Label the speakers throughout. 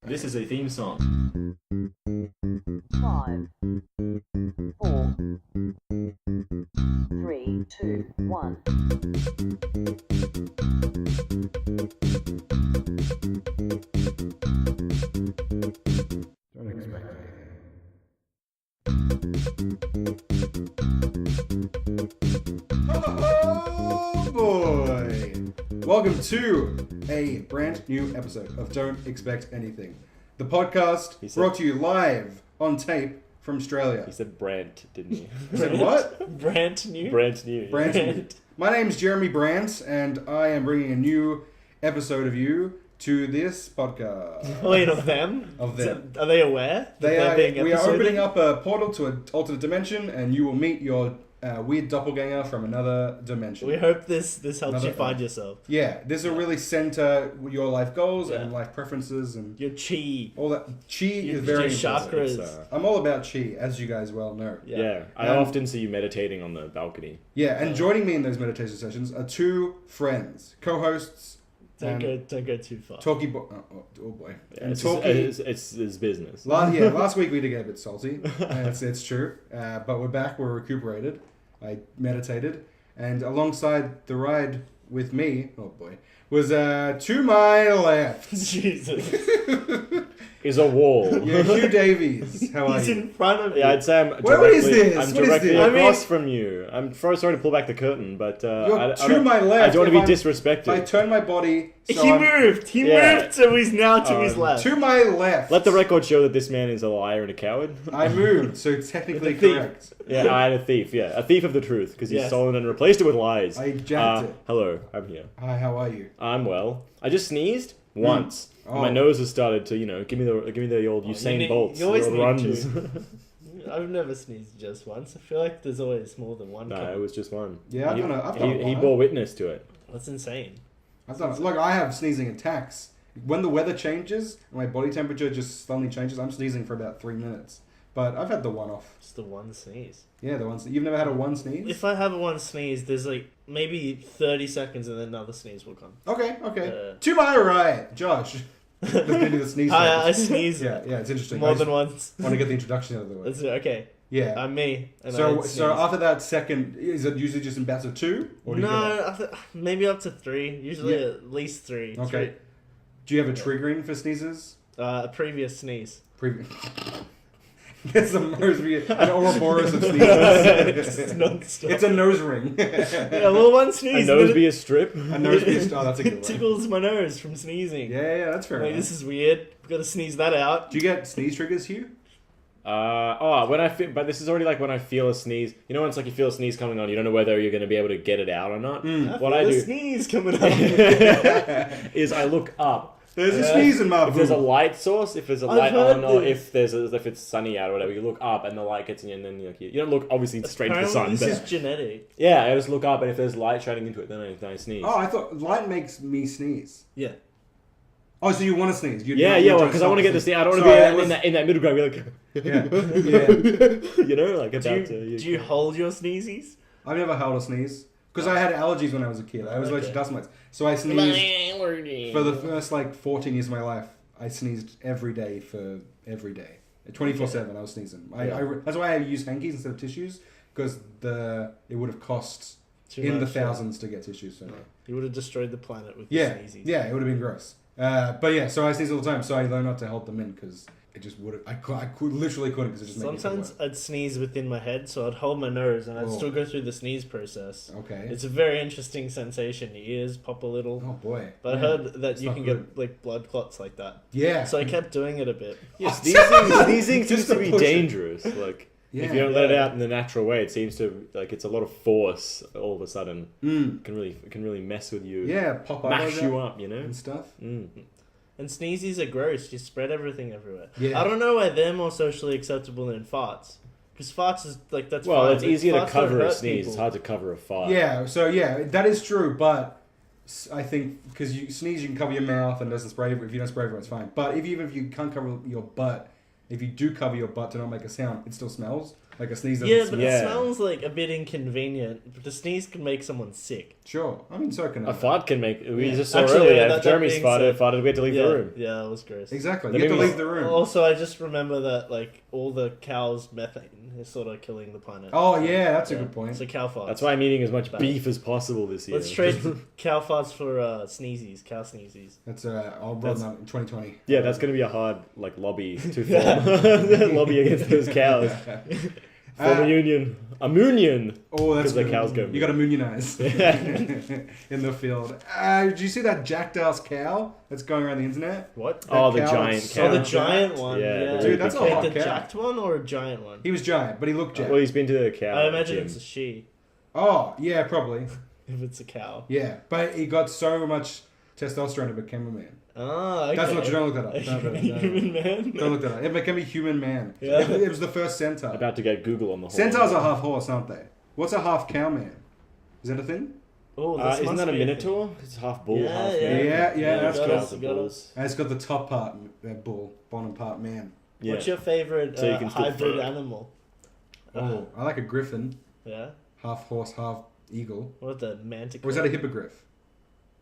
Speaker 1: This is a theme song.
Speaker 2: 5, 4, 3, 2, 1.
Speaker 3: Don't expect anything. Oh boy! Welcome to a brand new episode of Don't Expect Anything. The podcast brought to you live on tape from Australia.
Speaker 1: He said Brant, didn't he?
Speaker 3: You said what?
Speaker 4: Brand new?
Speaker 1: Brant new.
Speaker 3: Brand new. My name's Jeremy Brandt, and I am bringing a new episode of you to this podcast.
Speaker 4: Wait, of them?
Speaker 3: Of them.
Speaker 4: Are they aware?
Speaker 3: We are
Speaker 4: episoded?
Speaker 3: opening up a portal to an alternate dimension, and you will meet your weird doppelganger from another dimension.
Speaker 4: We hope this helps
Speaker 3: Another-
Speaker 4: you find yourself.
Speaker 3: Yeah, this will really center your life goals
Speaker 4: Yeah.
Speaker 3: and life preferences and
Speaker 4: Your chi.
Speaker 3: all that. Chi
Speaker 4: Your,
Speaker 3: is very
Speaker 4: your
Speaker 3: important.
Speaker 4: chakras.
Speaker 3: I'm all about chi, as you guys well know.
Speaker 1: Yeah, I
Speaker 3: Um,
Speaker 1: often see you meditating on the balcony.
Speaker 3: Yeah, and joining me in those meditation sessions are two friends, co-hosts,
Speaker 4: Don't go too far.
Speaker 3: Talkie Boy. Oh boy.
Speaker 1: Yeah,
Speaker 3: And
Speaker 1: it's,
Speaker 3: Talkie.
Speaker 1: it's business.
Speaker 3: Last week we did get a bit salty. It's true. But we're back. We're recuperated. I meditated, and alongside the ride with me, oh boy, was to my left.
Speaker 4: Jesus.
Speaker 1: Is a wall.
Speaker 3: Yeah, Hugh Davies. How are
Speaker 4: He's
Speaker 3: you?
Speaker 4: in front of you.
Speaker 1: Yeah, I'd say I'm
Speaker 3: What is
Speaker 1: directly,
Speaker 3: this?
Speaker 1: I'm
Speaker 3: What is
Speaker 1: directly
Speaker 3: this?
Speaker 4: I
Speaker 1: across
Speaker 4: mean-
Speaker 1: from you. I'm sorry to pull back the curtain, but
Speaker 3: You're
Speaker 1: I
Speaker 3: to
Speaker 1: don't,
Speaker 3: my left.
Speaker 1: I don't want to
Speaker 3: If
Speaker 1: be
Speaker 3: I'm-
Speaker 1: disrespected.
Speaker 3: If I turn my body, so
Speaker 4: He
Speaker 3: I'm
Speaker 4: moved. He
Speaker 1: Yeah.
Speaker 4: moved, so he's now to his left.
Speaker 3: to my left.
Speaker 1: Let the record show that this man is a liar and a coward.
Speaker 3: I moved, so technically
Speaker 4: With the thief.
Speaker 3: correct.
Speaker 1: Yeah, I had a thief. Yeah, a thief of the truth because he's
Speaker 4: Yes.
Speaker 1: stolen and replaced it with lies.
Speaker 3: I jacked it.
Speaker 1: Hello, I'm here.
Speaker 3: Hi, how are you?
Speaker 1: I'm well. I just sneezed once.
Speaker 3: Oh.
Speaker 1: My nose has started to, give me the old Usain Bolts.
Speaker 4: You always
Speaker 1: the old
Speaker 4: need
Speaker 1: runs.
Speaker 4: to. I've never sneezed just once. I feel like there's always more than one.
Speaker 1: No,
Speaker 4: coming.
Speaker 1: it was just one.
Speaker 3: Yeah, I've
Speaker 1: he,
Speaker 3: done it.
Speaker 1: he bore witness to it.
Speaker 4: That's insane.
Speaker 3: I've done it. Look, I have sneezing attacks. When the weather changes and my body temperature just suddenly changes, I'm sneezing for about 3 minutes. But I've had the one off.
Speaker 4: Just the one sneeze.
Speaker 3: Yeah, the ones. You've never had a one sneeze?
Speaker 4: If I have one sneeze, there's like maybe 30 seconds and then another sneeze will come.
Speaker 3: Okay. To my right, Josh. Let's do the sneeze.
Speaker 4: I
Speaker 3: sneeze.
Speaker 4: sneeze
Speaker 3: Yeah, it's interesting.
Speaker 4: more
Speaker 3: I
Speaker 4: than
Speaker 3: just
Speaker 4: once.
Speaker 3: want to get the introduction out of the way.
Speaker 4: That's okay.
Speaker 3: Yeah.
Speaker 4: I'm me. And
Speaker 3: So
Speaker 4: I
Speaker 3: so
Speaker 4: sneeze.
Speaker 3: after that second, is it usually just in bouts of two? Or do you go-
Speaker 4: Maybe up to 3. Usually
Speaker 3: Yeah.
Speaker 4: at least 3.
Speaker 3: Okay. Do you have a triggering for sneezes?
Speaker 4: A previous sneeze.
Speaker 3: That's the most weird. An Ouroboros of
Speaker 4: It's
Speaker 3: sneezes.
Speaker 4: non-stop.
Speaker 3: It's a nose ring.
Speaker 4: Yeah, well, one
Speaker 1: A
Speaker 4: sneeze.
Speaker 1: nose
Speaker 4: and
Speaker 1: be a strip.
Speaker 3: A nose piece. Oh, that's a good
Speaker 4: it
Speaker 3: one.
Speaker 4: tickles my nose from sneezing.
Speaker 3: Yeah, that's fair
Speaker 4: Like,
Speaker 3: enough.
Speaker 4: this is weird. We've got to sneeze that out.
Speaker 3: Do you get sneeze triggers here?
Speaker 1: When I feel, but this is already like when I feel a sneeze. You know, when it's like you feel a sneeze coming on, you don't know whether you're going to be able to get it out or not. What I
Speaker 4: feel a
Speaker 1: do
Speaker 4: sneeze coming up.
Speaker 1: is I look up.
Speaker 3: There's a sneeze in my
Speaker 1: If there's a
Speaker 3: boob.
Speaker 1: light source, if there's a
Speaker 4: I've
Speaker 1: light
Speaker 4: heard
Speaker 1: on, or
Speaker 4: this.
Speaker 1: if it's sunny out or whatever, you look up and the light gets in you, and then you don't look obviously straight to the
Speaker 4: Apparently
Speaker 1: sun.
Speaker 4: this
Speaker 1: But
Speaker 4: is genetic.
Speaker 1: yeah, I just look up, and if there's light shining into it, then I sneeze.
Speaker 3: Oh, I thought light makes me sneeze.
Speaker 4: Yeah.
Speaker 3: Oh, so you want to sneeze?
Speaker 1: Yeah, because I want to get the sneeze. I don't want to be in that middle ground. Be like,
Speaker 3: Yeah.
Speaker 1: you know, like
Speaker 4: Do
Speaker 1: about
Speaker 4: you,
Speaker 1: to.
Speaker 4: do you hold your sneezies?
Speaker 3: I've never held a sneeze because I had allergies when I was a kid. I was allergic to dust mites, so I sneezed for the first 14 years of my life. I sneezed every day for every day, 24/7. I was sneezing. That's why I use hankies instead of tissues because it would have cost
Speaker 4: Too
Speaker 3: in the
Speaker 4: much,
Speaker 3: thousands to get tissues. So.
Speaker 4: You would have destroyed the planet with
Speaker 3: Yeah,
Speaker 4: your sneezies.
Speaker 3: yeah, it would have been gross. But yeah, so I sneeze all the time. So I learned not to hold them in because it just would have. I could literally couldn't because it just made me feel
Speaker 4: Sometimes
Speaker 3: worse.
Speaker 4: I'd sneeze within my head, so I'd hold my nose and I'd
Speaker 3: Oh.
Speaker 4: still go through the sneeze process.
Speaker 3: Okay.
Speaker 4: It's a very interesting sensation. Your ears pop a little.
Speaker 3: Oh boy.
Speaker 4: But I
Speaker 3: Yeah.
Speaker 4: heard that
Speaker 3: It's
Speaker 4: you
Speaker 3: not
Speaker 4: can
Speaker 3: good.
Speaker 4: get like blood clots like that.
Speaker 3: Yeah.
Speaker 4: So I kept doing it a bit.
Speaker 1: Yeah, sneezing seems
Speaker 3: Just
Speaker 1: to
Speaker 3: to
Speaker 1: be
Speaker 3: push it.
Speaker 1: dangerous. Like
Speaker 3: Yeah.
Speaker 1: if you don't let it out in the natural way, it seems to like it's a lot of force. All of a sudden, it can really mess with you.
Speaker 3: Yeah, pop
Speaker 1: mash
Speaker 3: eyebrows
Speaker 1: you
Speaker 3: out
Speaker 1: up. You know.
Speaker 3: and stuff.
Speaker 4: And sneezes are gross. You spread everything everywhere.
Speaker 3: Yeah.
Speaker 4: I don't know why they're more socially acceptable than farts. Because farts is like that's
Speaker 1: Well,
Speaker 4: fine.
Speaker 1: it's
Speaker 4: but
Speaker 1: easier to
Speaker 4: farts
Speaker 1: cover
Speaker 4: don't
Speaker 1: a
Speaker 4: hurt
Speaker 1: sneeze.
Speaker 4: people.
Speaker 1: It's hard to cover a fart.
Speaker 3: Yeah. So yeah, that is true. But I think because you sneeze, you can cover your mouth and doesn't spray. If you don't spray everywhere, it's fine. But even if you can't cover your butt, if you do cover your butt to not make a sound, it still smells. Like a sneeze doesn't
Speaker 4: Yeah, but
Speaker 3: smell.
Speaker 4: it smells like a bit inconvenient. But the sneeze can make someone sick.
Speaker 3: Sure. I mean, so can
Speaker 1: A fart can make. We
Speaker 4: Yeah.
Speaker 1: just saw
Speaker 4: Actually,
Speaker 1: earlier.
Speaker 4: yeah,
Speaker 1: If
Speaker 4: that
Speaker 1: Jeremy's
Speaker 4: being
Speaker 1: farted,
Speaker 4: said-
Speaker 1: we had to leave
Speaker 4: Yeah,
Speaker 1: the room.
Speaker 4: yeah, it was gross.
Speaker 3: Exactly.
Speaker 1: That
Speaker 3: You have to
Speaker 1: made me-
Speaker 3: leave the room.
Speaker 4: Also, I just remember that like all the cows' methane is sort of killing the planet.
Speaker 3: Oh, yeah, that's a
Speaker 4: Yeah.
Speaker 3: good point.
Speaker 4: So cow farts.
Speaker 1: That's why I'm eating as much
Speaker 4: Bad.
Speaker 1: beef as possible this year.
Speaker 4: Let's trade cow farts for sneezies, cow sneezies.
Speaker 3: That's I'll run that in 2020.
Speaker 1: Yeah, that's going to be a hard like lobby to form. Lobby against those cows. Form a union. A munion.
Speaker 3: Oh, that's
Speaker 1: 'Cause the
Speaker 3: good.
Speaker 1: cows go
Speaker 3: You got to munionize in the field. Did you see that jacked-ass cow that's going around the internet?
Speaker 4: What?
Speaker 3: That
Speaker 1: Oh, the
Speaker 3: cow
Speaker 1: giant
Speaker 3: that's
Speaker 1: cow.
Speaker 4: Oh, the
Speaker 3: jacked.
Speaker 4: giant one.
Speaker 1: Yeah,
Speaker 4: Yeah,
Speaker 1: dude,
Speaker 3: that's a
Speaker 4: like
Speaker 3: hot
Speaker 4: the
Speaker 3: cow.
Speaker 4: jacked one or a giant one.
Speaker 3: He was giant, but he looked jacked.
Speaker 1: Well, he's been to the cow.
Speaker 4: I imagine
Speaker 1: gym.
Speaker 4: it's a she
Speaker 3: Oh, yeah, probably.
Speaker 4: if it's a cow.
Speaker 3: Yeah, but he got so much testosterone it became a man.
Speaker 4: Ah, okay.
Speaker 3: That's not true. Don't look that up.
Speaker 4: A human man.
Speaker 3: Don't look that up. It became a human man.
Speaker 4: Yeah.
Speaker 3: It was the first centaur.
Speaker 1: About to get Google on the horn.
Speaker 3: Centaurs are half horse, aren't they? What's a half cow man? Is that a thing?
Speaker 4: Oh,
Speaker 1: Isn't that a minotaur? It's half bull,
Speaker 4: Yeah,
Speaker 1: half
Speaker 4: yeah.
Speaker 1: man.
Speaker 3: Yeah, that's
Speaker 4: got
Speaker 3: cool.
Speaker 4: us, got us.
Speaker 3: And it's got the top part bull, bottom part man.
Speaker 1: Yeah.
Speaker 4: What's your favorite
Speaker 1: So you can still
Speaker 4: hybrid
Speaker 1: fuck.
Speaker 4: animal?
Speaker 3: Oh, I like a griffin,
Speaker 4: Yeah.
Speaker 3: half horse, half eagle.
Speaker 4: What the manticore?
Speaker 3: Or is that a hippogriff?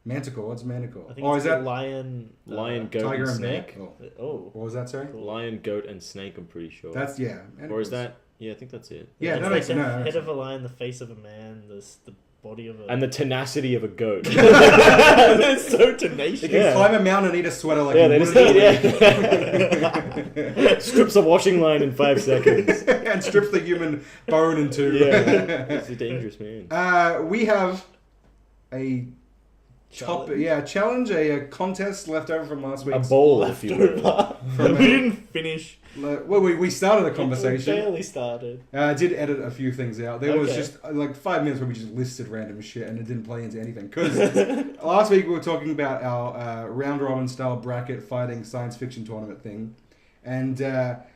Speaker 3: Manticore. What's manticore?
Speaker 4: I think
Speaker 3: Oh,
Speaker 4: it's
Speaker 3: is that
Speaker 4: lion?
Speaker 1: Lion, goat,
Speaker 3: tiger
Speaker 1: and
Speaker 3: and
Speaker 1: snake?
Speaker 3: man? Oh,
Speaker 4: Oh.
Speaker 3: what was that? Sorry.
Speaker 4: Cool.
Speaker 1: Lion, goat, and snake. I'm pretty sure.
Speaker 3: That's yeah.
Speaker 1: Or is that? Yeah, I think that's it.
Speaker 3: Yeah,
Speaker 4: it's
Speaker 3: that
Speaker 4: like
Speaker 3: makes
Speaker 4: the
Speaker 3: no.
Speaker 4: head of a lion, the face of a man, the body of a.
Speaker 1: And the tenacity of a goat.
Speaker 4: It's so tenacious.
Speaker 3: You can
Speaker 1: Yeah.
Speaker 3: climb a mountain and eat a sweater like
Speaker 1: Yeah,
Speaker 3: you
Speaker 1: they
Speaker 3: would
Speaker 1: just
Speaker 3: in
Speaker 1: eat, yeah. Strips a washing line in 5 seconds.
Speaker 3: and strips the human bone in two.
Speaker 1: Yeah. It's a dangerous man.
Speaker 3: We have a
Speaker 4: Challenge.
Speaker 3: challenge, a contest left over from last week.
Speaker 1: A bowl, if you will.
Speaker 3: From,
Speaker 4: we didn't finish.
Speaker 3: Well, we started the
Speaker 4: We
Speaker 3: conversation.
Speaker 4: barely started.
Speaker 3: I did edit a few things out. There was
Speaker 4: Okay.
Speaker 3: just like 5 minutes where we just listed random shit and it didn't play into anything. Because last week we were talking about our round robin style bracket fighting science fiction tournament thing. And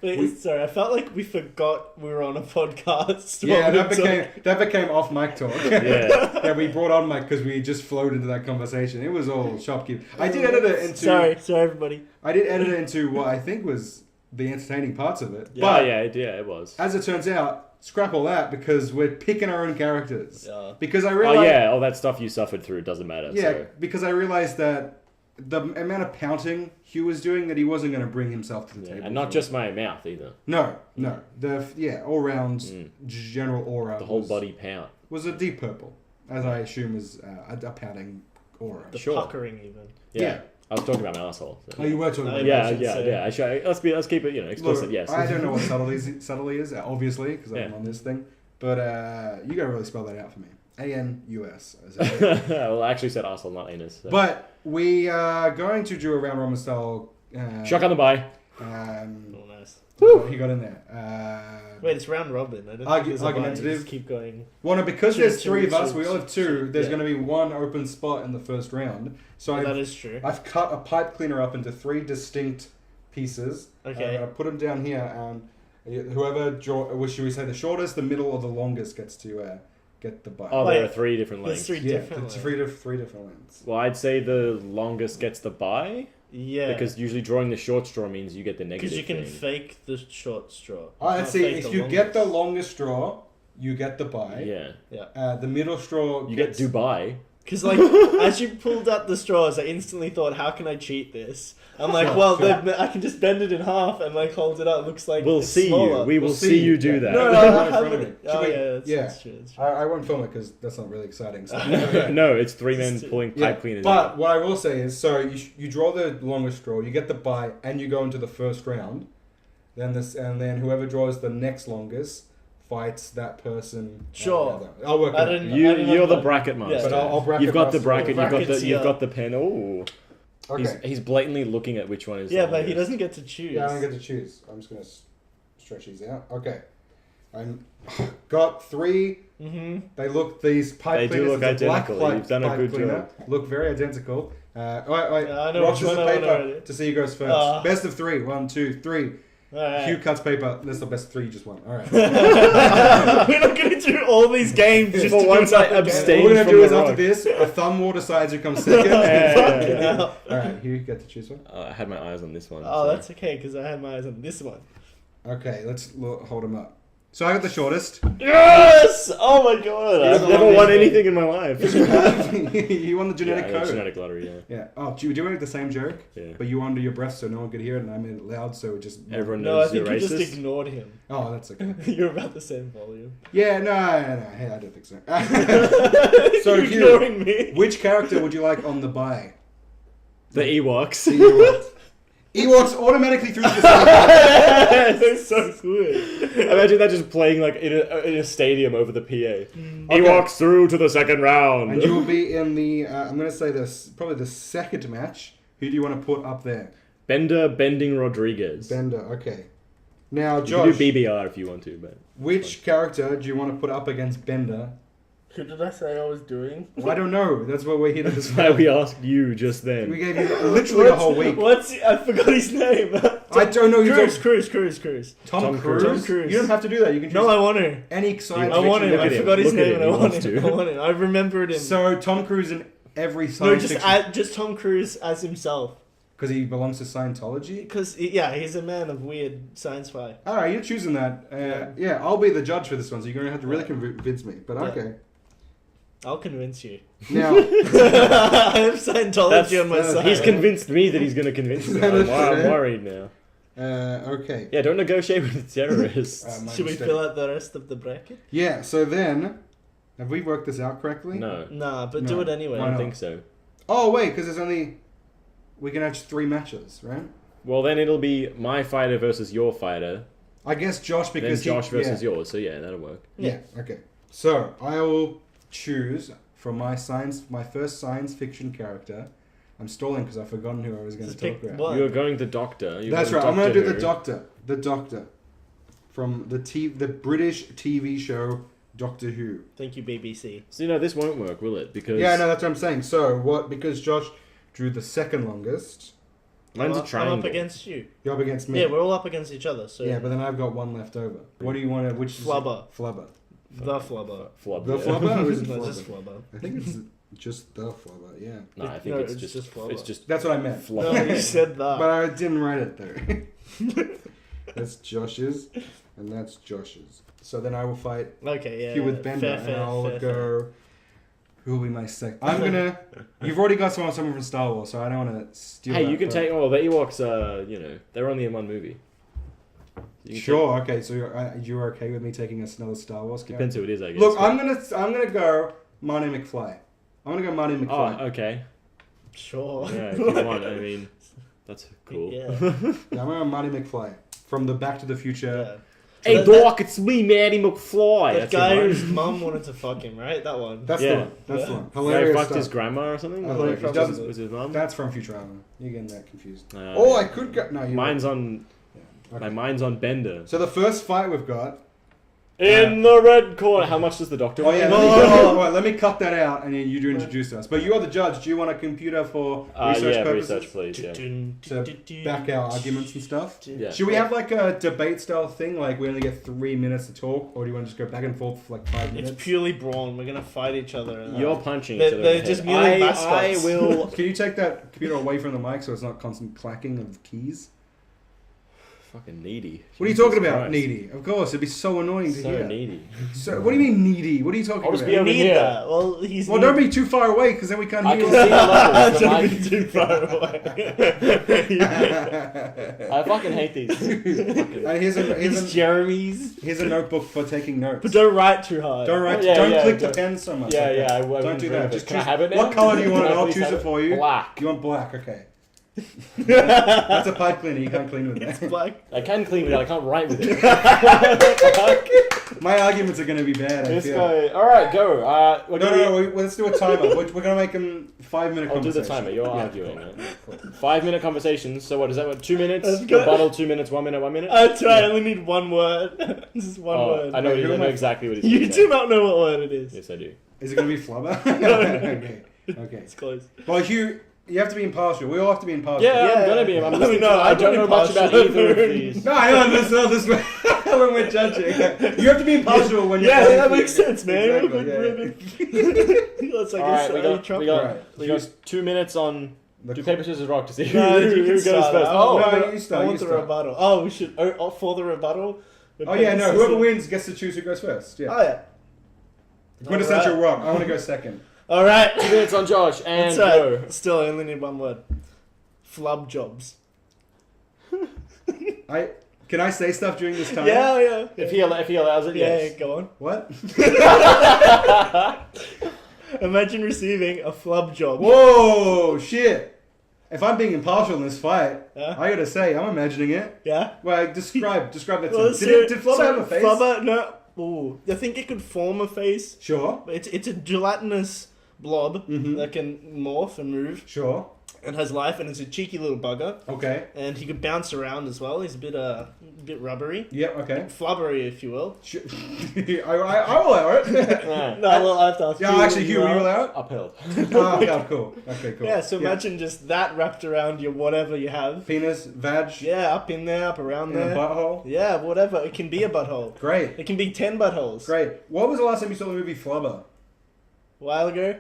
Speaker 4: Wait, sorry, I felt like we forgot we were on a podcast.
Speaker 3: yeah,
Speaker 4: while we
Speaker 3: that became off mic talk.
Speaker 1: Yeah.
Speaker 3: Yeah, we brought on mic because we just flowed into that conversation. It was all shopkeep. I did edit it into.
Speaker 4: Sorry, everybody.
Speaker 3: I did edit it into what I think was the entertaining parts of it.
Speaker 4: Yeah.
Speaker 3: But
Speaker 1: yeah, it was.
Speaker 3: as it turns out, scrap all that because we're picking our own characters.
Speaker 4: Yeah.
Speaker 3: Because I
Speaker 1: Oh
Speaker 3: realized.
Speaker 1: yeah, all that stuff you suffered through doesn't matter.
Speaker 3: Yeah,
Speaker 1: So.
Speaker 3: because I realized that the amount of pouting Hugh was doing that he wasn't going to bring himself to the
Speaker 1: Yeah,
Speaker 3: table.
Speaker 1: and not
Speaker 3: for.
Speaker 1: just my mouth either.
Speaker 3: No. All round
Speaker 1: Mm.
Speaker 3: general aura.
Speaker 1: The whole
Speaker 3: was,
Speaker 1: body pout.
Speaker 3: was a deep purple, as I assume is a pouting aura.
Speaker 4: The
Speaker 1: Sure.
Speaker 4: puckering even.
Speaker 1: Yeah. I was talking about my asshole. So.
Speaker 3: Oh, you were talking about
Speaker 1: Yeah,
Speaker 4: should
Speaker 1: yeah,
Speaker 4: say.
Speaker 1: yeah. Let's keep it, explicit.
Speaker 3: Look,
Speaker 1: Yes.
Speaker 3: I don't know what subtlety is, obviously, because I'm
Speaker 1: Yeah.
Speaker 3: on this thing. But you gotta really spell that out for me. ANUS.
Speaker 1: Well, I actually said asshole, not anus. So.
Speaker 3: But we are going to do a round robin style.
Speaker 1: Shock on the buy.
Speaker 4: Oh, nice.
Speaker 3: He got in there.
Speaker 4: Wait, it's round robin. I don't
Speaker 3: Argu-
Speaker 4: think there's a buy. You
Speaker 3: argumentative.
Speaker 4: just keep going.
Speaker 3: Well, no, because
Speaker 4: Shoot,
Speaker 3: there's 3 of
Speaker 4: shoot,
Speaker 3: us,
Speaker 4: shoot,
Speaker 3: we all have
Speaker 4: shoot,
Speaker 3: 2. There's
Speaker 4: yeah.
Speaker 3: going to be 1 open spot in the first round. So
Speaker 4: That is true.
Speaker 3: I've cut a pipe cleaner up into 3 distinct pieces.
Speaker 4: Okay.
Speaker 3: I put them down here, and whoever should we say the shortest, the middle, or the longest gets to get the bite.
Speaker 1: Oh,
Speaker 4: Wait,
Speaker 1: there are 3 different
Speaker 4: There's
Speaker 1: lengths.
Speaker 4: 3
Speaker 3: yeah,
Speaker 4: different
Speaker 3: it's
Speaker 4: ones.
Speaker 3: 3 different lengths.
Speaker 1: Well, I'd say the longest gets the buy
Speaker 4: Yeah.
Speaker 1: because usually drawing the short straw means you get the negative.
Speaker 4: Because you can
Speaker 1: thing.
Speaker 4: fake the short straw.
Speaker 3: I'd
Speaker 4: Not
Speaker 3: say
Speaker 4: fake
Speaker 3: if
Speaker 4: the
Speaker 3: you get the
Speaker 4: longest.
Speaker 3: longest straw, you get the bite.
Speaker 1: Yeah.
Speaker 3: The middle straw,
Speaker 1: You get Dubai.
Speaker 4: Because, like, as you pulled out the straws, I instantly thought, how can I cheat this? I'm like,
Speaker 3: Sure,
Speaker 4: well,
Speaker 3: sure.
Speaker 4: I can just bend it in half and, like, hold it up. It looks like
Speaker 1: We'll
Speaker 4: it's
Speaker 1: see
Speaker 4: smaller.
Speaker 1: you. We will
Speaker 3: We'll
Speaker 1: see
Speaker 3: see
Speaker 1: you
Speaker 3: you.
Speaker 1: do
Speaker 3: Yeah.
Speaker 1: that.
Speaker 4: No,
Speaker 3: Right
Speaker 4: I
Speaker 3: in front
Speaker 4: haven't.
Speaker 3: of me.
Speaker 4: Oh,
Speaker 3: Should we-
Speaker 4: yeah, that's,
Speaker 3: yeah.
Speaker 4: that's true. That's true.
Speaker 3: I won't film it because that's not really exciting. So.
Speaker 1: No, it's 3 men
Speaker 4: Just-
Speaker 1: pulling
Speaker 3: Yeah,
Speaker 1: pipe cleaners.
Speaker 3: but what I will say is, so you draw the longest straw, you get the bite, and you go into the first round. Then whoever draws the next longest fights that person.
Speaker 4: Sure.
Speaker 3: I'll work
Speaker 4: I
Speaker 3: it out.
Speaker 4: didn't-
Speaker 1: You're the
Speaker 4: know.
Speaker 1: bracket master.
Speaker 4: Yeah.
Speaker 3: But I'll bracket
Speaker 1: You've got the
Speaker 3: master.
Speaker 1: bracket.
Speaker 4: Brackets,
Speaker 1: You've
Speaker 4: yeah.
Speaker 1: got the pen. Oh,
Speaker 3: Okay.
Speaker 1: he's blatantly looking at which one is.
Speaker 4: Yeah,
Speaker 1: the
Speaker 4: but he
Speaker 1: longest.
Speaker 4: doesn't get to choose.
Speaker 3: Yeah, I don't get to choose. I'm just gonna stretch these out. Okay. I'm got 3.
Speaker 4: Mm-hmm.
Speaker 3: They look these pipe
Speaker 1: They do
Speaker 3: cleaners.
Speaker 1: look
Speaker 3: it's a black
Speaker 1: identical. You've done a
Speaker 3: pipe
Speaker 1: good
Speaker 3: cleaner.
Speaker 1: job.
Speaker 3: Look very identical. Wait,
Speaker 4: I know
Speaker 3: rock,
Speaker 4: which
Speaker 3: scissors,
Speaker 4: one I want
Speaker 3: paper
Speaker 4: already.
Speaker 3: to see who goes first.
Speaker 4: Ah.
Speaker 3: Best of 3. 1, 2, 3.
Speaker 4: Alright.
Speaker 3: Hugh cuts paper. That's the best 3 you just won. All right.
Speaker 4: We're not going to do all these games just
Speaker 1: For
Speaker 4: to
Speaker 1: once
Speaker 4: do
Speaker 1: I
Speaker 4: another game.
Speaker 1: abstain.
Speaker 3: What we're gonna
Speaker 1: from
Speaker 3: do is
Speaker 1: the
Speaker 3: after
Speaker 1: rock.
Speaker 3: this, a thumb war decides who comes second.
Speaker 4: Fucking
Speaker 1: Yeah.
Speaker 4: hell.
Speaker 3: All right, Hugh, you get to choose one.
Speaker 1: I had my eyes on this one.
Speaker 4: Oh,
Speaker 1: so-
Speaker 4: that's okay, because I had my eyes on this one.
Speaker 3: Okay, let's hold him up. So I got the shortest.
Speaker 4: Yes! Oh my god!
Speaker 1: I've never won anything in my life.
Speaker 3: You won the genetic
Speaker 1: yeah,
Speaker 3: code.
Speaker 1: genetic lottery, yeah.
Speaker 3: Yeah. Oh, do you make the same joke?
Speaker 1: Yeah.
Speaker 3: But you under your breath so no one could hear it, and I made it loud so it just...
Speaker 1: Everyone
Speaker 4: No, I
Speaker 1: knows
Speaker 4: think
Speaker 1: you're
Speaker 4: you
Speaker 1: racist.
Speaker 4: just ignored him.
Speaker 3: Oh, that's okay.
Speaker 4: You're about the same volume.
Speaker 3: Yeah, no. Hey, I don't think so. So,
Speaker 4: You're
Speaker 3: Hugh,
Speaker 4: ignoring me.
Speaker 3: which character would you like on the buy?
Speaker 1: The Ewoks.
Speaker 3: The Ewoks. Ewoks automatically through the
Speaker 4: They're so good.
Speaker 1: Imagine that just playing like in a stadium over the PA. Ewoks through to the second round.
Speaker 3: And you will be in the, I'm going to say this, probably the second match. Who do you want to put up there?
Speaker 1: Bender Bending Rodriguez.
Speaker 3: Bender, okay. Now,
Speaker 1: You
Speaker 3: Josh,
Speaker 1: can do BBR if you want to, but
Speaker 3: which character do you want to put up against Bender?
Speaker 4: Who did I say I was doing?
Speaker 3: Well, I don't know. That's what we're here to
Speaker 1: that's why
Speaker 3: discuss.
Speaker 1: we asked you just then.
Speaker 3: We gave you literally the whole week.
Speaker 4: I forgot his name.
Speaker 3: I don't know. You
Speaker 4: Cruz.
Speaker 3: Tom
Speaker 1: Tom
Speaker 3: Cruise?
Speaker 4: Cruise.
Speaker 3: You don't have to do that. You can choose
Speaker 4: No, I want to.
Speaker 3: any science
Speaker 4: I want
Speaker 3: fiction
Speaker 4: him. I
Speaker 1: Look at him.
Speaker 4: forgot his
Speaker 1: Look at
Speaker 4: name
Speaker 1: him.
Speaker 4: and I
Speaker 1: He
Speaker 4: want
Speaker 1: wants
Speaker 4: him.
Speaker 1: to.
Speaker 4: I want him. I remembered him.
Speaker 3: So Tom Cruise in every
Speaker 4: No,
Speaker 3: science fiction
Speaker 4: just Tom Cruise as himself.
Speaker 3: because he belongs to Scientology.
Speaker 4: Because, yeah, he's a man of weird science fi.
Speaker 3: All right, you're choosing that. Yeah, I'll be the judge for this one, so you're going to have to really convince me. But okay.
Speaker 4: I'll convince you.
Speaker 3: Now,
Speaker 4: I have Scientology on my side.
Speaker 1: He's convinced me that he's going to convince me. I'm worried now.
Speaker 3: okay.
Speaker 1: Yeah, don't negotiate with terrorists.
Speaker 3: My
Speaker 4: Should we
Speaker 3: mistake.
Speaker 4: fill out the rest of the bracket?
Speaker 3: Yeah, so then, have we worked this out correctly?
Speaker 1: No,
Speaker 4: Nah, but
Speaker 3: No.
Speaker 4: do it anyway.
Speaker 1: I
Speaker 3: Why
Speaker 1: don't
Speaker 3: not?
Speaker 1: think so.
Speaker 3: Oh, wait, because there's only... We can have 3 matches, right?
Speaker 1: Well, then it'll be my fighter versus your fighter,
Speaker 3: I guess Josh
Speaker 1: then
Speaker 3: because
Speaker 1: Josh versus
Speaker 3: yeah.
Speaker 1: yours. So yeah, that'll work.
Speaker 3: Yeah, okay. So, I will choose from my first science fiction character. I'm stalling because I've forgotten who I was going to
Speaker 4: Just
Speaker 3: talk
Speaker 4: pick
Speaker 3: about.
Speaker 4: one.
Speaker 1: You're going the Doctor.
Speaker 3: That's right. I'm going to do the Doctor. The Doctor. From the British TV show Doctor Who.
Speaker 4: Thank you, BBC.
Speaker 1: So this won't work, will it? Because
Speaker 3: Yeah, no, that's what I'm saying. So, because Josh drew the second longest,
Speaker 1: mine's a
Speaker 4: I'm
Speaker 1: triangle.
Speaker 4: up against you.
Speaker 3: you're up against me.
Speaker 4: Yeah, we're all up against each other. So
Speaker 3: Yeah, but then I've got one left over. What do you want to... Which
Speaker 4: Flubber.
Speaker 3: Flubber.
Speaker 4: The flubber.
Speaker 1: Flub.
Speaker 3: The
Speaker 1: yeah.
Speaker 3: Flubber or is it
Speaker 4: No,
Speaker 3: Flubber?
Speaker 4: just flubber.
Speaker 3: I think it's just the Flubber, yeah.
Speaker 1: No, I think
Speaker 4: No,
Speaker 1: it's
Speaker 4: it's
Speaker 1: just
Speaker 4: just Flubber.
Speaker 1: it's just
Speaker 3: That's what I meant.
Speaker 1: flub.
Speaker 4: No, you said that.
Speaker 3: But I didn't write it there. That's Josh's, and that's Josh's. So then I will fight
Speaker 4: Okay, yeah.
Speaker 3: you with Bender,
Speaker 4: fair,
Speaker 3: and I'll
Speaker 4: fair.
Speaker 3: go... Who will be my second? I'm gonna... You've already got someone from Star Wars, so I don't want to steal
Speaker 1: Hey,
Speaker 3: that,
Speaker 1: you can
Speaker 3: but-
Speaker 1: take. Oh, the Ewoks. They're only in one movie. You can
Speaker 3: Sure, okay, so you're okay with me taking another Star Wars
Speaker 1: take-
Speaker 3: character?
Speaker 1: Depends who it is, I guess.
Speaker 3: Look,
Speaker 1: but-
Speaker 3: I'm gonna go Marty McFly. I'm gonna go Marty
Speaker 1: Oh,
Speaker 3: McFly.
Speaker 1: okay.
Speaker 4: Sure.
Speaker 1: Yeah, if you want. I mean, that's cool.
Speaker 4: Yeah.
Speaker 3: Yeah, I'm going Marty McFly from the Back to the Future.
Speaker 4: Yeah.
Speaker 1: Hey,
Speaker 4: So that-
Speaker 1: Doc, it's me, Manny McFly.
Speaker 4: That
Speaker 1: That's
Speaker 4: guy
Speaker 1: his
Speaker 4: whose
Speaker 1: line.
Speaker 4: mum wanted to fuck him, right? That one.
Speaker 3: That's
Speaker 1: Yeah.
Speaker 3: the one. That's the one.
Speaker 1: Yeah, he
Speaker 3: Hilarious
Speaker 1: fucked
Speaker 3: stuff.
Speaker 1: his grandma or something.
Speaker 3: I
Speaker 1: Or
Speaker 3: thought
Speaker 1: like,
Speaker 3: he
Speaker 1: was
Speaker 3: doesn't-
Speaker 1: his mum?
Speaker 3: That's from Futurama. You're getting that confused.
Speaker 1: Uh,
Speaker 3: Oh, I could go... No, you
Speaker 1: Mine's on.
Speaker 3: Okay.
Speaker 1: My mind's on Bender.
Speaker 3: So the first fight we've got...
Speaker 1: In the red corner. How much does the Doctor
Speaker 3: Oh
Speaker 1: want?
Speaker 3: yeah, let me cut that out, and then you do introduce us. But you are the judge. Do you want a computer for research
Speaker 1: yeah,
Speaker 3: purposes?
Speaker 1: research, please. Yeah.
Speaker 3: To back our arguments and stuff.
Speaker 1: Yeah.
Speaker 3: Should we have like a debate style thing, like we only get 3 minutes to talk, or do you want to just go back and forth for like 5 minutes?
Speaker 4: It's purely brawn. We're gonna fight each other. And
Speaker 1: You're punching
Speaker 4: They're-
Speaker 1: each other.
Speaker 4: they're
Speaker 1: in the
Speaker 4: just
Speaker 1: head.
Speaker 4: merely
Speaker 1: I
Speaker 4: mascots.
Speaker 1: will.
Speaker 3: Can you take that computer away from the mic so it's not constant clacking of keys?
Speaker 1: Fucking needy.
Speaker 3: What are you
Speaker 1: Jesus
Speaker 3: talking about,
Speaker 1: Christ.
Speaker 3: needy? Of course, it'd be so annoying to
Speaker 1: So
Speaker 3: hear.
Speaker 1: needy.
Speaker 3: So, what do you mean needy? What are you talking
Speaker 1: I'll just
Speaker 3: about?
Speaker 1: be over
Speaker 4: need
Speaker 1: here.
Speaker 4: that. Well, he's.
Speaker 3: Well, don't be too far away, because then we can't
Speaker 1: I
Speaker 3: hear
Speaker 1: can
Speaker 3: you.
Speaker 1: see the levels.
Speaker 4: Don't
Speaker 1: but
Speaker 4: be too far away.
Speaker 1: I fucking hate these.
Speaker 3: And
Speaker 4: These Jeremy's.
Speaker 3: here's a notebook for taking notes.
Speaker 4: But don't write too hard.
Speaker 3: Don't write.
Speaker 1: Oh, yeah,
Speaker 3: don't
Speaker 1: yeah,
Speaker 3: click the
Speaker 1: don't-
Speaker 3: pen so much.
Speaker 1: Yeah,
Speaker 3: Okay.
Speaker 1: yeah. I
Speaker 3: Don't
Speaker 1: wouldn't
Speaker 3: do
Speaker 1: dream
Speaker 3: that.
Speaker 1: of it.
Speaker 3: Just
Speaker 1: Can I
Speaker 3: choose
Speaker 1: have it now?
Speaker 3: what color do you want,
Speaker 1: Can
Speaker 3: and
Speaker 1: I
Speaker 3: I'll
Speaker 1: please
Speaker 3: choose
Speaker 1: have
Speaker 3: it for you.
Speaker 1: Black.
Speaker 3: You want black? Okay. That's a pipe cleaner. You can't clean with
Speaker 4: It's
Speaker 3: that.
Speaker 4: black.
Speaker 1: I can clean with it. I can't write with it.
Speaker 3: My arguments are going to be bad. I
Speaker 1: This
Speaker 3: feel.
Speaker 1: guy. All right, go. We're
Speaker 3: No,
Speaker 1: gonna
Speaker 3: no, no. Let's do a timer. We're going to make them 5 minute
Speaker 1: I'll do
Speaker 3: conversation.
Speaker 1: the timer. You're
Speaker 3: Yeah,
Speaker 1: arguing.
Speaker 3: cool.
Speaker 1: Right? 5 minute conversations. So what is that? What, 2 minutes?
Speaker 4: That's good.
Speaker 1: Rebuttal. 2 minutes. 1 minute. 1 minute.
Speaker 4: I only need one word. This is one
Speaker 1: Oh,
Speaker 4: word.
Speaker 1: I know.
Speaker 3: Who
Speaker 1: I
Speaker 3: am
Speaker 1: know
Speaker 3: I-
Speaker 1: exactly what he's
Speaker 4: You
Speaker 1: gonna
Speaker 4: do
Speaker 1: say.
Speaker 4: not know what word it is.
Speaker 1: Yes, I do.
Speaker 3: Is it going to be flubber? Okay. Okay.
Speaker 4: It's close.
Speaker 3: Well, Hugh, you have to be impartial. We all have to be impartial.
Speaker 1: Yeah,
Speaker 4: Yeah.
Speaker 1: I'm gonna be. I'm
Speaker 4: I mean,
Speaker 1: listening
Speaker 4: no,
Speaker 1: to- I
Speaker 4: I'm
Speaker 1: don't know
Speaker 4: not
Speaker 1: much about
Speaker 4: impartial.
Speaker 1: either of these.
Speaker 3: No, I know this when we're judging. You have to be impartial when you're.
Speaker 4: Yeah,
Speaker 3: playing
Speaker 4: that
Speaker 3: for-
Speaker 4: makes sense, man.
Speaker 3: Exactly, yeah,
Speaker 4: That's like
Speaker 1: All right, we got
Speaker 3: Alright,
Speaker 1: we got 2 minutes on
Speaker 3: The
Speaker 1: Do paper, scissors, rock to see
Speaker 4: No,
Speaker 1: who
Speaker 4: you can
Speaker 1: goes
Speaker 4: start.
Speaker 1: first.
Speaker 4: Oh,
Speaker 3: no, you start,
Speaker 4: I
Speaker 3: you
Speaker 4: want the
Speaker 3: start.
Speaker 4: rebuttal. Oh, we should. Oh, for the rebuttal.
Speaker 3: Oh yeah, no. Whoever wins gets to choose who goes first. Yeah.
Speaker 4: Oh yeah.
Speaker 3: Quintessential
Speaker 4: Alright.
Speaker 3: rock. I want to go second.
Speaker 4: All right.
Speaker 1: 2 minutes on Josh, and
Speaker 4: That's
Speaker 1: go.
Speaker 4: right. Still, I only need one word. Flub jobs.
Speaker 3: Can I say stuff during this time?
Speaker 4: Yeah.
Speaker 1: If he allows it,
Speaker 4: Yeah,
Speaker 1: yes.
Speaker 4: go on.
Speaker 3: What?
Speaker 4: Imagine receiving a flub job.
Speaker 3: Whoa, shit. If I'm being impartial in this fight,
Speaker 4: Yeah.
Speaker 3: I gotta say, I'm imagining it.
Speaker 4: Yeah.
Speaker 3: Well, describe that.
Speaker 4: Well,
Speaker 3: Did Flubber have a face?
Speaker 4: Flubber, no. Ooh, I think it could form a face.
Speaker 3: Sure.
Speaker 4: But it's a gelatinous blob
Speaker 3: Mhm.
Speaker 4: that can morph and move
Speaker 3: Sure.
Speaker 4: and has life, and it's a cheeky little bugger.
Speaker 3: Okay.
Speaker 4: And he could bounce around as well. He's a bit rubbery,
Speaker 3: Yep. Okay.
Speaker 4: flubbery, if you will.
Speaker 3: I will allow it.
Speaker 1: Yeah.
Speaker 4: No, well, I have to ask
Speaker 3: Yeah, actually, Hugh, will you allow it?
Speaker 1: Upheld.
Speaker 3: Oh, yeah, cool. Okay, cool.
Speaker 4: Yeah, so imagine just that wrapped around your whatever you have.
Speaker 3: Penis, vag,
Speaker 4: Yeah, up in there, up around
Speaker 3: in a
Speaker 4: there.
Speaker 3: butthole.
Speaker 4: Yeah, whatever. It can be a butthole.
Speaker 3: Great.
Speaker 4: It can be 10 buttholes.
Speaker 3: Great. What was the last time you saw the movie Flubber?
Speaker 4: A while ago,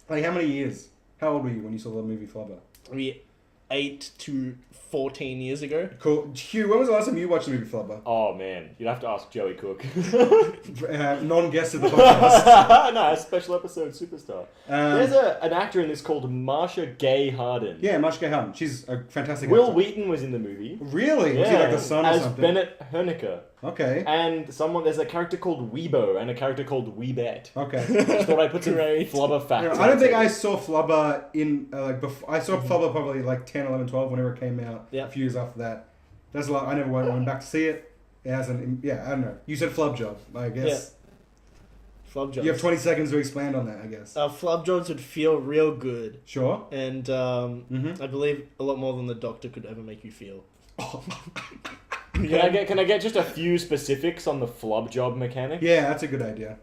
Speaker 3: Like, how many years? How old were you when you saw the movie Flubber?
Speaker 4: maybe 8 to 14 years ago.
Speaker 3: Cool. Hugh, when was the last time you watched the movie Flubber?
Speaker 1: Oh man, you'd have to ask Joey Cook.
Speaker 3: Non-guest of the podcast.
Speaker 1: No, a special episode superstar.
Speaker 3: Um,
Speaker 1: There's an actor in this called Marsha Gay Harden.
Speaker 3: Yeah, Marcia Gay Harden. She's a fantastic
Speaker 1: Will
Speaker 3: actor.
Speaker 1: Wheaton was in the movie.
Speaker 3: Really? Was he like the son or
Speaker 1: as
Speaker 3: something?
Speaker 1: Bennett Hoenicker.
Speaker 3: Okay.
Speaker 1: And there's a character called Weebo and a character called Weebet.
Speaker 3: Okay.
Speaker 1: Just thought I'd put some
Speaker 4: Great.
Speaker 1: flubber facts.
Speaker 3: Yeah, I don't think I saw Flubber in I saw Flubber probably like 10, 11, 12 whenever it came out.
Speaker 4: Yeah.
Speaker 3: A few years after that. That's a lot. I never went back to see it. It hasn't. Yeah, I don't know. You said Flub Job. I guess
Speaker 4: Flub jobs.
Speaker 3: you have 20 seconds to expand on that. I guess.
Speaker 4: Flub jobs would feel real good.
Speaker 3: Sure.
Speaker 4: And
Speaker 3: Mm-hmm.
Speaker 4: I believe a lot more than the doctor could ever make you feel.
Speaker 1: Can I get just a few specifics on the flub job mechanic?
Speaker 3: Yeah, that's a good idea.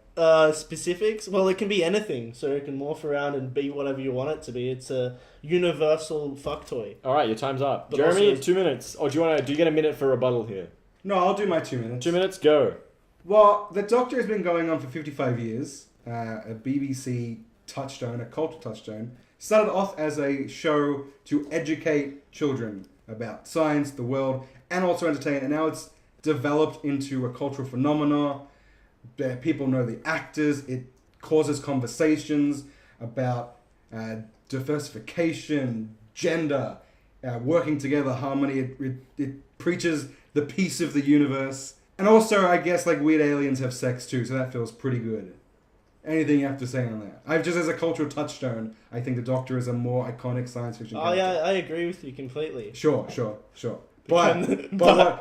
Speaker 4: Specifics? Well, it can be anything, so it can morph around and be whatever you want it to be. It's a universal fuck toy.
Speaker 1: All right, your time's up.
Speaker 4: But
Speaker 1: Jeremy,
Speaker 4: also-
Speaker 1: 2 minutes. Or do you get a minute for rebuttal here?
Speaker 3: No, I'll do my 2 minutes.
Speaker 1: 2 minutes, go.
Speaker 3: Well, The Doctor has been going on for 55 years. A BBC touchstone, a cultural touchstone. Started off as a show to educate children about science, the world, and also entertain. And now it's developed into a cultural phenomenon. People know the actors. It causes conversations about diversification, gender, working together, harmony. It preaches the peace of the universe. And also, I guess, like, weird aliens have sex too, so that feels pretty good. Anything you have to say on that? Just as a cultural touchstone, I think the Doctor is a more iconic science fiction
Speaker 4: Oh,
Speaker 3: character.
Speaker 4: yeah, I agree with you completely.
Speaker 3: Sure. But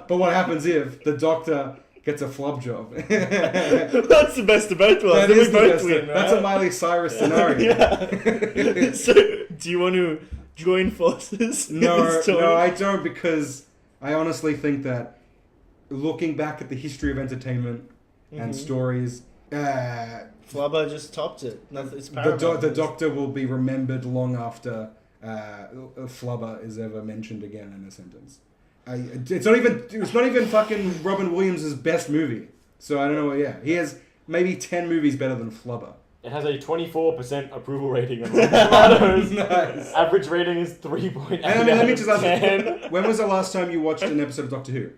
Speaker 3: what happens if the Doctor gets a flub job?
Speaker 4: That's the best of both worlds.
Speaker 3: That
Speaker 4: Then we
Speaker 3: is the
Speaker 4: both
Speaker 3: best.
Speaker 4: win, right?
Speaker 3: That's a Miley Cyrus scenario.
Speaker 4: Yeah. So, do you want to join forces? in
Speaker 3: No,
Speaker 4: this tournament?
Speaker 3: no, I don't, because I honestly think that looking back at the history of entertainment and stories,
Speaker 4: Flubber just topped it. It's paramount.
Speaker 3: the Doctor will be remembered long after Flubber is ever mentioned again in a sentence. It's not even fucking Robin Williams' best movie. So I don't know. Yeah, he has maybe 10 movies better than Flubber.
Speaker 1: It has a 24% approval rating on Rotten Tomatoes.
Speaker 3: Nice.
Speaker 1: Average rating is 3.8
Speaker 3: And let me just ask
Speaker 1: 10.
Speaker 3: you, when was the last time you watched an episode of Doctor Who?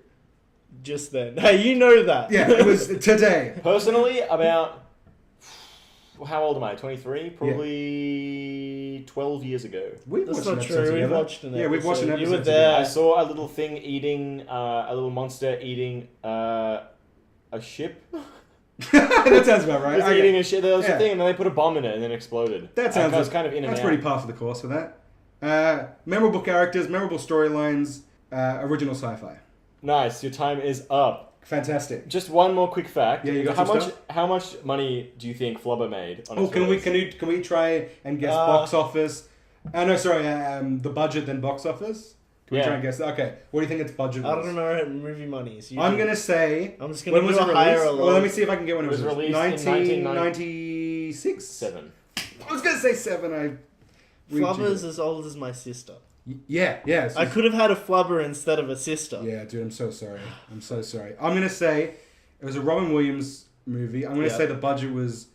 Speaker 4: Just then. Hey, you know that.
Speaker 3: Yeah, it was today.
Speaker 1: Personally, about... How old am I? 23? Probably 12 years ago.
Speaker 3: We've
Speaker 4: That's
Speaker 3: watched
Speaker 4: not
Speaker 3: an episode
Speaker 4: true. We
Speaker 3: together.
Speaker 4: watched an episode.
Speaker 3: Yeah, we've watched an
Speaker 4: You
Speaker 3: episode
Speaker 4: were
Speaker 3: together.
Speaker 4: there.
Speaker 1: I saw a little thing eating... a little monster eating a ship.
Speaker 3: That sounds about right.
Speaker 1: It was
Speaker 3: Okay.
Speaker 1: eating a ship. There was
Speaker 3: Yeah.
Speaker 1: a thing, and then they put a bomb in it, and then it exploded.
Speaker 3: That sounds
Speaker 1: I was kind of in and
Speaker 3: that's
Speaker 1: out.
Speaker 3: pretty par for the course for that. Memorable characters, memorable storylines, original sci-fi.
Speaker 1: Nice. Your time is up.
Speaker 3: Fantastic.
Speaker 1: Just one more quick fact.
Speaker 3: Yeah, you got
Speaker 1: how
Speaker 3: some
Speaker 1: much?
Speaker 3: stuff?
Speaker 1: How much money do you think Flubber made? On
Speaker 3: Oh,
Speaker 1: its
Speaker 3: can
Speaker 1: release?
Speaker 3: we try and guess box office? No, sorry. The budget then box office. Can we
Speaker 1: Yeah.
Speaker 3: try and guess? Okay. What do you think its budget was?
Speaker 4: I don't know movie monies.
Speaker 3: I'm gonna say.
Speaker 4: I'm just gonna
Speaker 3: When
Speaker 4: do
Speaker 3: was
Speaker 4: a
Speaker 3: it
Speaker 4: higher
Speaker 3: released?
Speaker 4: or
Speaker 3: Well,
Speaker 4: lower.
Speaker 3: let me see if I can get when
Speaker 1: It
Speaker 3: it was
Speaker 1: was
Speaker 3: released.
Speaker 1: released in
Speaker 3: 1996.
Speaker 1: 7.
Speaker 3: I was gonna say 7.
Speaker 4: Flubber's as old as my sister.
Speaker 3: Yeah.
Speaker 4: I could have had a Flubber instead of a sister.
Speaker 3: Yeah, dude, I'm so sorry. I'm gonna say it was a Robin Williams movie. I'm gonna
Speaker 4: Yeah.
Speaker 3: say the budget was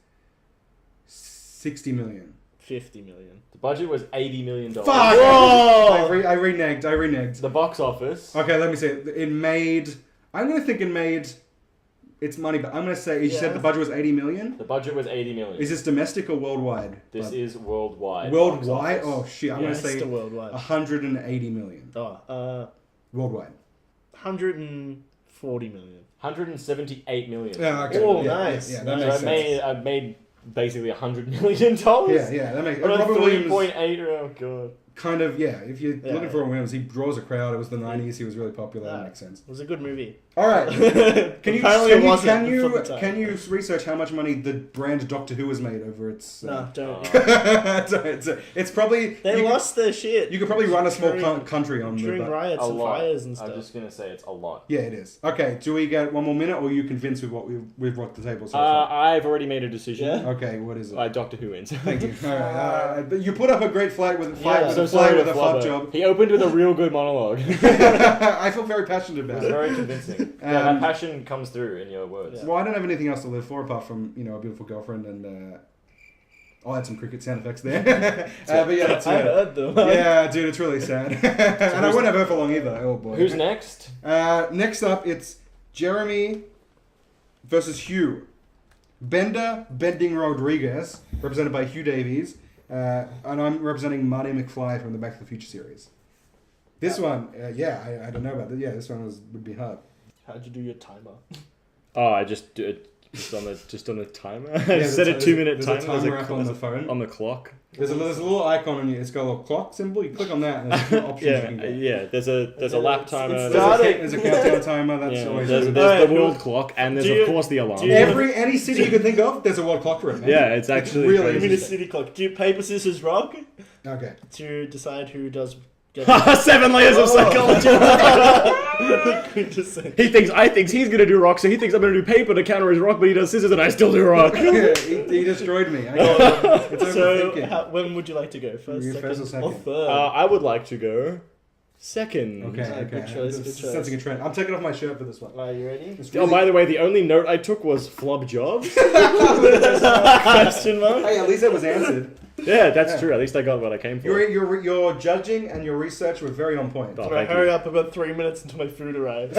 Speaker 3: 60 million.
Speaker 4: 50 million.
Speaker 1: The budget was $80 million.
Speaker 3: Fuck!
Speaker 4: Whoa!
Speaker 3: I reneged.
Speaker 1: The box office.
Speaker 3: Okay, let me see. It made... I'm going to think it made its money, but I'm going to say... You said the budget was 80 million?
Speaker 1: The budget was $80 million.
Speaker 3: Is this domestic or worldwide?
Speaker 1: This is worldwide.
Speaker 3: Worldwide? Oh, shit. I'm going to say
Speaker 4: worldwide.
Speaker 3: 180 million. Worldwide.
Speaker 4: 140 million.
Speaker 1: 178 million.
Speaker 3: Yeah, okay.
Speaker 4: Oh,
Speaker 3: yeah,
Speaker 4: nice.
Speaker 3: Yeah, that
Speaker 1: So
Speaker 3: makes sense.
Speaker 1: I made basically $100 million.
Speaker 3: Yeah, that makes...
Speaker 1: But
Speaker 3: Robert Williams...
Speaker 1: 3.8, oh god.
Speaker 3: Kind of, yeah. If you're
Speaker 4: Yeah.
Speaker 3: looking for a Williams, he draws a crowd. It was the 90s. He was really popular. That makes sense.
Speaker 4: It was a good movie.
Speaker 3: All right. Can you research how much money the brand Doctor Who has made over its...
Speaker 4: No, don't.
Speaker 3: It's probably...
Speaker 4: They lost their shit.
Speaker 3: You could probably run a small country on
Speaker 4: during
Speaker 3: the...
Speaker 4: riots
Speaker 1: A
Speaker 4: and
Speaker 1: lot.
Speaker 4: fires and stuff.
Speaker 1: I'm just going to say it's a lot.
Speaker 3: Yeah, it is. Okay, do we get one more minute, or are you convinced with what we've brought to the table so far?
Speaker 1: I've already made a decision.
Speaker 4: Yeah?
Speaker 3: Okay, what is it?
Speaker 1: Doctor Who wins.
Speaker 3: Thank you. All right, but you put up a great fight with a
Speaker 1: So
Speaker 3: flub
Speaker 1: sorry
Speaker 3: with
Speaker 1: to
Speaker 3: a flub
Speaker 1: Flubber.
Speaker 3: job.
Speaker 1: He opened with a real good monologue.
Speaker 3: I feel very passionate
Speaker 1: It
Speaker 3: about
Speaker 1: was
Speaker 3: it.
Speaker 1: very convincing. That passion comes through in your words.
Speaker 3: Well, I don't have anything else to live for apart from a beautiful girlfriend, and I'll add some cricket sound effects there. But yeah, that's
Speaker 4: I
Speaker 3: it.
Speaker 4: heard them.
Speaker 3: Yeah, dude, it's really sad, and I won't have her for long either. Oh boy.
Speaker 1: Who's next?
Speaker 3: Next up, it's Jeremy versus Hugh. Bending Rodriguez, represented by Hugh Davies, and I'm representing Marty McFly from the Back to the Future series. This one, I don't know about that. Yeah, this one would be hard.
Speaker 4: How'd you do your timer?
Speaker 1: Oh, I just do it just on the timer. I
Speaker 3: Yeah,
Speaker 1: set a 2-minute
Speaker 3: there's
Speaker 1: timer.
Speaker 3: a timer up on the phone.
Speaker 1: On the clock.
Speaker 3: There's a little icon on you. It's got a little clock symbol. You click on that, and there's a few options you can get.
Speaker 1: Yeah. There's a lap timer.
Speaker 3: There's a countdown timer. That's
Speaker 1: Yeah,
Speaker 3: always
Speaker 1: there's
Speaker 3: good.
Speaker 1: the world clock, and there's
Speaker 4: Do you-
Speaker 1: of course the alarm.
Speaker 4: do you-
Speaker 3: Any city you can think of, there's a world clock for it. Man.
Speaker 1: Yeah, it's actually
Speaker 3: really
Speaker 4: Give me the
Speaker 1: crazy.
Speaker 4: city clock. Do you paper, scissors, rock
Speaker 3: Okay.
Speaker 4: to decide who does get
Speaker 1: 7 layers of psychology.
Speaker 4: quintessence?
Speaker 1: I think he's gonna do rock, so he thinks I'm gonna do paper to counter his rock, but he does scissors, and I still do rock.
Speaker 3: Yeah, he destroyed me. I got it. It's
Speaker 4: So,
Speaker 3: overthinking.
Speaker 4: when would you like to go? First,
Speaker 3: You
Speaker 4: second,
Speaker 3: first or second?
Speaker 4: or third?
Speaker 1: I would like to go second.
Speaker 3: Okay.
Speaker 4: Good choice, good choice.
Speaker 3: Sensing a trend. I'm taking off my shirt for this one.
Speaker 4: Are you ready?
Speaker 3: It's
Speaker 1: Oh,
Speaker 3: really-
Speaker 1: by the way, the only note I took was flub jobs? Question mark?
Speaker 3: Hey, at least that was answered.
Speaker 1: Yeah, that's true. At least I got what I came for.
Speaker 3: Your judging and your research were very on point.
Speaker 1: Oh,
Speaker 4: Alright,
Speaker 1: thank
Speaker 4: hurry
Speaker 1: you.
Speaker 4: up. I've got 3 minutes until my food arrives.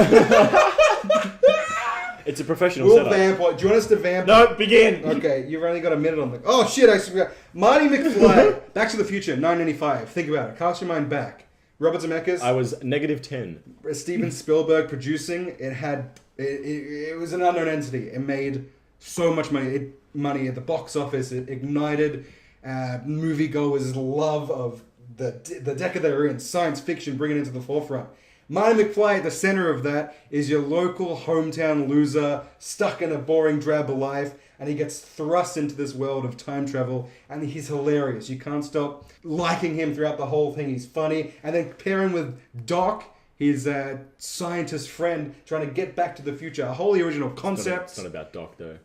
Speaker 1: It's a professional
Speaker 3: We'll
Speaker 1: setup.
Speaker 3: vamp. Do you want us to vamp?
Speaker 4: No, begin.
Speaker 3: Okay, you've only got a minute on the... Oh, shit, I forgot. Marty McFly, Back to the Future, 1995. Think about it. Cast your mind back. Robert Zemeckis,
Speaker 1: I was -10.
Speaker 3: Steven Spielberg producing. It was an unknown entity. It made so much money at the box office. It ignited moviegoers' love of the decade they were in. Science fiction, bringing it into the forefront. Marty McFly at the center of that is your local hometown loser stuck in a boring, drab life, and he gets thrust into this world of time travel, and he's hilarious. You can't stop liking him throughout the whole thing. He's funny, and then pair him with Doc, his scientist friend, trying to get back to the future. A wholly original concept.
Speaker 1: It's not about Doc, though.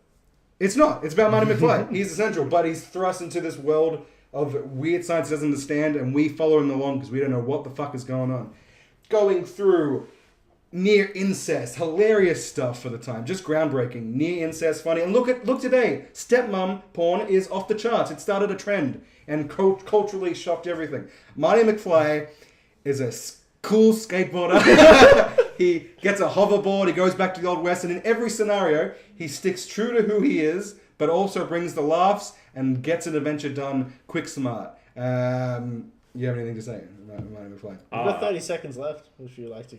Speaker 3: It's not. It's about Marty McFly. He's essential, but he's thrust into this world of weird science he doesn't understand, and we follow him along because we don't know what the fuck is going on. Going through near incest, hilarious stuff for the time, just groundbreaking. Near incest, funny, and look today. Stepmom porn is off the charts. It started a trend and culturally shocked everything. Marty McFly is a cool skateboarder. He gets a hoverboard. He goes back to the Old West, and in every scenario, he sticks true to who he is, but also brings the laughs and gets an adventure done quick, smart. You have anything to say, Marty McFly?
Speaker 4: You've got 30 seconds left, if you'd like to.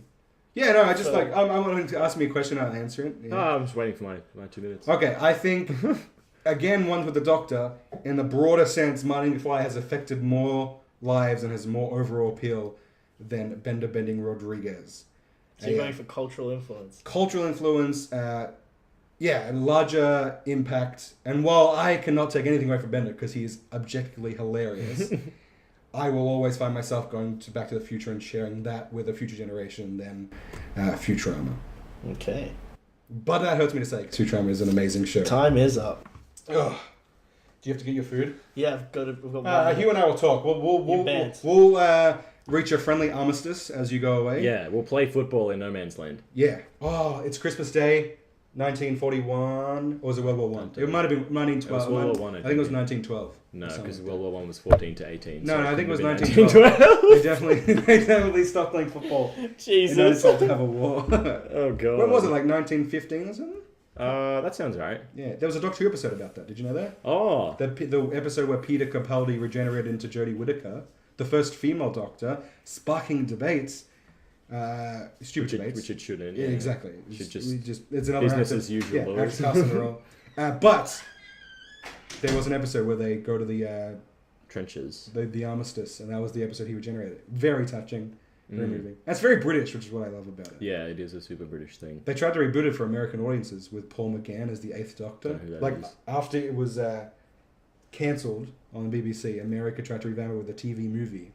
Speaker 3: Yeah, no, I just I wanted to ask me a question and I'll answer it. Yeah.
Speaker 1: I'm just waiting for my 2 minutes.
Speaker 3: Okay, I think, again, one with the Doctor, in the broader sense, Marty McFly has affected more lives and has more overall appeal than Bending Rodriguez.
Speaker 4: So you're going for cultural influence.
Speaker 3: Cultural influence, larger impact. And while I cannot take anything away from Bender because he is objectively hilarious, I will always find myself going Back to the Future and sharing that with a future generation than Futurama.
Speaker 4: Okay.
Speaker 3: But that hurts me to say, 'cause Futurama is an amazing show.
Speaker 4: Time is up.
Speaker 3: Ugh. Do you have to get your food?
Speaker 4: Yeah, we've got 1 minute.
Speaker 3: Hugh and I will talk. We'll reach a friendly armistice as you go away.
Speaker 1: Yeah, we'll play football in no man's land.
Speaker 3: Yeah. Oh, it's Christmas Day. 1941, or was it World War One? It might have been 1912.
Speaker 1: It was World War One,
Speaker 3: I think it was 1912.
Speaker 1: No,
Speaker 3: Something
Speaker 1: because
Speaker 3: like
Speaker 1: World
Speaker 3: that.
Speaker 1: War One was 14 to 18.
Speaker 3: No,
Speaker 1: so
Speaker 3: no, I think it was
Speaker 1: couldn't be
Speaker 3: 1912. they definitely stopped playing football in order
Speaker 1: Jesus.
Speaker 3: to have a war.
Speaker 1: Oh god.
Speaker 3: When was it? Like 1915 or something?
Speaker 1: That sounds right.
Speaker 3: Yeah, there was a Doctor Who episode about that. Did you know that?
Speaker 1: Oh.
Speaker 3: The episode where Peter Capaldi regenerated into Jodie Whittaker, the first female Doctor, sparking debates. Stupid debates.
Speaker 1: Which it shouldn't.
Speaker 3: Yeah, exactly.
Speaker 1: Should
Speaker 3: It's another
Speaker 1: business
Speaker 3: actor.
Speaker 1: as usual.
Speaker 3: Yeah,
Speaker 1: boys.
Speaker 3: actor cast in a role. But there was an episode where they go to the
Speaker 1: Trenches.
Speaker 3: the armistice, and that was the episode he regenerated. Very touching, very moving. That's very British, which is what I love about it.
Speaker 1: Yeah, it is a super British thing.
Speaker 3: They tried to reboot it for American audiences with Paul McGann as the Eighth Doctor.
Speaker 1: Don't know who that
Speaker 3: Like
Speaker 1: is.
Speaker 3: after it was cancelled on the BBC, America tried to revamp it with a TV movie,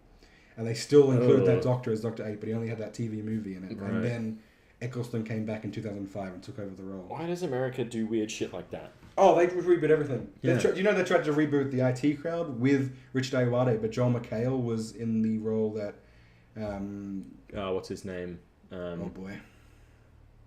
Speaker 3: and they still included that Doctor as Doctor 8, but he only had that TV movie in it.
Speaker 1: Right.
Speaker 3: And then Eccleston came back in 2005 and took over the role.
Speaker 1: Why does America do weird shit like that?
Speaker 3: Oh, they reboot everything.
Speaker 1: Yeah.
Speaker 3: You know, they tried to reboot the IT Crowd with Richard Ayoade, but Joel McHale was in the role that.
Speaker 1: What's his name?
Speaker 3: Oh boy,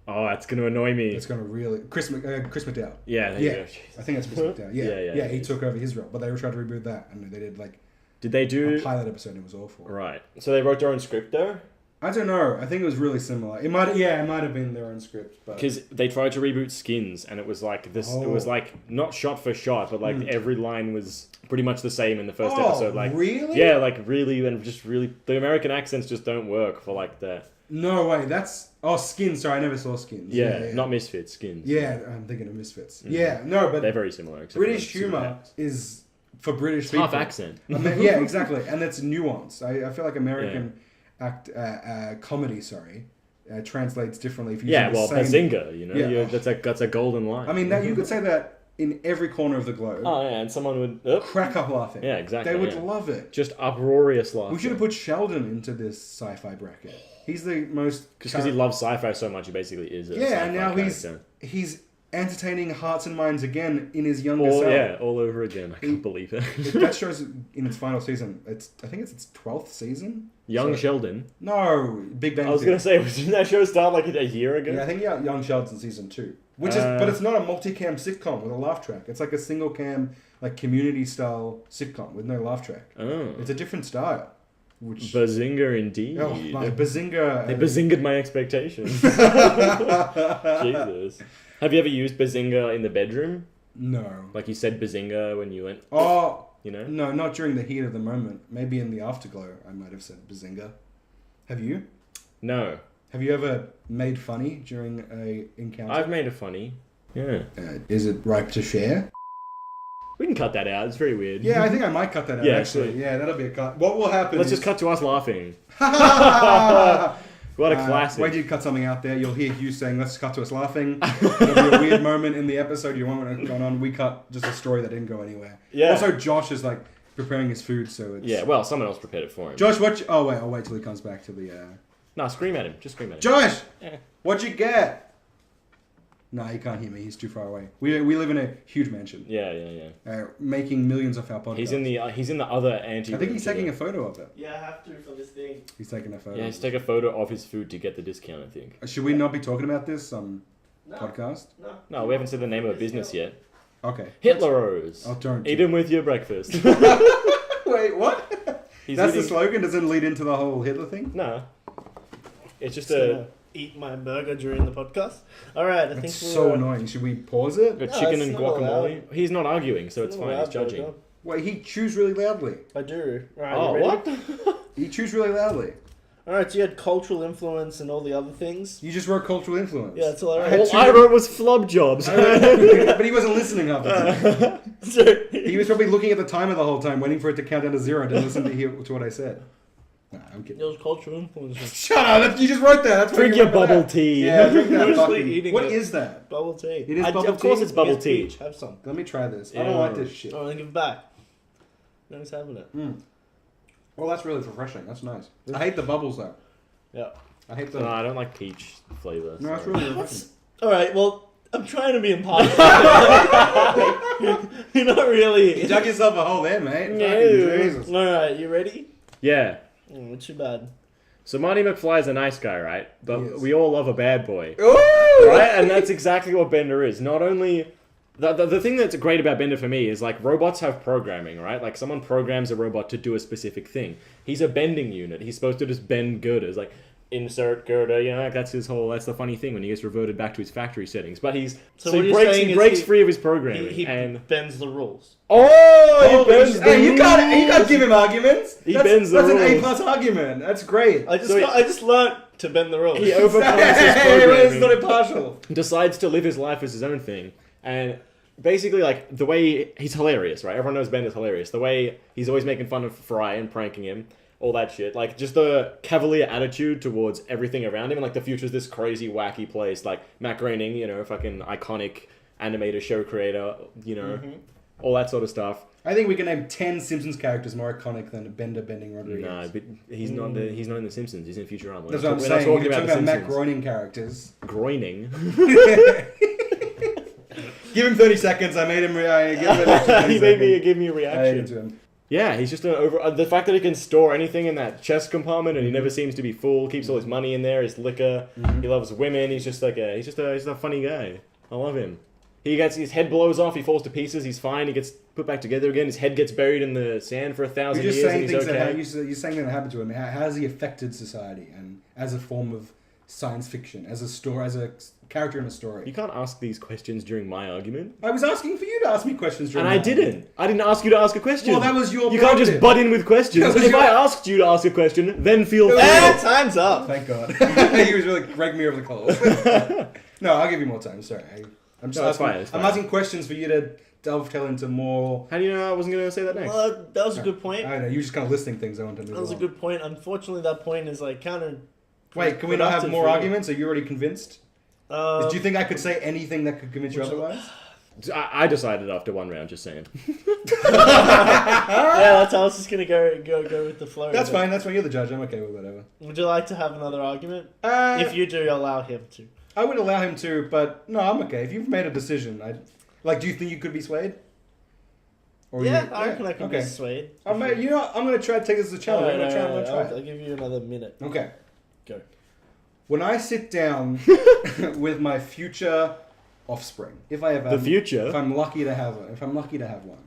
Speaker 1: Oh, that's gonna annoy me.
Speaker 3: it's gonna really Chris McDowell.
Speaker 1: Yeah, there you
Speaker 3: Yeah,
Speaker 1: go.
Speaker 3: I think it's Chris McDowell. Yeah,
Speaker 1: Yeah,
Speaker 3: he took over his role, but they tried to reboot that, and they did like
Speaker 1: Did they
Speaker 3: a
Speaker 1: do
Speaker 3: pilot episode. And it was awful.
Speaker 1: right? So they wrote their own script though,
Speaker 3: I don't know. I think it was really similar. It might have been their own script, but
Speaker 1: because they tried to reboot Skins, and it was like this. It was like not shot for shot, but like every line was pretty much the same in the first episode. Like
Speaker 3: really?
Speaker 1: yeah, like really, and just really, the American accents just don't work for like that.
Speaker 3: No way. That's Skins. Sorry, I never saw Skins.
Speaker 1: Yeah, not Misfits, Skins.
Speaker 3: Yeah, I'm thinking of Misfits. Yeah, no, but
Speaker 1: They're very similar. Except
Speaker 3: British
Speaker 1: for
Speaker 3: humor is for British
Speaker 1: it's
Speaker 3: people.
Speaker 1: half accent.
Speaker 3: I mean, yeah, exactly, and that's nuance. I feel like American comedy, translates differently. If you
Speaker 1: Yeah,
Speaker 3: use
Speaker 1: well,
Speaker 3: the same...
Speaker 1: Bazinga, you know,
Speaker 3: Yeah.
Speaker 1: that's a golden line.
Speaker 3: I mean, that you could say that in every corner of the globe.
Speaker 1: Oh yeah, and someone would
Speaker 3: Crack up laughing.
Speaker 1: Yeah, exactly.
Speaker 3: They would
Speaker 1: yeah.
Speaker 3: love it.
Speaker 1: Just uproarious laughter.
Speaker 3: We should have put Sheldon into this sci-fi bracket. He's the most
Speaker 1: because he loves sci-fi so much, he basically is. A
Speaker 3: yeah,
Speaker 1: sci-fi
Speaker 3: and now
Speaker 1: character.
Speaker 3: he's entertaining hearts and minds again in his younger self.
Speaker 1: Yeah, all over again. I can't believe it.
Speaker 3: That show's in its final season. I think it's its 12th season.
Speaker 1: Young
Speaker 3: So-
Speaker 1: Sheldon.
Speaker 3: No, Big Bang.
Speaker 1: I was
Speaker 3: Theory.
Speaker 1: gonna say, didn't that show start like a year ago?
Speaker 3: Yeah, I think Young Sheldon's in season 2, but it's not a multi-cam sitcom with a laugh track. It's like a single cam, like community style sitcom with no laugh track.
Speaker 1: Oh,
Speaker 3: It's a different style. Which
Speaker 1: Bazinga indeed.
Speaker 3: oh my Bazinga!
Speaker 1: They bazinged my expectations. Jesus. Have you ever used Bazinga in the bedroom?
Speaker 3: No.
Speaker 1: Like you said Bazinga when you went,
Speaker 3: Oh
Speaker 1: you know?
Speaker 3: no, not during the heat of the moment. Maybe in the afterglow, I might have said Bazinga. Have you?
Speaker 1: No.
Speaker 3: Have you ever made funny during a encounter?
Speaker 1: I've made a funny. Yeah.
Speaker 3: Is it ripe to share?
Speaker 1: We can cut that out. It's very weird.
Speaker 3: Yeah, I think I might cut that out.
Speaker 1: Yeah,
Speaker 3: actually,
Speaker 1: sweet.
Speaker 3: yeah, that'll be a cut. What will happen?
Speaker 1: Let's
Speaker 3: is...
Speaker 1: just cut to us laughing.
Speaker 3: What
Speaker 1: What a classic.
Speaker 3: Wait till you cut something out there. You'll hear Hugh saying, "Let's cut to us laughing." There'll be a weird moment in the episode you won't know what's going on. We cut just a story that didn't go anywhere.
Speaker 1: Yeah.
Speaker 3: Also, Josh is like preparing his food, so it's
Speaker 1: Yeah, well, someone else prepared it for him.
Speaker 3: Josh, what? I'll wait till he comes back to the.
Speaker 1: No, scream at him. Just scream at him.
Speaker 3: Josh,
Speaker 1: Yeah.
Speaker 3: what'd you get? No, he can't hear me. He's too far away. We live in a huge mansion,
Speaker 1: Yeah.
Speaker 3: making millions of our podcasts.
Speaker 1: He's in the other ante.
Speaker 3: I think he's taking a photo of it.
Speaker 4: Yeah, I have to for this thing.
Speaker 3: He's taking a photo.
Speaker 1: Yeah, he's take a photo of his food to get the discount, I think.
Speaker 3: Should we not be talking about this
Speaker 4: No.
Speaker 3: podcast?
Speaker 4: No.
Speaker 1: No, we haven't said the name of a business yet.
Speaker 3: Okay.
Speaker 1: Hitleros.
Speaker 3: Oh, don't.
Speaker 1: Eat him with your breakfast.
Speaker 3: Wait, what?
Speaker 1: He's
Speaker 3: That's the
Speaker 1: eating-
Speaker 3: slogan? Doesn't lead into the whole Hitler thing?
Speaker 1: No. It's just
Speaker 4: Just
Speaker 1: a
Speaker 4: gonna eat my burger during the podcast. All right, I think
Speaker 3: It's so annoying. Should we pause it?
Speaker 1: chicken
Speaker 4: it's
Speaker 1: and
Speaker 4: not
Speaker 1: guacamole.
Speaker 4: allowed.
Speaker 1: He's not arguing, so it's
Speaker 4: Not
Speaker 1: fine. He's
Speaker 4: allowed,
Speaker 1: judging.
Speaker 4: burger.
Speaker 3: Wait, he chews really loudly.
Speaker 4: I do. Right,
Speaker 1: Oh,
Speaker 4: you ready?
Speaker 1: what?
Speaker 3: He chews really loudly.
Speaker 4: All right, so you had cultural influence and all the other things.
Speaker 3: You just wrote cultural influence.
Speaker 1: Uh,
Speaker 4: Yeah, that's all I
Speaker 3: I had
Speaker 4: wrote.
Speaker 1: All I wrote was flub jobs.
Speaker 3: But he wasn't listening half the time.
Speaker 4: So-
Speaker 3: He was probably looking at the timer the whole time, waiting for it to count down to 0 and didn't listen to what I said. Nah, I'm kidding.
Speaker 4: It was cultural influence.
Speaker 3: Shut up! You just wrote that. That's why
Speaker 1: Drink
Speaker 3: you
Speaker 1: your
Speaker 3: wrote that.
Speaker 1: bubble tea.
Speaker 3: Yeah, drink that.
Speaker 4: Mostly
Speaker 3: fucking-
Speaker 4: eating
Speaker 3: What
Speaker 4: it.
Speaker 3: is that?
Speaker 4: Bubble tea.
Speaker 3: It is bubble
Speaker 1: Of course
Speaker 3: tea?
Speaker 1: it's bubble
Speaker 4: Here's
Speaker 1: tea.
Speaker 4: peach. Have some.
Speaker 3: Let me try this. I
Speaker 1: Yeah.
Speaker 3: don't like this shit.
Speaker 4: Oh, and give it back. No, he's having it.
Speaker 3: Well, that's really refreshing. That's nice. I hate the bubbles though.
Speaker 4: Yeah.
Speaker 3: I hate the.
Speaker 1: No, I don't like peach flavor.
Speaker 3: No, it's
Speaker 1: so-
Speaker 3: really refreshing.
Speaker 4: All right. Well, I'm trying to be impartial. You're not really.
Speaker 3: You dug yourself a hole there, mate. Fucking Jesus.
Speaker 4: All right. You ready?
Speaker 1: Yeah.
Speaker 4: Too bad.
Speaker 1: So Marty McFly is a nice guy, right? But
Speaker 3: Yes.
Speaker 1: we all love a bad boy.
Speaker 3: Ooh!
Speaker 1: Right? And that's exactly what Bender is. Not only... The thing that's great about Bender for me is, like, robots have programming, right? Like, someone programs a robot to do a specific thing. He's a bending unit. He's supposed to just bend girders. Like, insert girder, you know, like, that's the funny thing when he gets reverted back to his factory settings. But
Speaker 4: So what
Speaker 1: he
Speaker 4: you're saying
Speaker 1: he
Speaker 4: is
Speaker 1: breaks
Speaker 4: he-
Speaker 1: free of his programming.
Speaker 4: He
Speaker 1: and...
Speaker 4: bends the rules.
Speaker 1: Oh, he bends the
Speaker 3: Hey, you can't
Speaker 1: rules.
Speaker 3: give him arguments.
Speaker 1: He bends the
Speaker 3: That's
Speaker 1: rules.
Speaker 3: an A+ argument. That's great.
Speaker 4: I just learnt to bend the rules.
Speaker 1: He overcomes his
Speaker 3: Hey, it's not
Speaker 1: programming,
Speaker 3: impartial.
Speaker 1: decides to live his life as his own thing, and basically, like, the way he's hilarious, right? Everyone knows Bender's hilarious. The way he's always making fun of Fry and pranking him, all that shit. Like, just the cavalier attitude towards everything around him, and, like, the future's this crazy, wacky place. Like, Matt Groening, you know, fucking iconic animator, show creator, you know, all that sort of stuff.
Speaker 3: I think we can name 10 Simpsons characters more iconic than Bender bending Rodriguez.
Speaker 1: No, but he's not in The Simpsons. He's in Futurama.
Speaker 3: That's what I'm
Speaker 1: We're not
Speaker 3: saying.
Speaker 1: talking
Speaker 3: You're talking
Speaker 1: The
Speaker 3: about Matt
Speaker 1: Simpsons.
Speaker 3: Groening characters.
Speaker 1: Groening.
Speaker 3: Give him 30 seconds. I made him. I give him an extra 30
Speaker 1: He made me
Speaker 3: seconds.
Speaker 1: give me a
Speaker 3: I gave it
Speaker 1: reaction.
Speaker 3: to him.
Speaker 1: Yeah, he's just the fact that he can store anything in that chest compartment and he never seems to be full, keeps all his money in there, his liquor. He loves women. He's just he's a funny guy. I love him. His head blows off. He falls to pieces. He's fine. He gets put back together again. His head gets buried in the sand for 1,000
Speaker 3: You're
Speaker 1: years,
Speaker 3: just
Speaker 1: and
Speaker 3: saying
Speaker 1: he's
Speaker 3: things
Speaker 1: okay.
Speaker 3: that you're saying that happened to him. How has he affected society and as a form of science fiction, as a story, as a character in a
Speaker 1: You
Speaker 3: story?
Speaker 1: can't ask these questions during my argument.
Speaker 3: I was asking for you to ask me questions, during
Speaker 1: And I
Speaker 3: that.
Speaker 1: didn't. I didn't ask you to ask a question.
Speaker 3: Well, that was your
Speaker 1: You can't just
Speaker 3: prerogative.
Speaker 1: butt in with questions.
Speaker 3: That was
Speaker 1: If
Speaker 3: your-
Speaker 1: I asked you to ask a question, then feel free.
Speaker 4: Time's up.
Speaker 3: Thank God. He was really dragging me over the coals. No, I'll give you more time. Sorry. I'm just
Speaker 1: No, it's
Speaker 3: asking,
Speaker 1: fine, it's
Speaker 3: I'm
Speaker 1: fine.
Speaker 3: asking questions for you to dovetail into more.
Speaker 1: How do you know I wasn't going to say that next?
Speaker 4: Well, that was a good point.
Speaker 3: I don't know. You were just kind of listing things I want to move
Speaker 4: That was a
Speaker 3: along.
Speaker 4: good point. Unfortunately, that point is like kind of.
Speaker 3: Wait, can we not have
Speaker 4: productive
Speaker 3: more
Speaker 4: for you.
Speaker 3: arguments? Are you already convinced? Do you think I could say anything that could convince you otherwise?
Speaker 1: I decided after one round, just saying.
Speaker 4: Yeah, that's how I was just gonna go with the flow.
Speaker 3: That's
Speaker 4: of it.
Speaker 3: fine. That's fine. You're the judge. I'm okay with whatever.
Speaker 4: Would you like to have another argument?
Speaker 3: If
Speaker 4: If you do, allow him to.
Speaker 3: I would allow him to, but no, I'm okay. If you've made a decision, do you think you could be swayed? Or
Speaker 4: Yeah,
Speaker 3: you-
Speaker 4: I reckon I can
Speaker 3: okay.
Speaker 4: be swayed.
Speaker 3: I'm gonna try to take this as a challenge. I'm gonna try. I'm gonna try.
Speaker 4: I'll give you another minute.
Speaker 3: Okay.
Speaker 4: Go.
Speaker 3: When I sit down with my future offspring, if I ever
Speaker 1: The future?
Speaker 3: if I'm lucky to have one,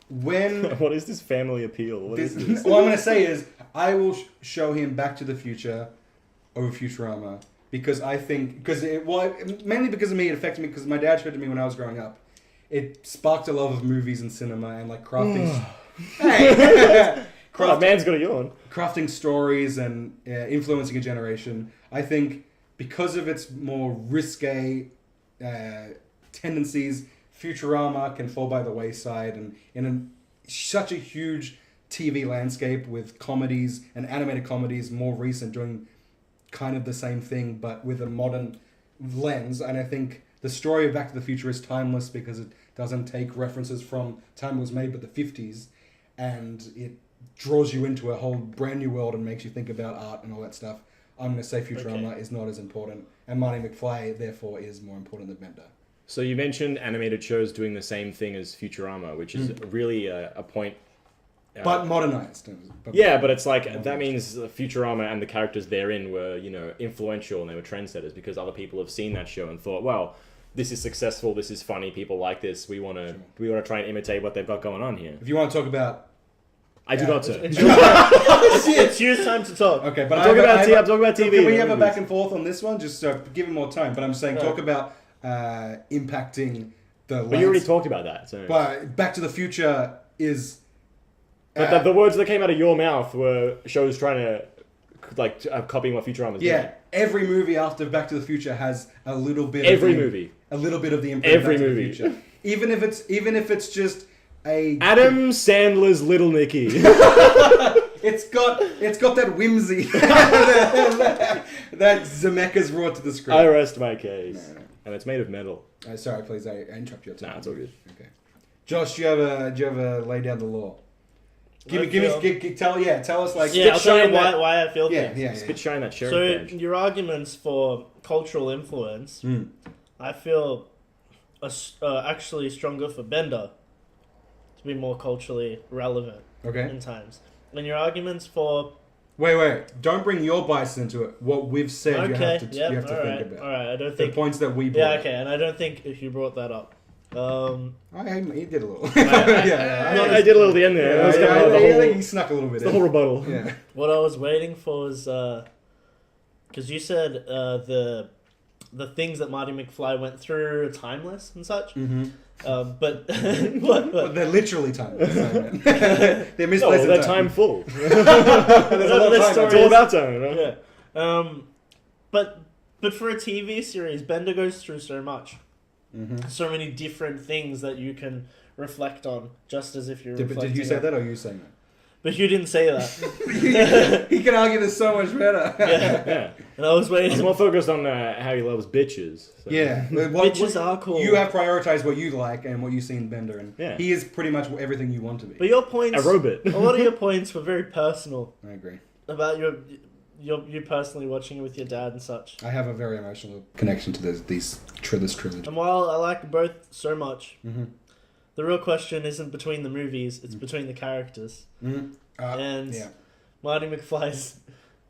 Speaker 3: when
Speaker 1: What is this family appeal? What is this?
Speaker 3: what I'm going to say is I will show him Back to the Future over Futurama because I think mainly because of me, it affected me because my dad showed it to me when I was growing up. It sparked a love of movies and cinema and like crafting. Hey!
Speaker 1: Oh, man's got a yawn.
Speaker 3: Crafting stories and influencing a generation. I think because of its more risque tendencies, Futurama can fall by the wayside, and in such a huge TV landscape with comedies and animated comedies, more recent, doing kind of the same thing but with a modern lens. And I think the story of Back to the Future is timeless because it doesn't take references from time it was made but the 50s, and it draws you into a whole brand new world and makes you think about art and all that stuff. I'm going to say Futurama is not as important, and Marty McFly, therefore, is more important than Bender.
Speaker 1: So you mentioned animated shows doing the same thing as Futurama, which is really a point.
Speaker 3: But modernized.
Speaker 1: Yeah, but it's like, that means Futurama and the characters therein were, influential and they were trendsetters because other people have seen that show and thought, well, this is successful, this is funny, people like this, we want to try and imitate what they've got going on here.
Speaker 3: If you want to talk about...
Speaker 1: I do not, sir.
Speaker 4: It's your time to talk.
Speaker 3: Okay, but
Speaker 1: I'm talking about TV.
Speaker 3: Can we have a
Speaker 1: movies.
Speaker 3: back and forth on this one? Just so give him more time. But I'm saying talk about impacting the...
Speaker 1: But you already talked about that. So.
Speaker 3: But Back to the Future is...
Speaker 1: But the words that came out of your mouth were shows trying to, copying what Futurama's
Speaker 3: Yeah,
Speaker 1: doing.
Speaker 3: every movie after Back to the Future has a little bit.
Speaker 1: Every
Speaker 3: of the,
Speaker 1: movie.
Speaker 3: A little bit of the imprint.
Speaker 1: Every
Speaker 3: of Back to the
Speaker 1: movie.
Speaker 3: Future. Even if it's just a.
Speaker 1: Adam Sandler's Little Nicky.
Speaker 3: It's got that whimsy that Zemeckis brought to the script.
Speaker 1: I rest my case.
Speaker 3: No.
Speaker 1: And it's made of metal.
Speaker 3: Sorry, please. I interrupt you.
Speaker 1: Nah, it's all good.
Speaker 3: Okay. Josh, do you ever lay down the law? Tell us like.
Speaker 4: Yeah, I'll tell you
Speaker 1: shine that-
Speaker 4: why I feel
Speaker 3: Yeah,
Speaker 4: things.
Speaker 3: yeah.
Speaker 1: Spit shine that sheriff
Speaker 4: So
Speaker 1: badge.
Speaker 4: your arguments for cultural influence, I feel are actually stronger for Bender to be more culturally relevant
Speaker 3: Okay.
Speaker 4: in times. And your arguments for
Speaker 3: Wait. Don't bring your biases into it. What we've said, you have to think about.
Speaker 4: All right. I don't
Speaker 3: The
Speaker 4: think.
Speaker 3: points that we brought.
Speaker 4: Yeah, okay, and I don't think if you brought that up.
Speaker 3: He did a little.
Speaker 1: I did a little at the end there. It was kind of
Speaker 3: I
Speaker 1: the whole,
Speaker 3: think he snuck a little bit
Speaker 1: the whole rebuttal.
Speaker 3: Yeah.
Speaker 4: What I was waiting for was because you said the things that Marty McFly went through are timeless and such.
Speaker 3: Mm-hmm.
Speaker 4: But
Speaker 3: But they're literally timeless. They're misplaced.
Speaker 1: They're time full.
Speaker 3: There's a lot of time.
Speaker 1: It's all about time, right?
Speaker 4: yeah. But for a TV series, Bender goes through so much.
Speaker 3: Mm-hmm.
Speaker 4: So many different things that you can reflect on, just as if you're reflecting.
Speaker 3: Did you say that, or are you saying that?
Speaker 4: But you didn't say that.
Speaker 3: He can argue this so much better.
Speaker 1: Yeah.
Speaker 4: And I was waiting.
Speaker 1: He's more focused on how he loves bitches. So.
Speaker 3: Yeah.
Speaker 4: Bitches are cool.
Speaker 3: You have prioritized what you like and what you see in Bender, and he is pretty much everything you want to be.
Speaker 4: But your points...
Speaker 1: A robot.
Speaker 4: A lot of your points were very personal.
Speaker 3: I agree.
Speaker 4: About you personally watching it with your dad and such.
Speaker 3: I have a very emotional connection to this trilogy.
Speaker 4: And while I like both so much,
Speaker 3: Mm-hmm.
Speaker 4: the real question isn't between the movies, it's between the characters.
Speaker 3: Mm-hmm.
Speaker 4: And Marty McFly's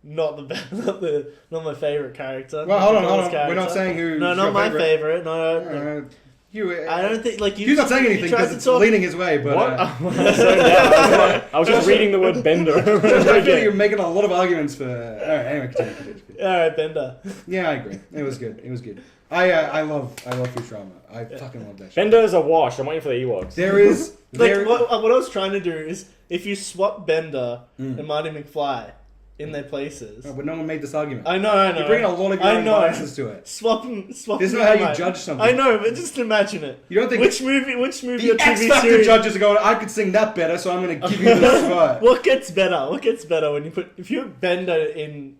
Speaker 4: not not my favourite character.
Speaker 3: Well, hold on. We're not saying who.
Speaker 4: No, not my favorite. No. I don't think
Speaker 3: He's not saying anything because it's leaning his way. But
Speaker 1: what? I was just reading the word Bender.
Speaker 3: I feel you're making a lot of arguments for. All right, anyway, continue.
Speaker 4: Alright, Bender.
Speaker 3: Yeah, I agree. It was good. I love Futurama. I fucking love that shit.
Speaker 1: Bender's a wash. I'm waiting for the Ewoks.
Speaker 4: What I was trying to do is, if you swap Bender and Marty McFly in their places...
Speaker 3: Oh, but no one made this argument.
Speaker 4: I know.
Speaker 3: You're bringing a lot of your own biases to it.
Speaker 4: Swap.
Speaker 3: This is not how you judge something.
Speaker 4: I know, but just imagine it.
Speaker 3: You don't think...
Speaker 4: Which movie or
Speaker 3: The
Speaker 4: TV
Speaker 3: X Factor
Speaker 4: series...
Speaker 3: judges are going, I could sing that better, so I'm going to give you the spot.
Speaker 4: What gets better when you put... If you put Bender in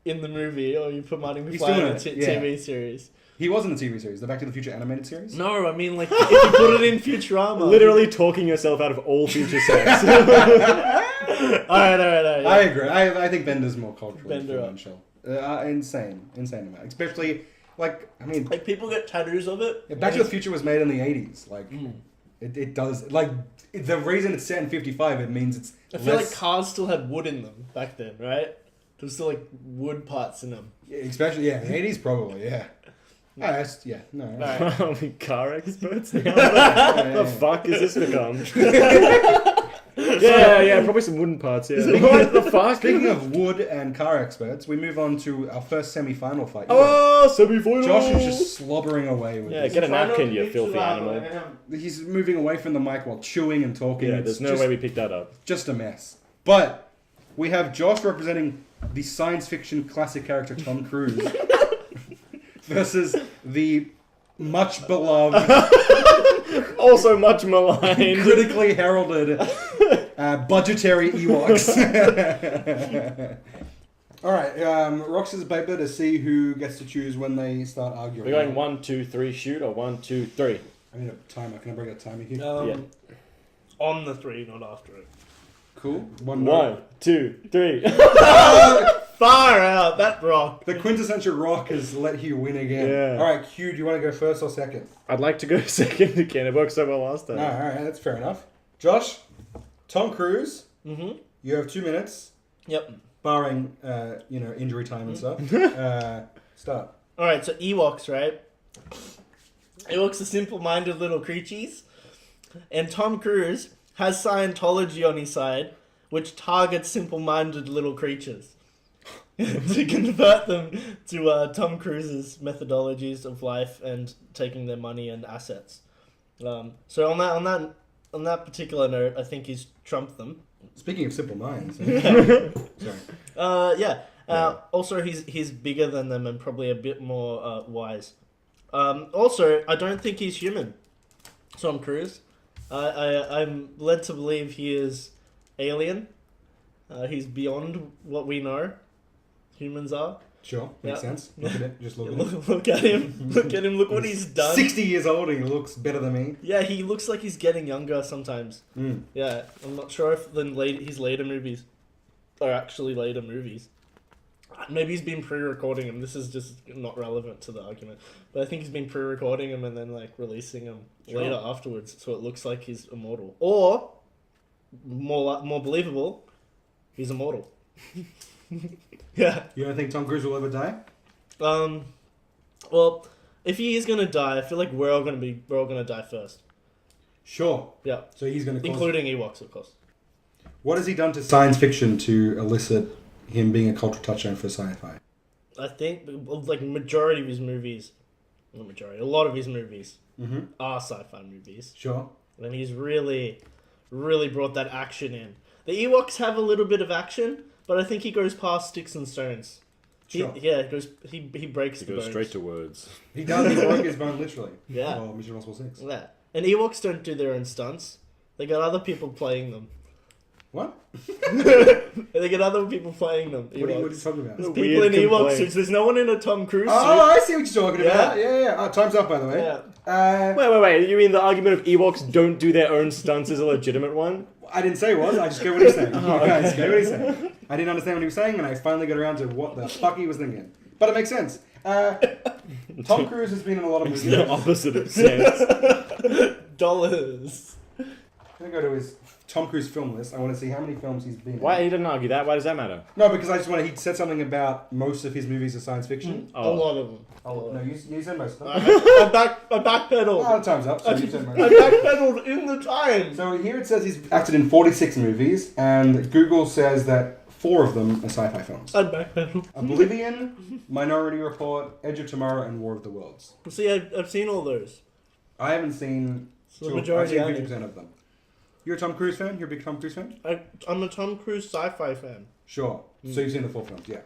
Speaker 4: the movie, or you put Marty McFly in a TV series...
Speaker 3: He was in the TV series, the Back to the Future animated series?
Speaker 4: No, I mean, like, if you put it in Futurama...
Speaker 1: Literally talking yourself out of all future sex.
Speaker 4: Alright. Yeah.
Speaker 3: I agree. I think Bender's more culturally
Speaker 4: Bender
Speaker 3: influential. Insane amount. Especially, like
Speaker 4: people get tattoos of it.
Speaker 3: Back to the Future was made in the 80s. It does. Like, the reason it's set in 55, it means it's
Speaker 4: I feel like cars still had wood in them back then, right? There was still, like, wood parts in them.
Speaker 3: Especially, in the 80s, probably, yeah. No.
Speaker 1: Are we car experts now? What the fuck has this become? Probably some wooden parts, What the fuck?
Speaker 3: Speaking of wood and car experts, we move on to our first semi-final fight.
Speaker 1: Semi-final!
Speaker 3: Josh is just slobbering away with this.
Speaker 1: Get a napkin, you filthy animal.
Speaker 3: He's moving away from the mic while chewing and talking.
Speaker 1: Yeah, there's no way we picked that up.
Speaker 3: Just a mess. But we have Josh representing the science fiction classic character Tom Cruise versus the much beloved,
Speaker 1: also much maligned,
Speaker 3: critically heralded, budgetary Ewoks. All right, Rox's paper to see who gets to choose when they start arguing.
Speaker 1: We're going 1, 2, 3, shoot, or 1, 2, 3.
Speaker 3: I need a timer. Can I bring a timer here?
Speaker 4: On the 3, not after it.
Speaker 3: Cool.
Speaker 1: 1, 2, 3.
Speaker 4: Far out, that rock.
Speaker 3: The quintessential rock has let you win again.
Speaker 1: Yeah.
Speaker 3: All right, Q, do you want to go first or second?
Speaker 1: I'd like to go second again. It worked so well last time.
Speaker 3: All right, that's fair enough. Josh, Tom Cruise.
Speaker 4: Mm-hmm.
Speaker 3: You have 2 minutes.
Speaker 4: Yep.
Speaker 3: Barring, injury time and stuff. Start.
Speaker 4: All right, so Ewoks, right? Ewoks are simple-minded little creatures, and Tom Cruise has Scientology on his side, which targets simple-minded little creatures to convert them to Tom Cruise's methodologies of life and taking their money and assets. So on that particular note, I think he's trumped them.
Speaker 3: Speaking of simple minds.
Speaker 4: Sorry. Also, he's bigger than them and probably a bit more wise. Also, I don't think he's human. Tom Cruise. I'm led to believe he is alien. He's beyond what we know humans are.
Speaker 3: Sure, makes sense. Look at it. Just look at him.
Speaker 4: Look at him. Look at him. Look what he's done.
Speaker 3: 60 years old and he looks better than me.
Speaker 4: Yeah, he looks like he's getting younger sometimes.
Speaker 3: Mm.
Speaker 4: Yeah, I'm not sure if his later movies are actually later movies. Maybe he's been pre-recording them. This is just not relevant to the argument. But I think he's been pre-recording them and then releasing them later afterwards, so it looks like he's immortal. Or, more believable, he's immortal. Yeah.
Speaker 3: You don't think Tom Cruise will ever die?
Speaker 4: Well, if he is gonna die, I feel like we're all gonna die first.
Speaker 3: Sure.
Speaker 4: Yeah.
Speaker 3: So he's going to cause...
Speaker 4: Including Ewoks, of course.
Speaker 3: What has he done to science fiction to elicit him being a cultural touchstone for sci-fi?
Speaker 4: I think, like, majority of his movies, not majority, a lot of his movies are sci-fi movies.
Speaker 3: Sure.
Speaker 4: And he's really, really brought that action in. The Ewoks have a little bit of action, but I think he goes past sticks and stones.
Speaker 3: Sure.
Speaker 4: He breaks
Speaker 1: He
Speaker 4: the
Speaker 1: goes
Speaker 4: bones.
Speaker 1: straight to words.
Speaker 3: He does. He broke his bone literally.
Speaker 4: Yeah.
Speaker 3: Oh, Mission Impossible 6.
Speaker 4: Yeah. And Ewoks don't do their own stunts. They got other people playing them.
Speaker 3: What?
Speaker 4: They get other people playing them.
Speaker 3: What are you
Speaker 4: Ewoks.
Speaker 3: talking about?
Speaker 4: There's
Speaker 1: Weird
Speaker 4: people in Ewok
Speaker 1: complaint.
Speaker 4: suits. There's no one in a Tom Cruise suit.
Speaker 3: Oh, I see what you're talking
Speaker 4: Yeah.
Speaker 3: about. Yeah. Oh, time's up, by the way.
Speaker 4: Yeah.
Speaker 1: Wait. You mean the argument of Ewoks don't do their own stunts is a legitimate one?
Speaker 3: I didn't say it was. I just get what he's saying.
Speaker 1: okay.
Speaker 3: I just get what he's saying. I didn't understand what he was saying, and I finally got around to what the fuck he was thinking. But it makes sense. Tom Cruise has been in a lot of
Speaker 1: It's
Speaker 3: movies.
Speaker 1: the opposite of sense.
Speaker 4: Dollars.
Speaker 3: I'm going to go to his Tom Cruise film list. I want to see how many films he's been in.
Speaker 1: Why he didn't argue that? Why does that matter?
Speaker 3: No, because I just want to... He said something about most of his movies are science fiction.
Speaker 4: A lot of them.
Speaker 3: Oh, no, you said most of them.
Speaker 4: I backpedaled.
Speaker 3: Oh, time's up. So you said most.
Speaker 4: I backpedaled in the time.
Speaker 3: So here it says he's acted in 46 movies, and Google says that 4 of them are sci-fi films.
Speaker 4: I backpedaled.
Speaker 3: Oblivion, Minority Report, Edge of Tomorrow, and War of the Worlds.
Speaker 4: See, I've seen all those.
Speaker 3: I haven't seen...
Speaker 4: So the
Speaker 3: I've
Speaker 4: majority
Speaker 3: seen
Speaker 4: are
Speaker 3: 50% of them. You're a Tom Cruise fan? You're a big Tom Cruise fan?
Speaker 4: I'm a Tom Cruise sci-fi fan.
Speaker 3: Sure. So you've seen the 4 films, yeah.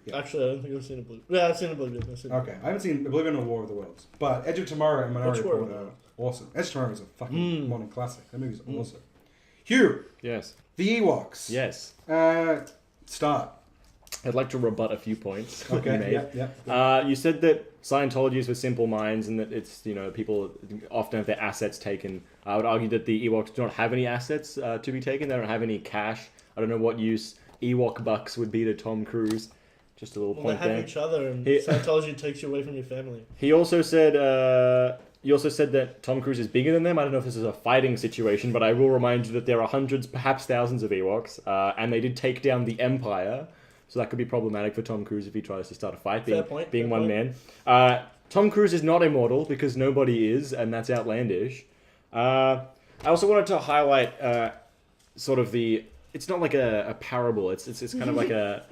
Speaker 3: Yeah.
Speaker 4: Actually, I don't think I've seen Oblivion. Yeah, I've seen Oblivion.
Speaker 3: Okay, I haven't seen Oblivion or War of the Worlds, but Edge of Tomorrow and Minority
Speaker 4: What's War of
Speaker 3: Report
Speaker 4: the
Speaker 3: are
Speaker 4: Worlds?
Speaker 3: awesome. Edge of Tomorrow is a fucking modern classic. That movie's awesome. Hugh,
Speaker 1: Yes.
Speaker 3: the Ewoks.
Speaker 1: Yes.
Speaker 3: Start.
Speaker 1: I'd like to rebut a few points that you
Speaker 3: Okay.
Speaker 1: made.
Speaker 3: Yeah.
Speaker 1: You said that Scientology is for simple minds and that it's, people often have their assets taken. I would argue that the Ewoks do not have any assets to be taken. They don't have any cash. I don't know what use Ewok bucks would be to Tom Cruise. Just a little
Speaker 4: Well,
Speaker 1: point
Speaker 4: they have
Speaker 1: there.
Speaker 4: each other, and
Speaker 1: He-
Speaker 4: Scientology takes you away from your family.
Speaker 1: He also said that Tom Cruise is bigger than them. I don't know if this is a fighting situation, but I will remind you that there are hundreds, perhaps thousands of Ewoks, and they did take down the Empire. So that could be problematic for Tom Cruise if he tries to start a fight, being
Speaker 4: Fair
Speaker 1: one
Speaker 4: point.
Speaker 1: man. Tom Cruise is not immortal because nobody is, and that's outlandish. I also wanted to highlight sort of the... It's not like a parable. It's kind of like a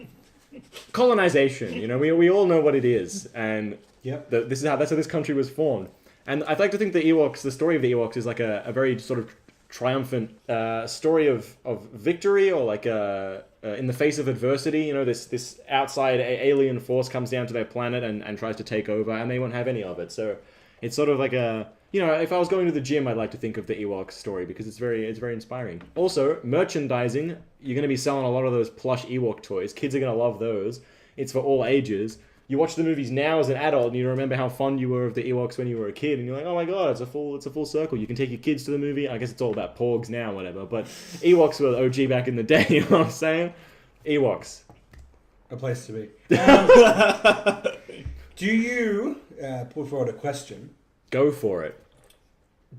Speaker 1: colonization. We all know what it is, and
Speaker 3: Yep.
Speaker 1: that's how this country was formed. And I'd like to think the Ewoks, the story of the Ewoks, is like a very sort of triumphant story of victory, or like in the face of adversity. This outside alien force comes down to their planet and tries to take over, and they won't have any of it. So it's sort of like a... if I was going to the gym, I'd like to think of the Ewok story because it's very inspiring. Also, merchandising, you're going to be selling a lot of those plush Ewok toys. Kids are going to love those. It's for all ages. You watch the movies now as an adult and you remember how fond you were of the Ewoks when you were a kid, and you're like, oh my god, it's a full circle. You can take your kids to the movie. I guess it's all about porgs now, whatever. But Ewoks were the OG back in the day, you know what I'm saying? Ewoks.
Speaker 3: A place to be. Do you put forward a question?
Speaker 1: Go for it.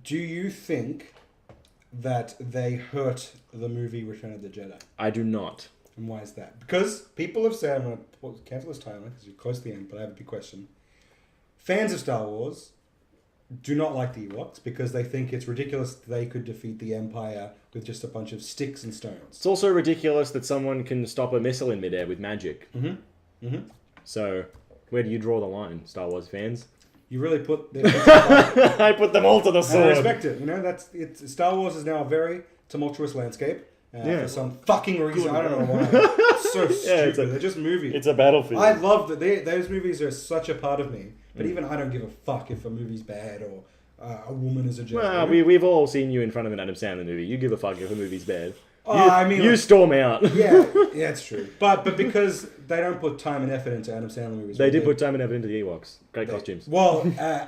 Speaker 3: Do you think that they hurt the movie Return of the Jedi?
Speaker 1: I do not.
Speaker 3: And why is that? Because people have said, I'm going to cancel this timer because you're close to the end, but I have a big question. Fans of Star Wars do not like the Ewoks because they think it's ridiculous that they could defeat the Empire with just a bunch of sticks and stones.
Speaker 1: It's also ridiculous that someone can stop a missile in midair with magic. So, where do you draw the line, Star Wars fans?
Speaker 3: You really put... I
Speaker 1: I put them all to the sword.
Speaker 3: respect it. Star Wars is now a very tumultuous landscape.
Speaker 1: Yeah.
Speaker 3: For some fucking reason. I don't know why. It's so stupid.
Speaker 1: it's a-
Speaker 3: They're just movies.
Speaker 1: It's a battlefield.
Speaker 3: I love that those movies are such a part of me. But even I don't give a fuck if a movie's bad or a woman is a Jedi.
Speaker 1: Well, we've all seen you in front of an Adam Sandler movie. You give a fuck if a movie's bad. You
Speaker 3: like,
Speaker 1: storm out.
Speaker 3: yeah, it's true. But because they don't put time and effort into Adam Sandler movies.
Speaker 1: They did put time and effort into the Ewoks. Great costumes.
Speaker 3: Well,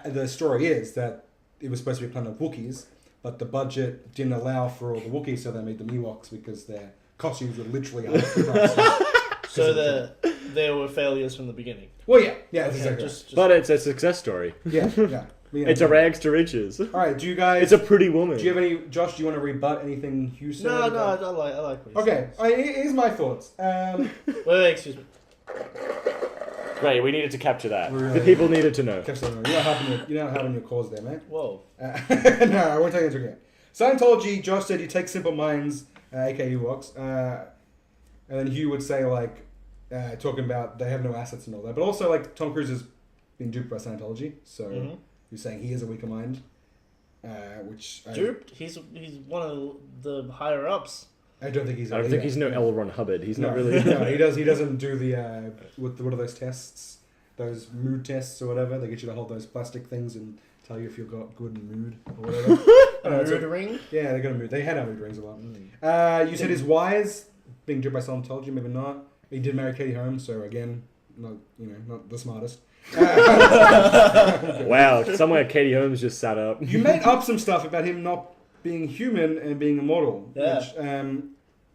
Speaker 3: the story is that it was supposed to be a planet of Wookiees, but the budget didn't allow for all the Wookiees, so they made them Ewoks because their costumes were literally half the price.
Speaker 4: So they were failures from the beginning.
Speaker 3: Well, yeah, that's
Speaker 4: Okay,
Speaker 3: exactly
Speaker 4: just
Speaker 1: But it's a success story.
Speaker 3: right. Yeah. Yeah.
Speaker 1: It's a rags to riches.
Speaker 3: All right, do you guys?
Speaker 1: It's a pretty woman.
Speaker 3: Do you have any, Josh? Do you want to rebut anything Hugh said?
Speaker 4: No,
Speaker 3: about-
Speaker 4: I like what you
Speaker 3: Okay, here's my thoughts.
Speaker 4: Wait, excuse me.
Speaker 1: Great, we needed to capture that.
Speaker 3: Really?
Speaker 1: The people needed to know.
Speaker 3: You're not having your cause there, mate.
Speaker 4: Whoa.
Speaker 3: No, I won't take it into account. Scientology, Josh said you take simple minds, aka Ewoks, and then Hugh would say like, talking about they have no assets and all that, but also like Tom Cruise has been duped by Scientology, so you're saying he is a weaker mind, which
Speaker 4: Duped? He's one of the higher ups.
Speaker 3: I don't think he's.
Speaker 1: I don't think he's no L. Ron Hubbard. He's not really.
Speaker 3: No, he doesn't do the what are those tests? Those mood tests or whatever. They get you to hold those plastic things and tell you if you've got good mood or whatever.
Speaker 4: Mood ring?
Speaker 3: Yeah, they got a mood. They had our mood rings a lot. You said he's wise, being duped by Scientology, maybe not. He did marry Katie Holmes, so again, not the smartest.
Speaker 1: Wow, somewhere Katie Holmes just sat up.
Speaker 3: You made up some stuff about him not being human and being immortal,
Speaker 4: Yeah.
Speaker 3: which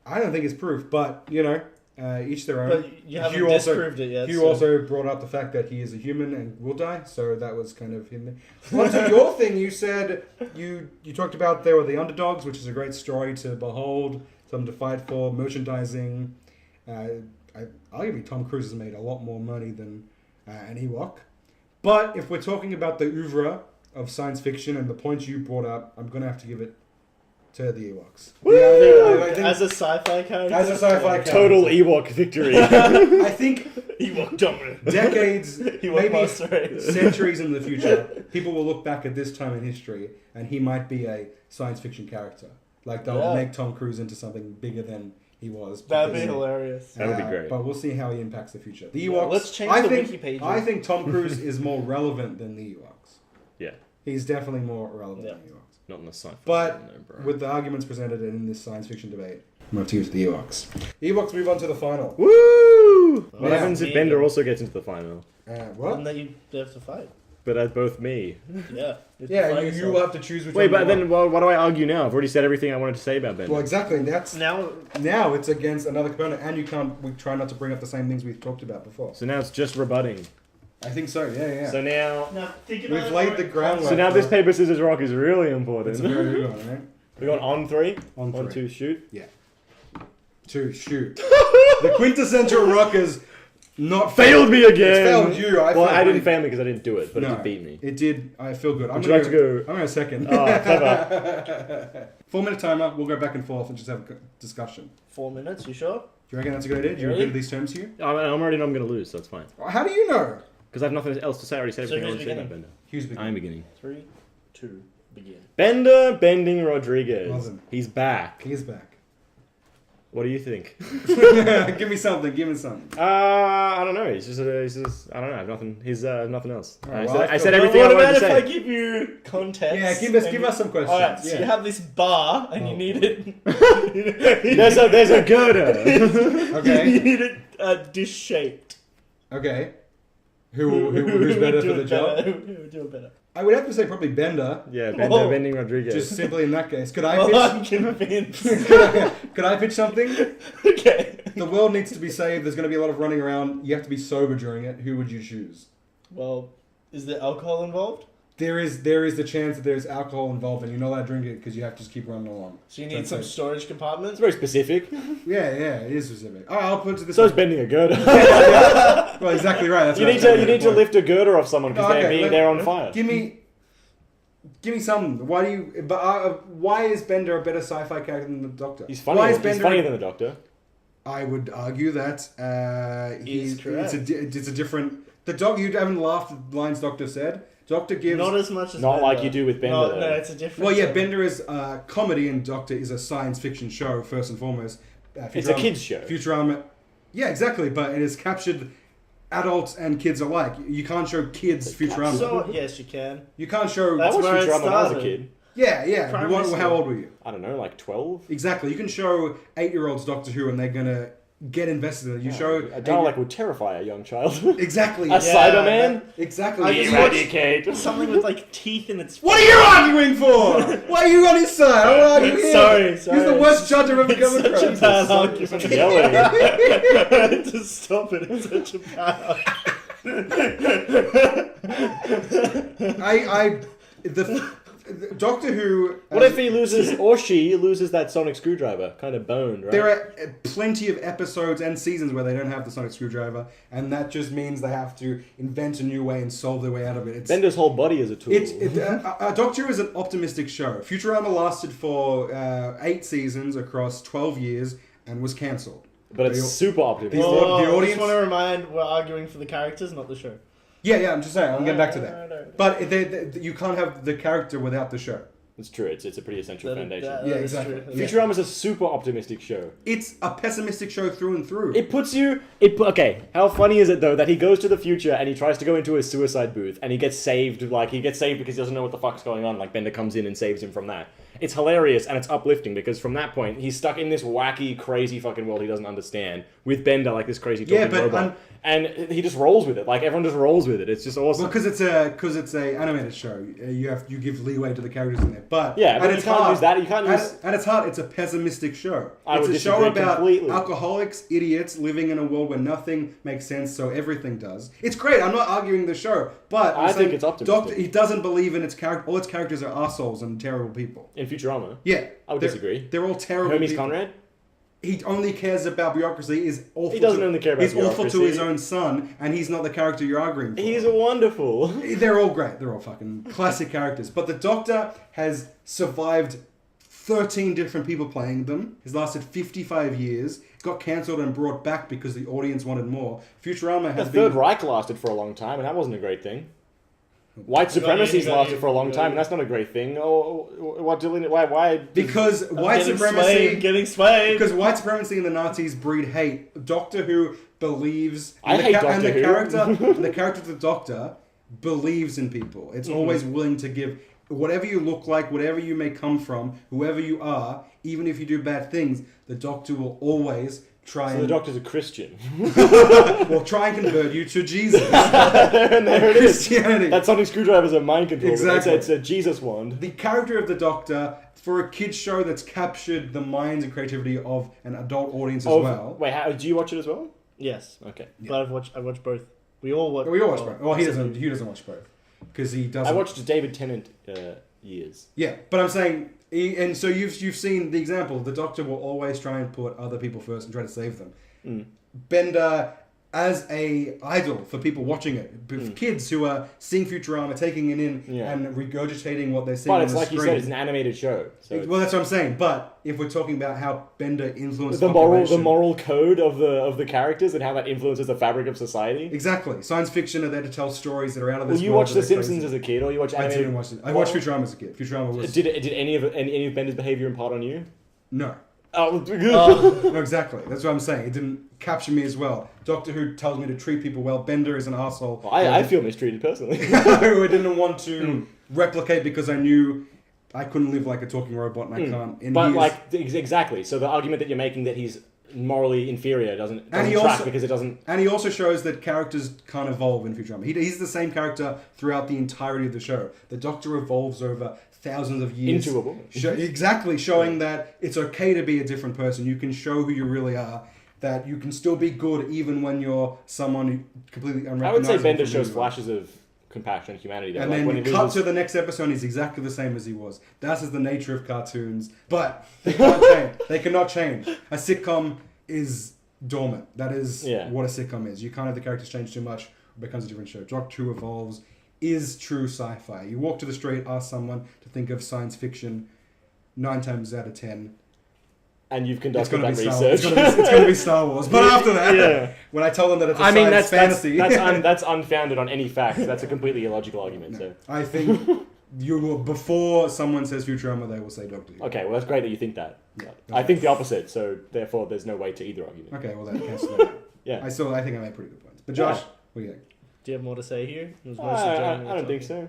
Speaker 3: I don't think is proof, but each their own.
Speaker 4: But you haven't disproved it yet.
Speaker 3: Hugh
Speaker 4: so.
Speaker 3: also brought up the fact that he is a human and will die, so that was kind of him. Onto your thing, you said you talked about they were the underdogs, which is a great story to behold, something to fight for, merchandising. Arguably, Tom Cruise has made a lot more money than an Ewok. But if we're talking about the oeuvre of science fiction and the points you brought up, I'm going to have to give it to the Ewoks.
Speaker 1: Woo!
Speaker 3: I think
Speaker 4: As a sci-fi character?
Speaker 3: As a sci-fi character.
Speaker 1: Total Ewok victory.
Speaker 3: I think
Speaker 4: Ewok dominant.
Speaker 3: decades,
Speaker 4: Ewok
Speaker 3: maybe
Speaker 4: master race.
Speaker 3: centuries in the future, people will look back at this time in history and he might be a science fiction character. Like they'll make Tom Cruise into something bigger than he was.
Speaker 4: That'd be
Speaker 3: because-
Speaker 4: hilarious.
Speaker 1: That would be great.
Speaker 3: But we'll see how he impacts the future. The Ewoks.
Speaker 4: Let's change
Speaker 3: I
Speaker 4: the
Speaker 3: think,
Speaker 4: wiki pages.
Speaker 3: I think Tom Cruise is more relevant than the Ewoks.
Speaker 1: Yeah,
Speaker 3: He's definitely more relevant
Speaker 4: Yeah.
Speaker 3: than the Ewoks.
Speaker 1: not in the sci-fi.
Speaker 3: But
Speaker 1: no, bro.
Speaker 3: with the arguments presented in this science fiction debate, I'm going to give it to the Ewoks. Ewoks move on to the final.
Speaker 1: Woo! What
Speaker 3: Yeah.
Speaker 1: happens if Bender also gets into the final?
Speaker 3: What?
Speaker 4: And then they have to fight.
Speaker 1: But as both me.
Speaker 4: Yeah.
Speaker 3: Yeah, you will have to choose which
Speaker 1: Wait,
Speaker 3: one
Speaker 1: but
Speaker 3: you
Speaker 1: then
Speaker 3: want.
Speaker 1: why do I argue now? I've already said everything I wanted to say about Bender.
Speaker 3: Well, exactly. And that's
Speaker 4: Now,
Speaker 3: now it's against another component, and we try not to bring up the same things we've talked about before.
Speaker 1: So now it's just rebutting.
Speaker 3: I think so. Yeah.
Speaker 1: So now,
Speaker 4: think about
Speaker 3: We've laid the groundwork.
Speaker 1: so now this paper scissors rock is really important.
Speaker 3: It's a very good one, right?
Speaker 1: We got on three.
Speaker 3: On
Speaker 1: One,
Speaker 3: three.
Speaker 1: two, shoot.
Speaker 3: To shoot. The quintessential rockers not
Speaker 1: Failed me again.
Speaker 3: It's failed you.
Speaker 1: Well,
Speaker 3: felt
Speaker 1: I didn't
Speaker 3: really-
Speaker 1: fail me because I didn't do it, but
Speaker 3: No,
Speaker 1: it did beat me.
Speaker 3: It did. I feel good.
Speaker 1: Would you like to go?
Speaker 3: I'm going to second.
Speaker 1: Oh, clever.
Speaker 3: 4-minute timer. We'll go back and forth and just have a discussion.
Speaker 4: 4 minutes, you sure?
Speaker 3: Do you reckon that's a good idea? Do you
Speaker 4: Ready?
Speaker 3: agree to these terms here?
Speaker 1: I'm already know I'm going to lose, so it's fine.
Speaker 3: How do you know?
Speaker 1: Because I have nothing else to say. I already said
Speaker 4: So
Speaker 1: everything I
Speaker 4: who's
Speaker 1: wanted to say about Bender.
Speaker 3: Hughes begin.
Speaker 1: I'm beginning.
Speaker 4: 3, 2, begin.
Speaker 1: Bender Bending Rodriguez.
Speaker 3: Love him.
Speaker 1: He's back.
Speaker 3: He is back.
Speaker 1: What do you think?
Speaker 3: Give me something. Give me something.
Speaker 1: I don't know. He's just I don't know. I have nothing. He's nothing else.
Speaker 3: Alright, well,
Speaker 1: I said
Speaker 3: Well,
Speaker 1: everything I
Speaker 4: What
Speaker 1: wanted
Speaker 4: about
Speaker 1: to
Speaker 4: if I
Speaker 1: say.
Speaker 4: give you context?
Speaker 3: Yeah, give us some questions.
Speaker 4: Alright, so
Speaker 3: Yeah.
Speaker 4: you have this bar and you
Speaker 3: Oh.
Speaker 4: need it.
Speaker 1: There's a girder.
Speaker 4: You
Speaker 3: Okay.
Speaker 4: need it dish shaped.
Speaker 3: Okay. Who's better for the job?
Speaker 4: Who would do it better?
Speaker 3: I would have to say probably Bender.
Speaker 1: Yeah, Bender
Speaker 4: Whoa.
Speaker 1: Bending Rodriguez.
Speaker 3: Just simply in that case. Could I
Speaker 4: Well, I'm
Speaker 3: pitch?
Speaker 4: convinced.
Speaker 3: Could I pitch something?
Speaker 4: Okay.
Speaker 3: The world needs to be saved. There's going to be a lot of running around. You have to be sober during it. Who would you choose?
Speaker 4: Well, is there alcohol involved?
Speaker 3: There is the chance that there's alcohol involved, and you're not allowed to drink it because you have to just keep running along.
Speaker 4: So you need
Speaker 3: That's
Speaker 4: some
Speaker 3: it.
Speaker 4: storage compartments?
Speaker 1: It's very specific.
Speaker 3: Yeah, it is specific. Oh, I'll put it to this.
Speaker 1: So is
Speaker 3: way.
Speaker 1: bending a girder.
Speaker 3: Well, exactly right. That's
Speaker 1: you
Speaker 3: what
Speaker 1: need
Speaker 3: I'm saying.
Speaker 1: to
Speaker 3: Good point.
Speaker 1: lift a girder off someone because
Speaker 3: Okay,
Speaker 1: they're on fire.
Speaker 3: Give me something. Why do you? But why is Bender a better sci-fi character than the Doctor?
Speaker 1: He's
Speaker 3: Why
Speaker 1: funnier.
Speaker 3: is
Speaker 1: He's
Speaker 3: Bender?
Speaker 1: funnier than the Doctor.
Speaker 3: I would argue that
Speaker 4: He's correct.
Speaker 3: It's a different. The Doctor. You haven't laughed at the lines Doctor said. Doctor gives.
Speaker 4: Not as much as
Speaker 1: Not
Speaker 4: Bender.
Speaker 1: like you do with Bender,
Speaker 4: No,
Speaker 1: though.
Speaker 4: it's a different.
Speaker 3: Well, yeah,
Speaker 4: show.
Speaker 3: Bender is comedy and Doctor is a science fiction show first and foremost.
Speaker 1: It's a kids show.
Speaker 3: Futurama. Yeah, exactly, but it has captured adults and kids alike. You can't show kids Futurama.
Speaker 4: So, yes, you can.
Speaker 3: You can't show.
Speaker 4: That's
Speaker 1: I watched
Speaker 4: where it
Speaker 1: Futurama when I was a
Speaker 4: started.
Speaker 1: kid.
Speaker 3: Yeah.
Speaker 4: Primary school.
Speaker 3: How old were you?
Speaker 1: I don't know, like 12.
Speaker 3: Exactly. You can show 8-year-olds Doctor Who and they're gonna get invested in it. You show
Speaker 1: a Dalek would terrify a young child.
Speaker 3: exactly.
Speaker 1: A Cyberman?
Speaker 3: Exactly.
Speaker 4: I
Speaker 3: You
Speaker 4: just
Speaker 3: watch-
Speaker 1: Eradicate.
Speaker 4: Something with like teeth in its.
Speaker 3: What are you arguing for? Why are you on his side? I'm arguing here.
Speaker 4: Sorry.
Speaker 3: He's the worst judge I've ever come
Speaker 4: It's such a
Speaker 3: across.
Speaker 4: bad argument.
Speaker 1: Yelling.
Speaker 4: To stop it, it's such a bad argument.
Speaker 3: The Doctor Who.
Speaker 1: What if he loses, or she loses that sonic screwdriver? Kind of boned, right?
Speaker 3: There are plenty of episodes and seasons where they don't have the sonic screwdriver, and that just means they have to invent a new way and solve their way out of it.
Speaker 1: Bender's whole body is a tool.
Speaker 3: Doctor Who is an optimistic show. Futurama lasted for 8 seasons across 12 years and was cancelled.
Speaker 1: But it's super optimistic.
Speaker 3: The
Speaker 4: I
Speaker 3: audience.
Speaker 4: just want to remind, we're arguing for the characters, not the show.
Speaker 3: Yeah, I'm just saying. I'm getting back to that.
Speaker 4: Right.
Speaker 3: But you can't have the character without the show.
Speaker 1: It's true. It's a pretty essential foundation.
Speaker 3: Yeah, exactly. Yeah.
Speaker 1: Futurama's a super optimistic show.
Speaker 3: It's a pessimistic show through and through.
Speaker 1: It puts you... Okay, how funny is it, though, that he goes to the future and he tries to go into a suicide booth and he gets saved, he gets saved because he doesn't know what the fuck's going on, Bender comes in and saves him from that. It's hilarious and it's uplifting because from that point, he's stuck in this wacky, crazy fucking world he doesn't understand with Bender, this crazy talking robot. And he just rolls with it. Everyone just rolls with it. It's just awesome.
Speaker 3: Well, because it's a animated show, you give leeway to the characters in there. But
Speaker 1: yeah, but you can't use that. You can't use.
Speaker 3: At its heart, it's a pessimistic show.
Speaker 1: It's
Speaker 3: a show about
Speaker 1: completely.
Speaker 3: alcoholics, idiots living in a world where nothing makes sense, so everything does. It's great. I'm not arguing the show, but
Speaker 1: I think it's optimistic.
Speaker 3: He doesn't believe in its character. All its characters are assholes and terrible people.
Speaker 1: In Futurama,
Speaker 3: Yeah,
Speaker 1: I would disagree.
Speaker 3: They're all terrible.
Speaker 1: Hermes
Speaker 3: people.
Speaker 1: Conrad.
Speaker 3: He only cares about bureaucracy. He
Speaker 1: doesn't only care about bureaucracy.
Speaker 3: He's awful to his own son, and he's not the character you're arguing for.
Speaker 1: He's wonderful.
Speaker 3: They're all great. They're all fucking classic characters. But the Doctor has survived 13 different people playing them. He's lasted 55 years. Got cancelled and brought back because the audience wanted more. Futurama has
Speaker 1: The Third Reich lasted for a long time, and that wasn't a great thing. White supremacy's lasted for a long time, and that's not a great thing. Why?
Speaker 3: Because white supremacy...
Speaker 4: Getting swayed.
Speaker 3: Because white supremacy and the Nazis breed hate. Doctor Who believes...
Speaker 1: I hate Doctor Who.
Speaker 3: The character of the Doctor believes in people. It's always willing to give... Whatever you look like, whatever you may come from, whoever you are, even if you do bad things, the Doctor will always try
Speaker 1: So the Doctor's a Christian.
Speaker 3: will try and convert you to Jesus.
Speaker 1: And there it is.
Speaker 3: Christianity.
Speaker 1: That sonic screwdriver's a mind control.
Speaker 3: Exactly.
Speaker 1: It's a Jesus wand.
Speaker 3: The character of the Doctor, for a kid's show that's captured the minds and creativity of an adult audience as well.
Speaker 1: Wait, do you watch it as well?
Speaker 4: Yes.
Speaker 1: Okay.
Speaker 4: But I watch both. We all watch.
Speaker 3: We all watch both. Well, he doesn't watch both because he doesn't.
Speaker 1: I watched David Tennant years.
Speaker 3: Yeah, but I'm saying, and so you've seen the example. The Doctor will always try and put other people first and try to save them. Bender, as a idol for people watching it, kids who are seeing Futurama, taking it in and regurgitating what they're seeing
Speaker 1: But
Speaker 3: on
Speaker 1: it's
Speaker 3: the
Speaker 1: like
Speaker 3: screen.
Speaker 1: you said, it's an animated show. So
Speaker 3: Well, that's what I'm saying. But if we're talking about how Bender influenced
Speaker 1: the
Speaker 3: population-
Speaker 1: moral code of the characters and how that influences the fabric of society.
Speaker 3: Exactly. Science fiction are there to tell stories that are out of this
Speaker 1: Well, you
Speaker 3: world.
Speaker 1: watched
Speaker 3: that
Speaker 1: The
Speaker 3: are
Speaker 1: Simpsons
Speaker 3: crazy.
Speaker 1: as a kid, or you watched
Speaker 3: I
Speaker 1: animated...
Speaker 3: didn't watch it. I watched Futurama as a kid. Futurama was...
Speaker 1: Did any of Bender's behavior impart on you?
Speaker 3: No.
Speaker 1: Oh,
Speaker 3: No, exactly. That's what I'm saying. It didn't capture me as well. Doctor Who tells me to treat people well. Bender is an asshole.
Speaker 1: well, I feel mistreated personally.
Speaker 3: who I didn't want to replicate because I knew I couldn't live like a talking robot and I can't. And
Speaker 1: But exactly. So the argument that you're making that he's morally inferior doesn't
Speaker 3: he
Speaker 1: track
Speaker 3: also-
Speaker 1: because it doesn't...
Speaker 3: And he also shows that characters can't evolve in Futurama. He's the same character throughout the entirety of the show. The Doctor evolves over thousands of years.
Speaker 1: Into a woman.
Speaker 3: Exactly, showing that it's okay to be a different person. You can show who you really are. That you can still be good even when you're someone who completely unrecognizable.
Speaker 1: I would say Bender
Speaker 3: from
Speaker 1: shows
Speaker 3: who you are.
Speaker 1: flashes of compassion and humanity. Though.
Speaker 3: And
Speaker 1: Like
Speaker 3: then
Speaker 1: when
Speaker 3: you
Speaker 1: he
Speaker 3: cut
Speaker 1: loses-
Speaker 3: to the next episode, he's exactly the same as he was. That is the nature of cartoons. But they can't change. They cannot change. A sitcom is dormant. That is what a sitcom is. You can't have the characters change too much. It becomes a different show. Doctor Who evolves is true sci-fi. You walk to the street, ask someone to think of science fiction, 9 times out of 10.
Speaker 1: And you've
Speaker 3: It's
Speaker 1: conducted
Speaker 3: going
Speaker 1: that
Speaker 3: to be Star
Speaker 1: research.
Speaker 3: It's going to be Star Wars. But after that, when I tell them that it's a science fantasy...
Speaker 1: That's unfounded on any fact. That's a completely illogical argument. So
Speaker 3: I think you will, before someone says Futurama, they will say Doctor Who.
Speaker 1: okay, well that's great that you think that.
Speaker 3: Yeah.
Speaker 1: I think the opposite. So therefore, there's no weight to either argument.
Speaker 3: Okay, well that cancels that out.
Speaker 1: Yeah.
Speaker 3: I think I made pretty good points. But Josh,
Speaker 1: Yeah.
Speaker 3: what do you think?
Speaker 4: Do you have more to say here? It was
Speaker 1: I
Speaker 4: mostly Jeremy
Speaker 1: don't think
Speaker 4: talking.
Speaker 1: so.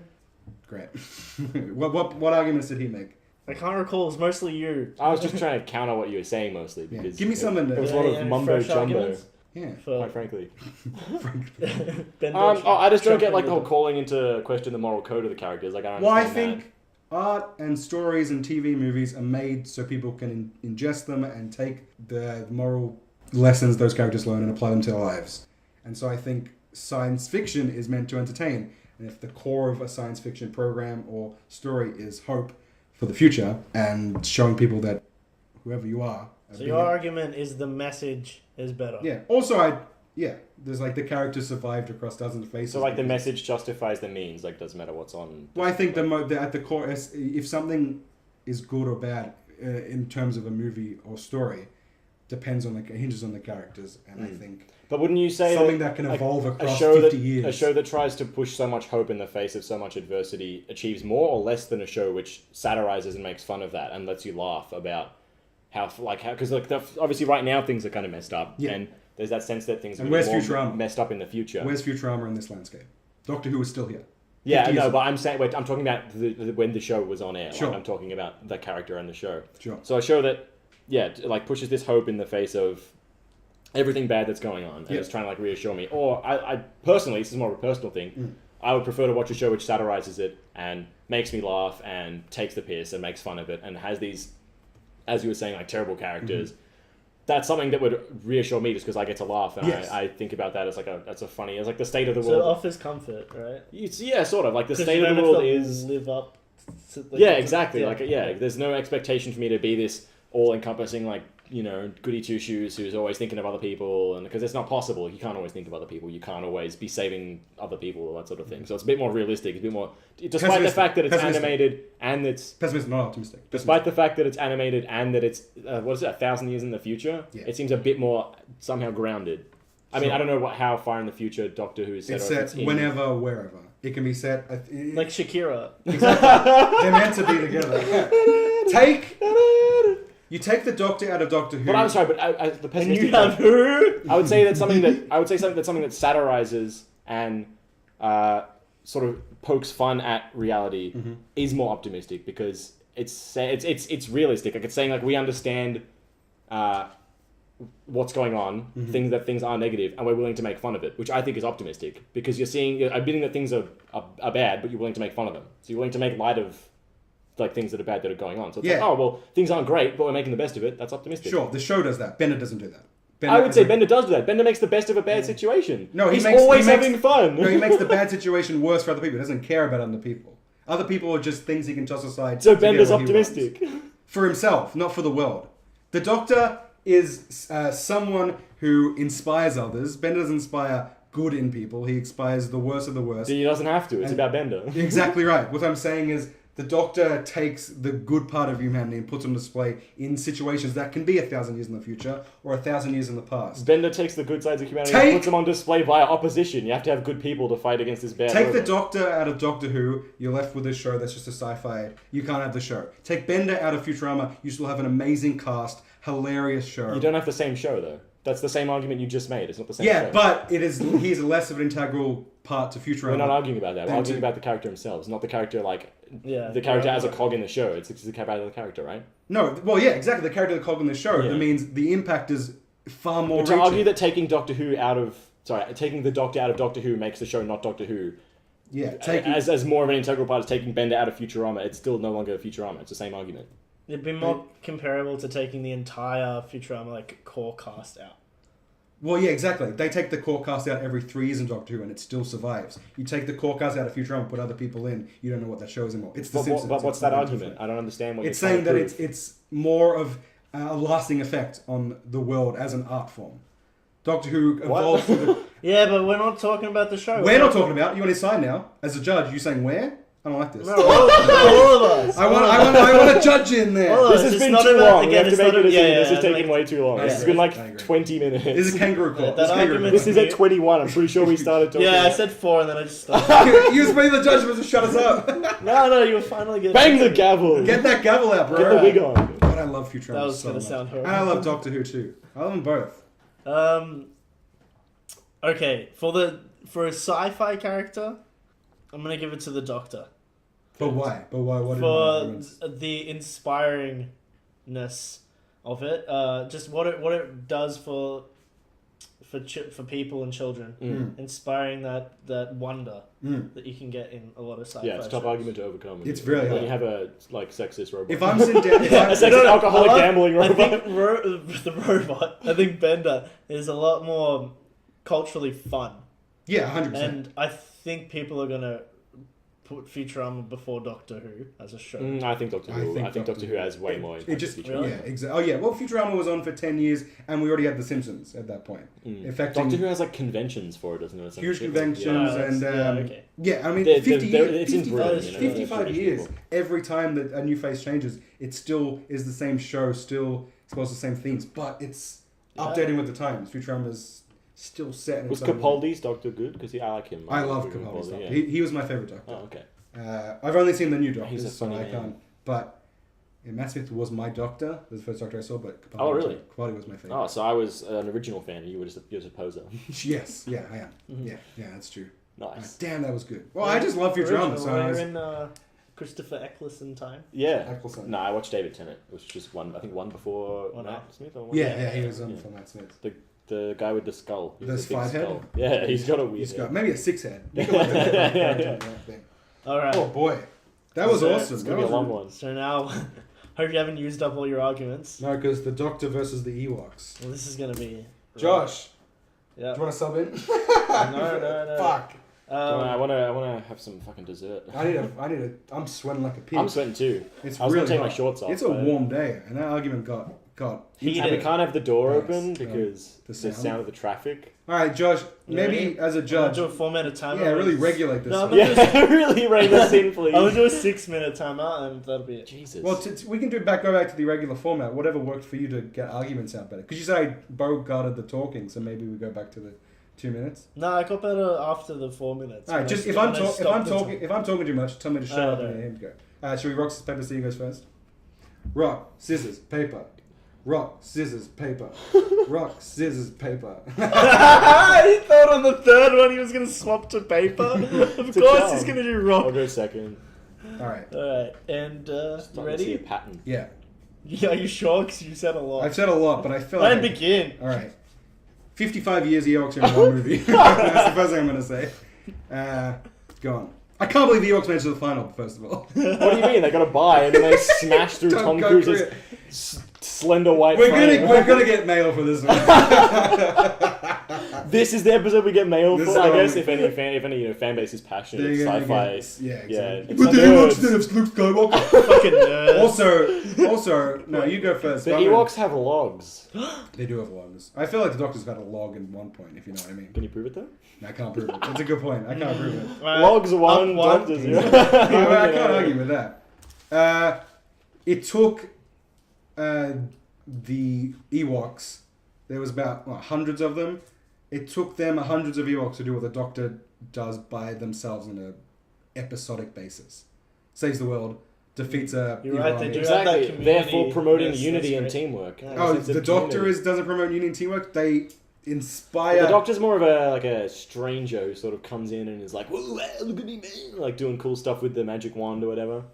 Speaker 3: Great. what arguments did he make?
Speaker 4: I can't recall. It was mostly you.
Speaker 1: I was just trying to counter what you were saying mostly
Speaker 3: Yeah.
Speaker 1: because
Speaker 3: Give me something
Speaker 1: There was
Speaker 3: to...
Speaker 1: a lot
Speaker 4: Yeah,
Speaker 1: of
Speaker 4: yeah,
Speaker 1: mumbo
Speaker 4: fresh
Speaker 1: jumbo.
Speaker 4: arguments?
Speaker 3: Yeah.
Speaker 1: Quite frankly.
Speaker 4: Bender
Speaker 1: I just don't get like the whole
Speaker 4: Trump
Speaker 1: calling into question the moral code of the characters. Like I don't
Speaker 3: Well, I
Speaker 1: understand
Speaker 3: think art and stories and TV movies are made so people can ingest them and take the moral lessons those characters learn and apply them to their lives. And so I think science fiction is meant to entertain, and if the core of a science fiction program or story is hope for the future and showing people that whoever you are.
Speaker 4: So your argument is the message is better.
Speaker 3: Yeah. Also, there's like the character survived across dozens of faces.
Speaker 1: So like the message justifies the means. Like doesn't matter what's on.
Speaker 3: Well, I think at the core, if something is good or bad in terms of a movie or story, hinges on the characters, and I think.
Speaker 1: But wouldn't you say
Speaker 3: something that can evolve across 50 years?
Speaker 1: A show that tries to push so much hope in the face of so much adversity achieves more or less than a show which satirizes and makes fun of that and lets you laugh about because obviously right now things are kind of messed up, and there's that sense that things are more messed up in the future.
Speaker 3: Where's Futurama in this landscape? Doctor Who is still here.
Speaker 1: Yeah, no, but I'm talking about when the show was on air.
Speaker 3: Sure.
Speaker 1: Like, I'm talking about the character and the show.
Speaker 3: Sure.
Speaker 1: So a show that, pushes this hope in the face of everything bad that's going on, and it's trying to reassure me. Or I personally, this is more of a personal thing. I would prefer to watch a show which satirizes it and makes me laugh and takes the piss and makes fun of it and has these, as you were saying, terrible characters. That's something that would reassure me just because I get to laugh and I think about that as that's a funny, as the state of the world.
Speaker 4: So it offers comfort, right?
Speaker 1: Sort of. The state of the world is
Speaker 4: live up.
Speaker 1: Exactly. There's no expectation for me to be this all-encompassing, goody two-shoes who's always thinking of other people, and because it's not possible. You can't always think of other people. You can't always be saving other people or that sort of thing. So it's a bit more realistic. It's a bit more, despite the fact that it's animated and it's
Speaker 3: pessimistic, not optimistic.
Speaker 1: Despite the fact that it's animated and that it's 1,000 years in the future, it seems a bit more somehow grounded. I mean, I don't know how far in the future Doctor Who is set.
Speaker 3: It's set whenever, wherever. It can be set
Speaker 4: like Shakira.
Speaker 3: Exactly. They're meant to be together. You take the Doctor out of Doctor Who.
Speaker 1: But I'm sorry, but the pessimistic. I would say that something that satirizes and sort of pokes fun at reality is more optimistic because it's realistic. It's saying we understand what's going on, things are negative, and we're willing to make fun of it, which I think is optimistic because you're admitting that things are bad, but you're willing to make fun of them. So you're willing to make light of things that are bad that are going on. So it's things aren't great, but we're making the best of it. That's optimistic.
Speaker 3: Sure, the show does that. Bender doesn't do that.
Speaker 1: I would say Bender does do that. Bender makes the best of a bad situation.
Speaker 3: No,
Speaker 1: he's always having fun.
Speaker 3: No, he makes the bad situation worse for other people. He doesn't care about other people. Other people are just things he can toss aside.
Speaker 1: So Bender's optimistic.
Speaker 3: For himself, not for the world. The Doctor is someone who inspires others. Bender doesn't inspire good in people. He inspires the worst of the worst.
Speaker 1: He doesn't have to. It's about Bender.
Speaker 3: Exactly right. What I'm saying is the Doctor takes the good part of humanity and puts it on display in situations that can be 1,000 years in the future or 1,000 years in the past.
Speaker 1: Bender takes the good sides of humanity and puts them on display via opposition. You have to have good people to fight against this bad.
Speaker 3: Take the Doctor out of Doctor Who, you're left with a show that's just a sci-fi. You can't have the show. Take Bender out of Futurama, you still have an amazing cast, hilarious show.
Speaker 1: You don't have the same show though. That's the same argument you just made. It's not the same show.
Speaker 3: Yeah, but he's less of an integral part to Futurama.
Speaker 1: We're not arguing about that. We're arguing about the character himself. Not the character the character as a cog in the show. It's about the character, right?
Speaker 3: No, well, yeah, exactly. The character of the cog in the show. Yeah. That means the impact is far more.
Speaker 1: But to argue that taking the Doctor out of Doctor Who makes the show not Doctor Who.
Speaker 3: Yeah,
Speaker 1: as more of an integral part of taking Bender out of Futurama, it's still no longer Futurama. It's the same argument.
Speaker 4: It'd be more comparable to taking the entire Futurama core cast out.
Speaker 3: Well, yeah, exactly. They take the core cast out every 3 years in Doctor Who, and it still survives. You take the core cast out of Futurama and put other people in, you don't know what that show is anymore. It's the Simpsons.
Speaker 1: But what's that argument? Different. I don't understand what
Speaker 3: it's saying. That it's more of a lasting effect on the world as an art form. Doctor Who evolved through the...
Speaker 4: Yeah, but we're not talking about the show.
Speaker 3: We're not talking about. You're on his side now. As a judge, you saying where? I don't like this.
Speaker 4: No, all of us.
Speaker 3: I want a judge in there.
Speaker 1: This has been too long. We have to make a decision. This is taking way too long. This has been 20 minutes.
Speaker 3: This is a kangaroo court.
Speaker 1: This is at 21. I'm pretty sure we started talking.
Speaker 4: Yeah, I said 4 and then I just stopped.
Speaker 3: You was being the judge was to shut us up.
Speaker 4: No, you were finally getting...
Speaker 1: Bang the gavel.
Speaker 3: Get that gavel out, bro.
Speaker 1: Get the wig on.
Speaker 3: God, I love Futurama.
Speaker 4: That was
Speaker 3: so
Speaker 4: going to
Speaker 3: much.
Speaker 4: sound horrible.
Speaker 3: And I love Doctor Who too. I love them both.
Speaker 4: Okay, for a sci-fi character, I'm going to give it to the Doctor.
Speaker 3: But why? What
Speaker 4: for the inspiringness of it, just what it does for people and children, inspiring that wonder that you can get in a lot of sci-fi.
Speaker 1: Yeah, it's a tough argument to overcome.
Speaker 3: It's really hard.
Speaker 1: When you have a sexist robot.
Speaker 3: If I'm sitting down,
Speaker 1: a sexist alcoholic gambling robot.
Speaker 4: I think the robot. I think Bender is a lot more culturally fun.
Speaker 3: Yeah, 100%.
Speaker 4: And I think people are gonna put Futurama before Doctor Who as a show.
Speaker 1: I think Doctor Who. I think Doctor Who has way more impact.
Speaker 3: It just,
Speaker 1: than Futurama.
Speaker 3: yeah, exactly. Oh, yeah. Well, Futurama was on for 10 years, and we already had The Simpsons at that point. Affecting
Speaker 1: Doctor Who has like conventions for it, doesn't it?
Speaker 3: huge
Speaker 1: Shit.
Speaker 3: conventions,
Speaker 1: Yeah.
Speaker 3: and
Speaker 4: okay.
Speaker 3: yeah, I mean,
Speaker 1: They're-
Speaker 3: 50
Speaker 1: they're-
Speaker 3: years,
Speaker 1: it's in
Speaker 3: 55,
Speaker 1: Britain, you know, they're
Speaker 3: 55
Speaker 1: British
Speaker 3: years,
Speaker 1: people.
Speaker 3: every time that a new face changes, it still is the same show, still explores the same themes, but it's updating with the times. Futurama's still set in
Speaker 1: Was
Speaker 3: its own way.
Speaker 1: Capaldi's Doctor good? Because I like him.
Speaker 3: I love Capaldi's Doctor.
Speaker 1: Yeah.
Speaker 3: He was my favourite Doctor.
Speaker 1: Oh, okay.
Speaker 3: I've only seen the new
Speaker 1: He's a
Speaker 3: Doctors, so
Speaker 1: funny
Speaker 3: I
Speaker 1: man.
Speaker 3: can't. But yeah, Matt Smith was my Doctor. That was the first Doctor I saw, but Capaldi,
Speaker 1: Oh, really?
Speaker 3: Capaldi was my favourite.
Speaker 1: Oh, so I was an original fan, and you were just a poser.
Speaker 3: Yes, yeah, I am. Yeah, that's true.
Speaker 1: Nice.
Speaker 3: Damn, that was good. Well, I just love Futurama, so I
Speaker 4: we're
Speaker 3: was...
Speaker 4: in Christopher Eccleston time.
Speaker 1: Yeah.
Speaker 3: Eccleston.
Speaker 1: No, I watched David Tennant, which was just one. I think one before
Speaker 4: One
Speaker 1: Matt
Speaker 4: up.
Speaker 1: Smith. Or one
Speaker 3: Yeah, he was on
Speaker 1: Yeah.
Speaker 3: for Matt Smith.
Speaker 1: The guy with the skull. He
Speaker 3: The
Speaker 1: has a big
Speaker 3: five head?
Speaker 1: skull. Yeah, he's got a weird.
Speaker 3: He's got
Speaker 1: head.
Speaker 3: maybe a 6 head. You can look at that thing.
Speaker 4: All right.
Speaker 3: Oh boy, that was
Speaker 4: So,
Speaker 3: awesome.
Speaker 1: It's
Speaker 3: That
Speaker 1: gonna be
Speaker 3: was
Speaker 1: a long one.
Speaker 4: So now, hope you haven't used up all your arguments.
Speaker 3: No, because the Doctor versus the Ewoks.
Speaker 4: Well, this is gonna be.
Speaker 3: Josh,
Speaker 4: Yeah.
Speaker 3: do you want to sub in?
Speaker 4: No.
Speaker 3: Fuck.
Speaker 1: I wanna have some fucking dessert.
Speaker 3: I'm sweating like a pig.
Speaker 1: I'm sweating too.
Speaker 3: It's
Speaker 1: I was
Speaker 3: really
Speaker 1: gonna take my
Speaker 3: hot.
Speaker 1: shorts off.
Speaker 3: It's a
Speaker 1: but-
Speaker 3: warm day, and that argument got.
Speaker 1: And we
Speaker 4: Heated.
Speaker 1: can't have the door
Speaker 3: Yes.
Speaker 1: open because
Speaker 3: The
Speaker 1: the
Speaker 3: sound.
Speaker 1: sound of the traffic.
Speaker 3: All right, Josh.
Speaker 4: You
Speaker 3: Maybe
Speaker 4: ready?
Speaker 3: as a
Speaker 4: I'll
Speaker 3: judge,
Speaker 4: do a 4-minute timer.
Speaker 3: yeah, really regulate this.
Speaker 4: No,
Speaker 3: one.
Speaker 4: I'm gonna
Speaker 1: Yeah, really rein this in, please.
Speaker 4: I'm gonna do a 6-minute timer, and that'll be it.
Speaker 1: Jesus.
Speaker 3: Well, we can go back to the regular format. Whatever worked for you to get arguments out better. Because you said I bogarted the talking, so maybe we go back to the 2 minutes.
Speaker 4: No, I got better after the 4 minutes.
Speaker 3: All right, just if I'm talking too much, tell me to shut up
Speaker 4: no.
Speaker 3: and let him go. Should we rock, scissors, paper, see who goes first? Rock, scissors, paper. Rock, scissors, paper. Rock, scissors, paper.
Speaker 4: He thought on the third one he was gonna swap to paper. Of
Speaker 1: a
Speaker 4: course,
Speaker 1: job.
Speaker 4: he's gonna do
Speaker 1: I'll
Speaker 4: rock.
Speaker 1: go second.
Speaker 3: All right.
Speaker 4: Alright, and you
Speaker 1: Starting to see a
Speaker 4: ready?
Speaker 1: pattern.
Speaker 3: Yeah.
Speaker 4: Yeah, are you sure? Because you said a lot.
Speaker 3: I've said a lot, but I feel
Speaker 4: And
Speaker 3: like...
Speaker 4: begin.
Speaker 3: All right. 55 years Ewoks are in one movie. That's the first thing I'm going to say. Go on. I can't believe the Ewoks made it to the final, first of all.
Speaker 1: What do you mean? They got a bye and then they smashed through
Speaker 3: Don't
Speaker 1: Tom
Speaker 3: go
Speaker 1: Cruise's
Speaker 3: for it.
Speaker 1: slender white
Speaker 3: We're
Speaker 1: frame.
Speaker 3: gonna get mail for this one.
Speaker 1: This is the episode we get mail
Speaker 3: This
Speaker 1: for.
Speaker 3: is
Speaker 1: I
Speaker 3: what
Speaker 1: guess
Speaker 3: we-
Speaker 1: if any fan base is passionate,
Speaker 3: They're
Speaker 1: it's
Speaker 3: gonna
Speaker 1: sci-fi.
Speaker 3: get- yeah, exactly.
Speaker 1: it's
Speaker 3: But
Speaker 1: the
Speaker 3: the Ewoks
Speaker 1: nerds.
Speaker 3: did have Luke Skywalker.
Speaker 4: Fucking nerd.
Speaker 3: Also, no, you go first.
Speaker 1: The
Speaker 3: I'm gonna-
Speaker 1: Ewoks have logs.
Speaker 3: They do have logs. I feel like the Doctor's got a log in one point, if you know what I mean.
Speaker 1: Can you prove it though?
Speaker 3: I can't prove it. It's a good point. I can't prove it.
Speaker 4: Right.
Speaker 1: Logs one,
Speaker 4: Up one.
Speaker 1: Doctor zero.
Speaker 3: I can't argue with that. It took the Ewoks. There was about hundreds of them. It took them hundreds of Ewoks to do what the Doctor does by themselves on a episodic basis. Saves the world, defeats a
Speaker 4: You're
Speaker 3: evil
Speaker 4: right, they
Speaker 3: army.
Speaker 4: do have that
Speaker 1: Exactly.
Speaker 4: community.
Speaker 1: Therefore, promoting
Speaker 4: Yes,
Speaker 1: unity
Speaker 4: that's
Speaker 1: and
Speaker 4: great.
Speaker 1: teamwork.
Speaker 4: Yeah.
Speaker 3: Oh,
Speaker 1: Sense of
Speaker 3: the Doctor
Speaker 1: community.
Speaker 3: doesn't promote unity and teamwork. They inspire.
Speaker 1: The Doctor's more of a stranger who sort of comes in and is like, "Whoa, look at me, man!" Like doing cool stuff with the magic wand or whatever.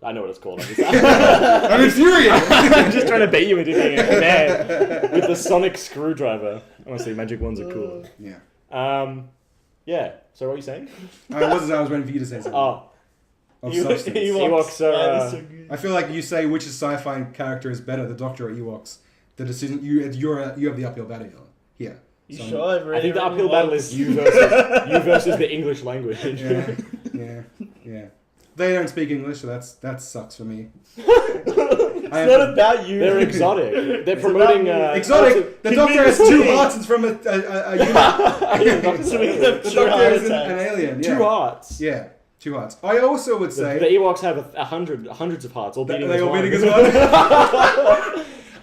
Speaker 1: I know what it's called.
Speaker 3: I'm infuriated.
Speaker 1: I'm just trying to bait you into being a man with the sonic screwdriver. Honestly, magic wands are cool.
Speaker 3: Yeah.
Speaker 1: Yeah. So what are you saying?
Speaker 3: I was waiting for you to say something.
Speaker 1: Oh,
Speaker 3: Of
Speaker 1: Ew-
Speaker 3: substance.
Speaker 1: Ewoks are,
Speaker 4: Yeah, that's so good.
Speaker 3: I feel like you say which sci-fi character is better, the Doctor or Ewoks. The decision you have the uphill battle here.
Speaker 4: You
Speaker 3: So-
Speaker 4: sure? I've
Speaker 1: I
Speaker 4: already
Speaker 1: think the
Speaker 4: written
Speaker 1: uphill battle
Speaker 4: logs.
Speaker 1: is you versus the English language.
Speaker 3: Yeah. They don't speak English, so that sucks for me.
Speaker 4: It's not about you.
Speaker 1: They're exotic. They're
Speaker 4: It's
Speaker 1: promoting
Speaker 4: about
Speaker 3: exotic. The Doctor has two hearts and from a unit.
Speaker 4: So we can have
Speaker 3: The
Speaker 4: two
Speaker 3: Doctor
Speaker 4: heart
Speaker 3: is an
Speaker 4: attacks.
Speaker 3: alien. Yeah.
Speaker 1: Two hearts.
Speaker 3: Yeah, 2 hearts. I also would
Speaker 1: The
Speaker 3: say
Speaker 1: Ewoks have hundreds of hearts, all beating
Speaker 3: they
Speaker 1: as
Speaker 3: all
Speaker 1: one.
Speaker 3: beating as one.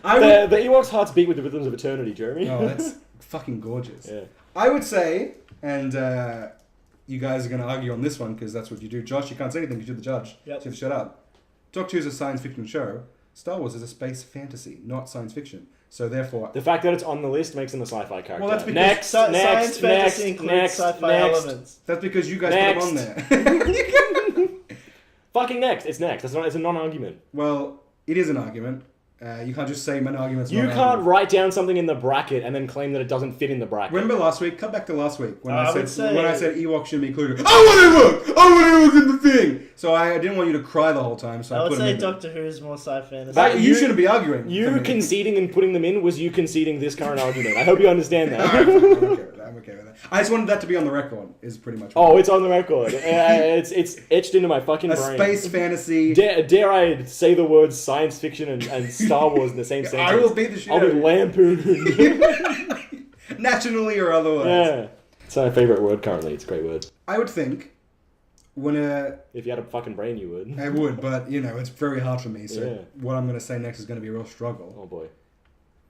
Speaker 3: I would,
Speaker 1: The Ewoks' hearts beat with the rhythms of eternity, Jeremy.
Speaker 3: oh, that's fucking gorgeous.
Speaker 1: Yeah.
Speaker 3: I would say, and you guys are going to argue on this one because that's what you do. Josh, you can't say anything because you're the judge.
Speaker 4: Yep.
Speaker 3: So you have to shut up. Doctor Who's a science fiction show. Star Wars is a space fantasy, not science fiction. So therefore,
Speaker 1: The fact that it's on the list makes them a sci-fi character.
Speaker 3: Well, that's because
Speaker 1: next,
Speaker 4: Science
Speaker 1: next,
Speaker 4: fantasy
Speaker 1: next,
Speaker 4: includes
Speaker 1: next,
Speaker 4: sci-fi
Speaker 1: next.
Speaker 4: elements.
Speaker 3: that's because you guys
Speaker 1: Next.
Speaker 3: put them on there.
Speaker 1: Fucking next. It's next. It's a non-argument.
Speaker 3: Well, it is an argument. You can't just say an argument's
Speaker 1: You
Speaker 3: not an
Speaker 1: can't
Speaker 3: argument.
Speaker 1: write down something in the bracket and then claim that it doesn't fit in the bracket.
Speaker 3: Remember last week? Come back to last week when
Speaker 4: I
Speaker 3: I
Speaker 4: would
Speaker 3: said
Speaker 4: say-
Speaker 3: Ewok should be included. I want Ewok in the thing. So I didn't want you to cry the whole time. So
Speaker 4: I
Speaker 3: I
Speaker 4: would
Speaker 3: put
Speaker 4: say
Speaker 3: him in.
Speaker 4: Doctor Who is more sci-fantasy.
Speaker 1: That-
Speaker 3: You shouldn't be arguing.
Speaker 1: You
Speaker 3: for me.
Speaker 1: conceding and putting them in was you conceding this current argument. I hope you understand
Speaker 3: All right,
Speaker 1: that.
Speaker 3: fine, I'm okay with that. I just wanted that to be on the record. Is pretty much.
Speaker 1: Oh, it's on the record. It's etched into my fucking
Speaker 3: a
Speaker 1: brain.
Speaker 3: space fantasy.
Speaker 1: Dare I say the words science fiction and Star Wars in the same sentence?
Speaker 3: I will beat the shit
Speaker 1: I'll
Speaker 3: out
Speaker 1: be
Speaker 3: of
Speaker 1: lampooned.
Speaker 3: nationally or otherwise.
Speaker 1: Yeah. It's my favorite word currently. It's a great word.
Speaker 3: I would think when
Speaker 1: If you had a fucking brain, you would.
Speaker 3: I would, but it's very hard for me. So
Speaker 1: Yeah.
Speaker 3: what I'm going to say next is going to be a real struggle.
Speaker 1: Oh boy.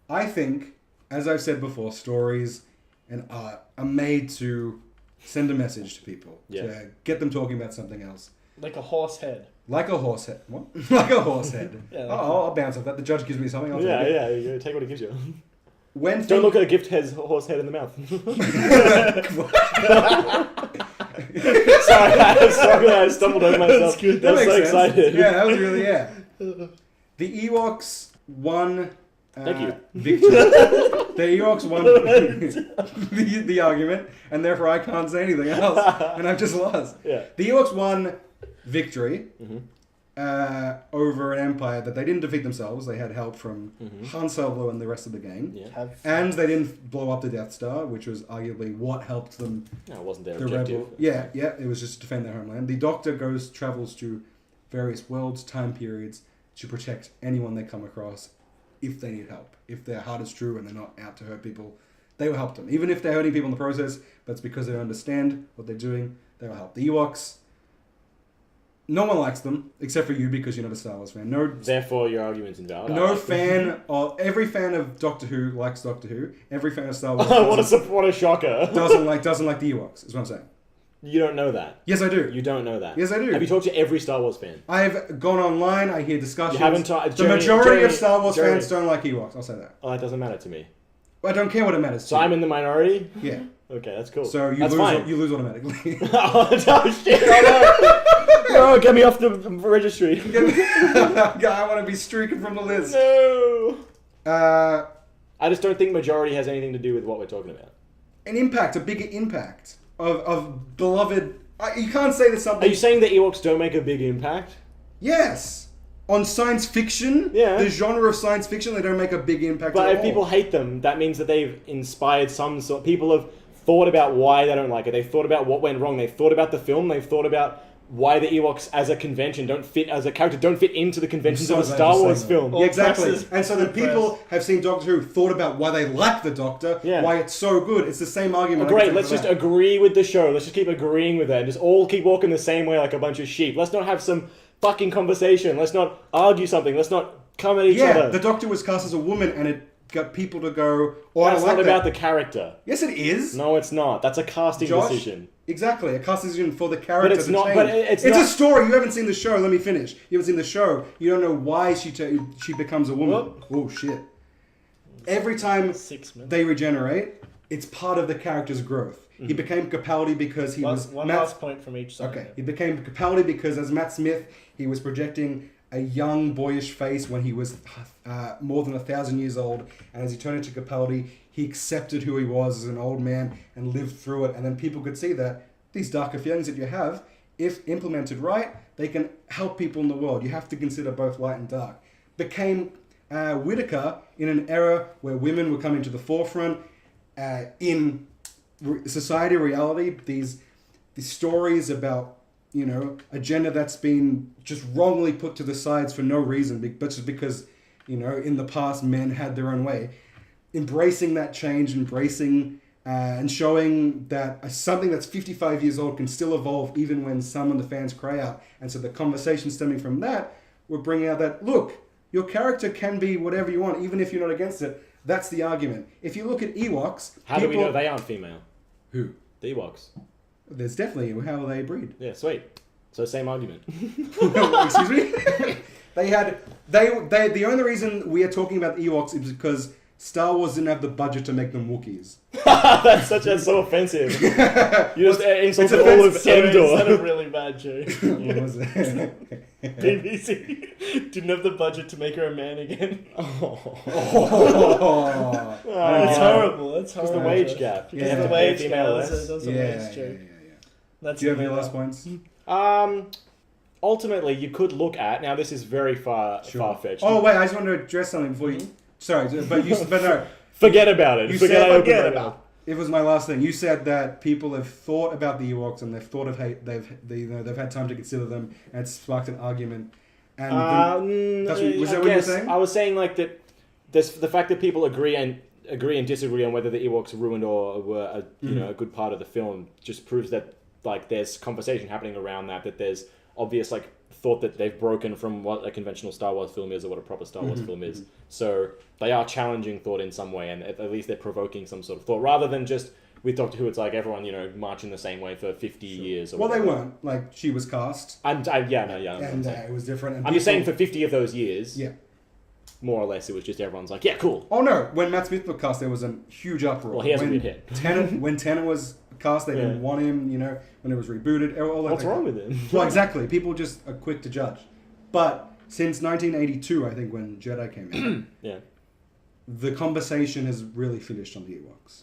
Speaker 3: I think, as I've said before, stories and art are made to send a message to people, to get them talking about something else.
Speaker 4: Like a horse head.
Speaker 3: Like a horse head. What? Like a horse head.
Speaker 4: Yeah,
Speaker 3: I'll bounce off that. The judge gives me something. I'll take it.
Speaker 1: Yeah. You take what he gives you.
Speaker 3: When
Speaker 1: Don't look at a gift horse head in the mouth. Sorry, I stumbled over myself.
Speaker 4: That's good.
Speaker 1: I was
Speaker 3: That
Speaker 1: so
Speaker 3: makes sense.
Speaker 1: excited.
Speaker 3: Yeah, that was really The Ewoks won.
Speaker 1: Thank you.
Speaker 3: Victory. The Ewoks won the argument, and therefore I can't say anything else, and I've just lost.
Speaker 1: Yeah.
Speaker 3: The Ewoks won victory
Speaker 1: Mm-hmm.
Speaker 3: over an empire that they didn't defeat themselves. They had help from
Speaker 1: Mm-hmm.
Speaker 3: Han Solo and the rest of the game.
Speaker 1: Yeah.
Speaker 3: And they didn't blow up the Death Star, which was arguably what helped them.
Speaker 1: No, it wasn't their
Speaker 3: The
Speaker 1: objective.
Speaker 3: rebel. Yeah, it was just to defend their homeland. The Doctor travels to various worlds, time periods, to protect anyone they come across if they need help. If their heart is true and they're not out to hurt people, they will help them. Even if they're hurting people in the process, but it's because they don't understand what they're doing, they will help. The Ewoks, no one likes them, except for you because you're not a Star Wars fan.
Speaker 1: Therefore, your argument's invalid.
Speaker 3: Every fan of Doctor Who likes Doctor Who. Every fan of Star Wars
Speaker 1: what a shocker.
Speaker 3: doesn't like the Ewoks, is what I'm saying.
Speaker 1: You don't know that.
Speaker 3: Yes, I do.
Speaker 1: You don't know that.
Speaker 3: Yes, I do.
Speaker 1: Have you talked to every Star Wars fan?
Speaker 3: I've gone online, I hear discussions.
Speaker 1: You haven't talked.
Speaker 3: The majority of Star Wars fans don't like Ewoks, I'll say that.
Speaker 1: Oh, that doesn't matter to me.
Speaker 3: I don't care what it matters to.
Speaker 1: So I'm in the minority?
Speaker 3: Yeah.
Speaker 1: Okay, that's cool.
Speaker 3: So you
Speaker 1: that's
Speaker 3: lose.
Speaker 1: fine.
Speaker 3: You lose automatically.
Speaker 1: Oh, shit. Oh, no. No, get me off the registry.
Speaker 3: I want to be streaking from the list.
Speaker 1: No.
Speaker 3: Uh,
Speaker 1: I just don't think majority has anything to do with what we're talking about.
Speaker 3: an impact, a bigger impact of beloved. You can't say that something.
Speaker 1: Are you saying the Ewoks don't make a big impact?
Speaker 3: Yes. On science fiction,
Speaker 1: Yeah.
Speaker 3: the genre of science fiction, they don't make a big impact
Speaker 1: But
Speaker 3: at
Speaker 1: if
Speaker 3: all.
Speaker 1: people hate them, that means that they've inspired some sort. People have thought about why they don't like it. They've thought about what went wrong. They've thought about the film. They've thought about why the Ewoks as a convention don't fit as a character, don't fit into the conventions
Speaker 3: I'm
Speaker 1: of
Speaker 3: so
Speaker 1: a
Speaker 3: glad
Speaker 1: Star
Speaker 3: you're
Speaker 1: Wars
Speaker 3: saying
Speaker 1: film.
Speaker 3: that. Yeah, exactly.
Speaker 4: Press is-
Speaker 3: And so then
Speaker 4: press.
Speaker 3: people have seen Doctor Who, thought about why they like the Doctor,
Speaker 1: Yeah.
Speaker 3: why it's so good. It's the same argument. I
Speaker 1: Great,
Speaker 3: can take
Speaker 1: let's
Speaker 3: for
Speaker 1: just
Speaker 3: that.
Speaker 1: agree with the show. Let's just keep agreeing with it. And just all keep walking the same way like a bunch of sheep. Let's not have some fucking conversation. Let's not argue something. Let's not come at each
Speaker 3: Yeah,
Speaker 1: other.
Speaker 3: the Doctor was cast as a woman, and it got people to go, "Oh,
Speaker 1: That's
Speaker 3: I like
Speaker 1: not
Speaker 3: that."
Speaker 1: about the character.
Speaker 3: Yes, it is.
Speaker 1: No, it's not. That's a casting
Speaker 3: Josh,
Speaker 1: decision.
Speaker 3: Exactly, a cast decision for the character.
Speaker 1: But it's
Speaker 3: to
Speaker 1: not-
Speaker 3: change.
Speaker 1: but it's
Speaker 3: it's
Speaker 1: not-
Speaker 3: a story. You haven't seen the show. Let me finish. You haven't seen the show. You don't know why she becomes a woman.
Speaker 1: Whoop.
Speaker 3: Oh shit! Every time
Speaker 4: 6 minutes.
Speaker 3: they regenerate, it's part of the character's growth. He became Capaldi because he was
Speaker 4: One
Speaker 3: Matt-
Speaker 4: last point from each side.
Speaker 3: Okay, he became Capaldi because as Matt Smith, he was projecting a young, boyish face when he was more than 1,000 years old, and as he turned into Capaldi, he accepted who he was as an old man and lived through it, and then people could see that these darker feelings that you have, if implemented right, they can help people in the world. You have to consider both light and dark. Became Whittaker in an era where women were coming to the forefront in society, reality, these stories about a gender that's been just wrongly put to the sides for no reason, but just because, in the past men had their own way. Embracing that change, and showing that something that's 55 years old can still evolve even when some of the fans cry out. And so the conversation stemming from that, we're bringing out that, look, your character can be whatever you want, even if you're not against it. That's the argument. If you look at Ewoks...
Speaker 1: How do we know they aren't female?
Speaker 3: Who?
Speaker 1: The Ewoks.
Speaker 3: There's definitely how they breed.
Speaker 1: Yeah, sweet. So same argument.
Speaker 3: Excuse me? The only reason we are talking about the Ewoks is because Star Wars didn't have the budget to make them Wookiees.
Speaker 1: That's so offensive. You just insulted
Speaker 3: it's
Speaker 1: all of
Speaker 4: Sorry, is that a
Speaker 1: Endor.
Speaker 4: really bad joke?
Speaker 3: What was it?
Speaker 4: BBC didn't have the budget to make her a man again.
Speaker 3: Oh.
Speaker 4: That's horrible. That's
Speaker 1: It's
Speaker 4: horrible.
Speaker 1: the wage gap.
Speaker 3: Yeah.
Speaker 4: It's the
Speaker 3: Yeah.
Speaker 4: wage
Speaker 1: Female
Speaker 4: gap.
Speaker 1: less.
Speaker 4: That's a
Speaker 3: Yeah.
Speaker 4: wage joke. That's
Speaker 3: Do you have any
Speaker 4: another-
Speaker 3: last points?
Speaker 1: ultimately you could look at, now this is very far-fetched.
Speaker 3: Oh wait, I just want to address something before you. Sorry, but no.
Speaker 1: Forget about it.
Speaker 3: You
Speaker 1: Forget
Speaker 3: said
Speaker 1: I opened
Speaker 4: forget
Speaker 1: my
Speaker 4: about
Speaker 1: mouth.
Speaker 3: It was my last thing. You said that people have thought about the Ewoks and they've thought of they've had time to consider them, and it's sparked an argument. And was that what you were saying?
Speaker 1: I was saying like that. The fact that people agree and disagree on whether the Ewoks ruined or were a good part of the film just proves that like there's conversation happening around that there's obvious like thought that they've broken from what a conventional Star Wars film is or what a proper Star Wars film is. So they are challenging thought in some way, and at least they're provoking some sort of thought rather than just with Doctor Who. It's like everyone marching the same way for 50 years. Or
Speaker 3: Well,
Speaker 1: whatever.
Speaker 3: they weren't. Like she was cast,
Speaker 1: And
Speaker 3: it was different. And
Speaker 1: I'm just saying for 50 of those years.
Speaker 3: Yeah.
Speaker 1: More or less, it was just everyone's like, yeah, cool.
Speaker 3: Oh no! When Matt Smith was cast, there was a huge uproar.
Speaker 1: Well, he has a
Speaker 3: when
Speaker 1: weird head.
Speaker 3: When Tennant was cast, they didn't want him. When it was rebooted, all that.
Speaker 1: What's wrong with him?
Speaker 3: Well, exactly. People just are quick to judge. But since 1982, I think, when Jedi came out,
Speaker 1: Yeah.
Speaker 3: the conversation has really finished on the Ewoks.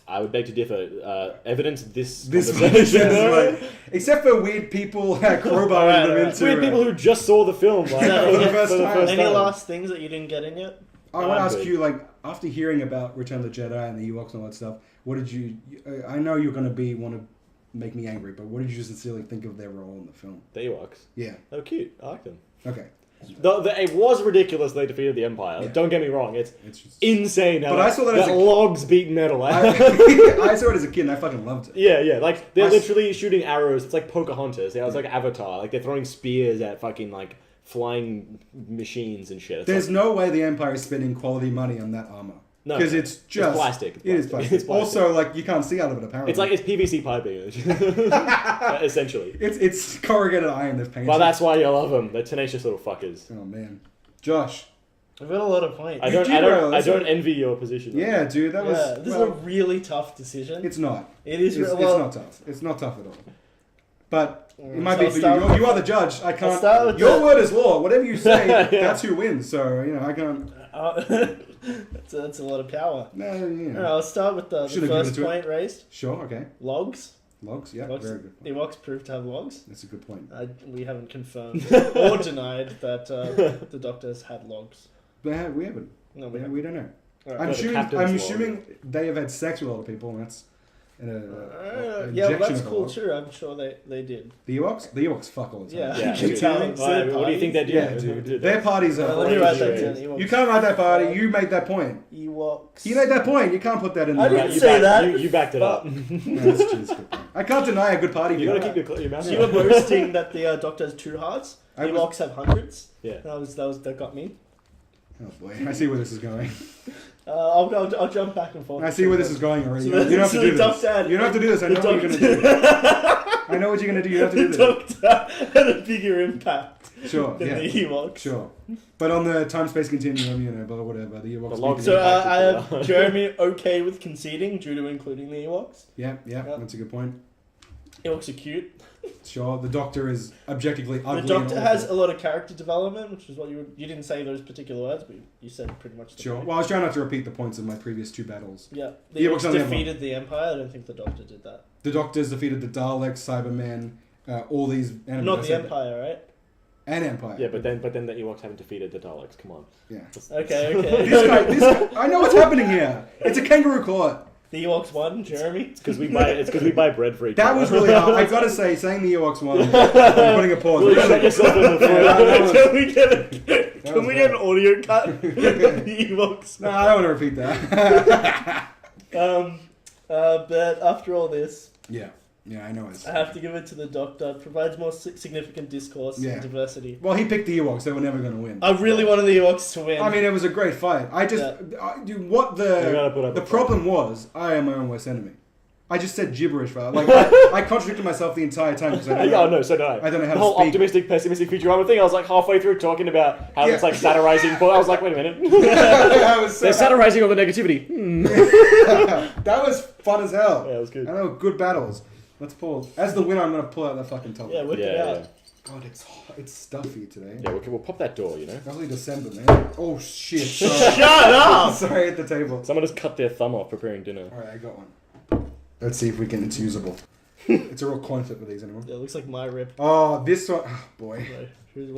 Speaker 1: I would beg to differ. Evidence this
Speaker 3: conversation, except for weird people crowbarring them into.
Speaker 1: Weird people who just saw the film like,
Speaker 3: For the first time.
Speaker 4: Any last things that you didn't get in yet?
Speaker 3: I want to ask you, like, after hearing about Return of the Jedi and the Ewoks and all that stuff, what did you? I know you're going to want to make me angry, but what did you sincerely think of their role in the film?
Speaker 1: The Ewoks.
Speaker 3: Yeah.
Speaker 1: They were cute. I liked them.
Speaker 3: Okay.
Speaker 1: It was ridiculous they defeated the Empire.
Speaker 3: Yeah.
Speaker 1: Don't get me wrong. It's
Speaker 3: just
Speaker 1: insane how
Speaker 3: But I saw that as a-
Speaker 1: logs beat metal.
Speaker 3: I saw it as a kid and I fucking loved it.
Speaker 1: Yeah. Like, they're literally shooting arrows. It's like Pocahontas. Yeah, it's like Avatar. Like, they're throwing spears at fucking, like, flying machines and shit. It's
Speaker 3: There's
Speaker 1: like,
Speaker 3: no way the Empire is spending quality money on that armor.
Speaker 1: No,
Speaker 3: Because it's just...
Speaker 1: plastic.
Speaker 3: It is plastic.
Speaker 1: It's plastic.
Speaker 3: Also, like, you can't see out of it, apparently.
Speaker 1: It's like, it's PVC piping. Essentially.
Speaker 3: It's corrugated iron they've painted.
Speaker 1: Well, that's why you love them. They're tenacious little fuckers.
Speaker 3: Oh, man. Josh.
Speaker 4: I've got a lot of points.
Speaker 1: I
Speaker 3: You
Speaker 1: don't envy your position.
Speaker 3: Yeah, dude, that was...
Speaker 4: This is a really tough decision.
Speaker 3: It's not.
Speaker 4: It is.
Speaker 3: It's
Speaker 4: well,
Speaker 3: not tough. It's not tough at all. But it might
Speaker 4: So
Speaker 3: be
Speaker 4: I'll
Speaker 3: for
Speaker 4: start
Speaker 3: you.
Speaker 4: with-
Speaker 3: You are the judge. I can't...
Speaker 4: start with
Speaker 3: Your
Speaker 4: the-
Speaker 3: word is law. Whatever you say,
Speaker 1: Yeah.
Speaker 3: that's who wins. So, I can't...
Speaker 4: that's a lot of power.
Speaker 3: No,
Speaker 4: Alright, I'll start with the
Speaker 3: Should've
Speaker 4: first
Speaker 3: given it to
Speaker 4: point raised.
Speaker 3: Sure, okay.
Speaker 4: Logs.
Speaker 3: Logs, yeah,
Speaker 4: Logs.
Speaker 3: very good.
Speaker 4: The Ewoks proved to have logs.
Speaker 3: That's a good point.
Speaker 4: We haven't confirmed or denied that the Doctor's had logs.
Speaker 3: But we haven't.
Speaker 4: No, we
Speaker 3: We
Speaker 4: haven't.
Speaker 3: don't know.
Speaker 4: Alright.
Speaker 3: I'm
Speaker 1: the
Speaker 3: assuming,
Speaker 1: captain's log.
Speaker 3: they have had sex with a lot of people, and that's
Speaker 4: Yeah, well,
Speaker 3: injection
Speaker 4: that's
Speaker 3: of a
Speaker 4: cool
Speaker 3: log.
Speaker 4: too. I'm sure they did.
Speaker 3: The Ewoks? The Ewoks fuck all the time.
Speaker 4: Yeah.
Speaker 1: Yeah,
Speaker 4: You can
Speaker 1: dude.
Speaker 4: tell.
Speaker 1: What do you think they do?
Speaker 3: Yeah, dude. Their parties are...
Speaker 4: Let me write that
Speaker 3: crazy.
Speaker 4: down. Ewoks.
Speaker 3: You can't write that party. You made that point.
Speaker 4: Ewoks.
Speaker 3: You made that point. You can't put that in
Speaker 4: I
Speaker 3: there.
Speaker 4: didn't say that.
Speaker 1: You backed it up.
Speaker 3: No, that's true, that's a good point. I can't deny a good party.
Speaker 1: You gotta
Speaker 3: people.
Speaker 1: keep your mouth
Speaker 4: You
Speaker 1: shut.
Speaker 4: were boasting that the Doctor has 2 hearts.
Speaker 3: I
Speaker 4: The
Speaker 3: was-
Speaker 4: Ewoks have hundreds.
Speaker 1: Yeah.
Speaker 4: That got me.
Speaker 3: Oh boy, I see where this is going.
Speaker 4: I'll jump back and forth.
Speaker 3: I see where this is going already.
Speaker 4: So
Speaker 3: You don't have to
Speaker 4: the
Speaker 3: do this.
Speaker 4: Doctor-
Speaker 3: You don't have to do this. I know
Speaker 4: the
Speaker 3: what you're gonna do. I know what you're gonna do. You don't have to do
Speaker 4: The
Speaker 3: this.
Speaker 4: Doctor had a bigger impact
Speaker 3: Sure.
Speaker 4: than
Speaker 3: Yeah.
Speaker 4: the Ewoks.
Speaker 3: Sure. But on the time-space continuum, blah, whatever, the Ewoks...
Speaker 1: The logs
Speaker 3: beat
Speaker 4: So
Speaker 3: them.
Speaker 4: I have Jeremy okay with conceding due to including the Ewoks.
Speaker 3: Yeah,
Speaker 4: Yep.
Speaker 3: that's a good point.
Speaker 4: Ewoks are cute.
Speaker 3: Sure, the Doctor is objectively ugly.
Speaker 4: The Doctor
Speaker 3: and
Speaker 4: has
Speaker 3: awful.
Speaker 4: a lot of character development, which is what you didn't say those particular words, but you said pretty much the
Speaker 3: Sure.
Speaker 4: point.
Speaker 3: Well, I was trying not to repeat the points of my previous 2 battles.
Speaker 4: Yeah,
Speaker 3: The
Speaker 4: the
Speaker 3: Ewoks
Speaker 4: Ewoks
Speaker 3: only have
Speaker 4: defeated the Empire. I don't think the Doctor did that.
Speaker 3: The Doctor's defeated the Daleks, Cybermen, all these enemies.
Speaker 4: Not
Speaker 3: I
Speaker 4: the
Speaker 3: said that.
Speaker 4: Empire, right?
Speaker 3: And Empire.
Speaker 1: Yeah, but then the Ewoks haven't defeated the Daleks. Come on.
Speaker 3: Yeah.
Speaker 4: Okay.
Speaker 3: This guy, I know what's happening here. It's a kangaroo court.
Speaker 4: The Ewoks won, Jeremy.
Speaker 1: It's because we buy bread for each
Speaker 3: That
Speaker 1: other.
Speaker 3: was really hard. I gotta say, saying the Ewoks won, I'm putting a pause.
Speaker 1: Really shot yourself in the
Speaker 3: Yeah,
Speaker 1: foot.
Speaker 3: that was-
Speaker 4: Can we get
Speaker 3: that was
Speaker 4: an audio cut of the Ewoks?
Speaker 3: No, I don't want to repeat that.
Speaker 4: But after all this,
Speaker 3: Yeah, I know it's...
Speaker 4: I have to give it to the Doctor. It provides more significant discourse
Speaker 3: Yeah.
Speaker 4: and diversity.
Speaker 3: Well, he picked the Ewoks. They were never going to win.
Speaker 4: I really wanted the Ewoks to win.
Speaker 3: I mean, it was a great fight. I just... what
Speaker 1: You gotta put up
Speaker 3: the
Speaker 1: a fight.
Speaker 3: problem was, I am my own worst enemy. I just said gibberish, right? Like, I contradicted myself the entire time because I don't know.
Speaker 1: Oh no, so did I.
Speaker 3: I don't know how
Speaker 1: the
Speaker 3: to
Speaker 1: whole
Speaker 3: speak.
Speaker 1: optimistic, pessimistic Futurama thing. I was like halfway through talking about how
Speaker 3: Yeah.
Speaker 1: it's like satirizing. I was like, wait a minute.
Speaker 3: I was so
Speaker 1: They're satirizing all the negativity.
Speaker 3: That was fun as hell.
Speaker 1: Yeah, it was good.
Speaker 3: And they were good battles. Let's pull. As the winner, I'm going to pull out that fucking topic.
Speaker 4: yeah, whip
Speaker 1: Yeah,
Speaker 4: it out.
Speaker 1: yeah.
Speaker 3: God, it's hot. It's stuffy today.
Speaker 1: Yeah, we'll pop that door. You know,
Speaker 3: Early December, man. Oh shit! Sorry.
Speaker 4: Shut up!
Speaker 3: Sorry, at the table.
Speaker 1: someone just cut their thumb off preparing dinner.
Speaker 3: All right, I got one. Let's see if it's usable. It's a real conflict with these anymore.
Speaker 4: Yeah, it looks like my rip.
Speaker 3: Oh, this one. Oh, boy.
Speaker 4: Right. Who's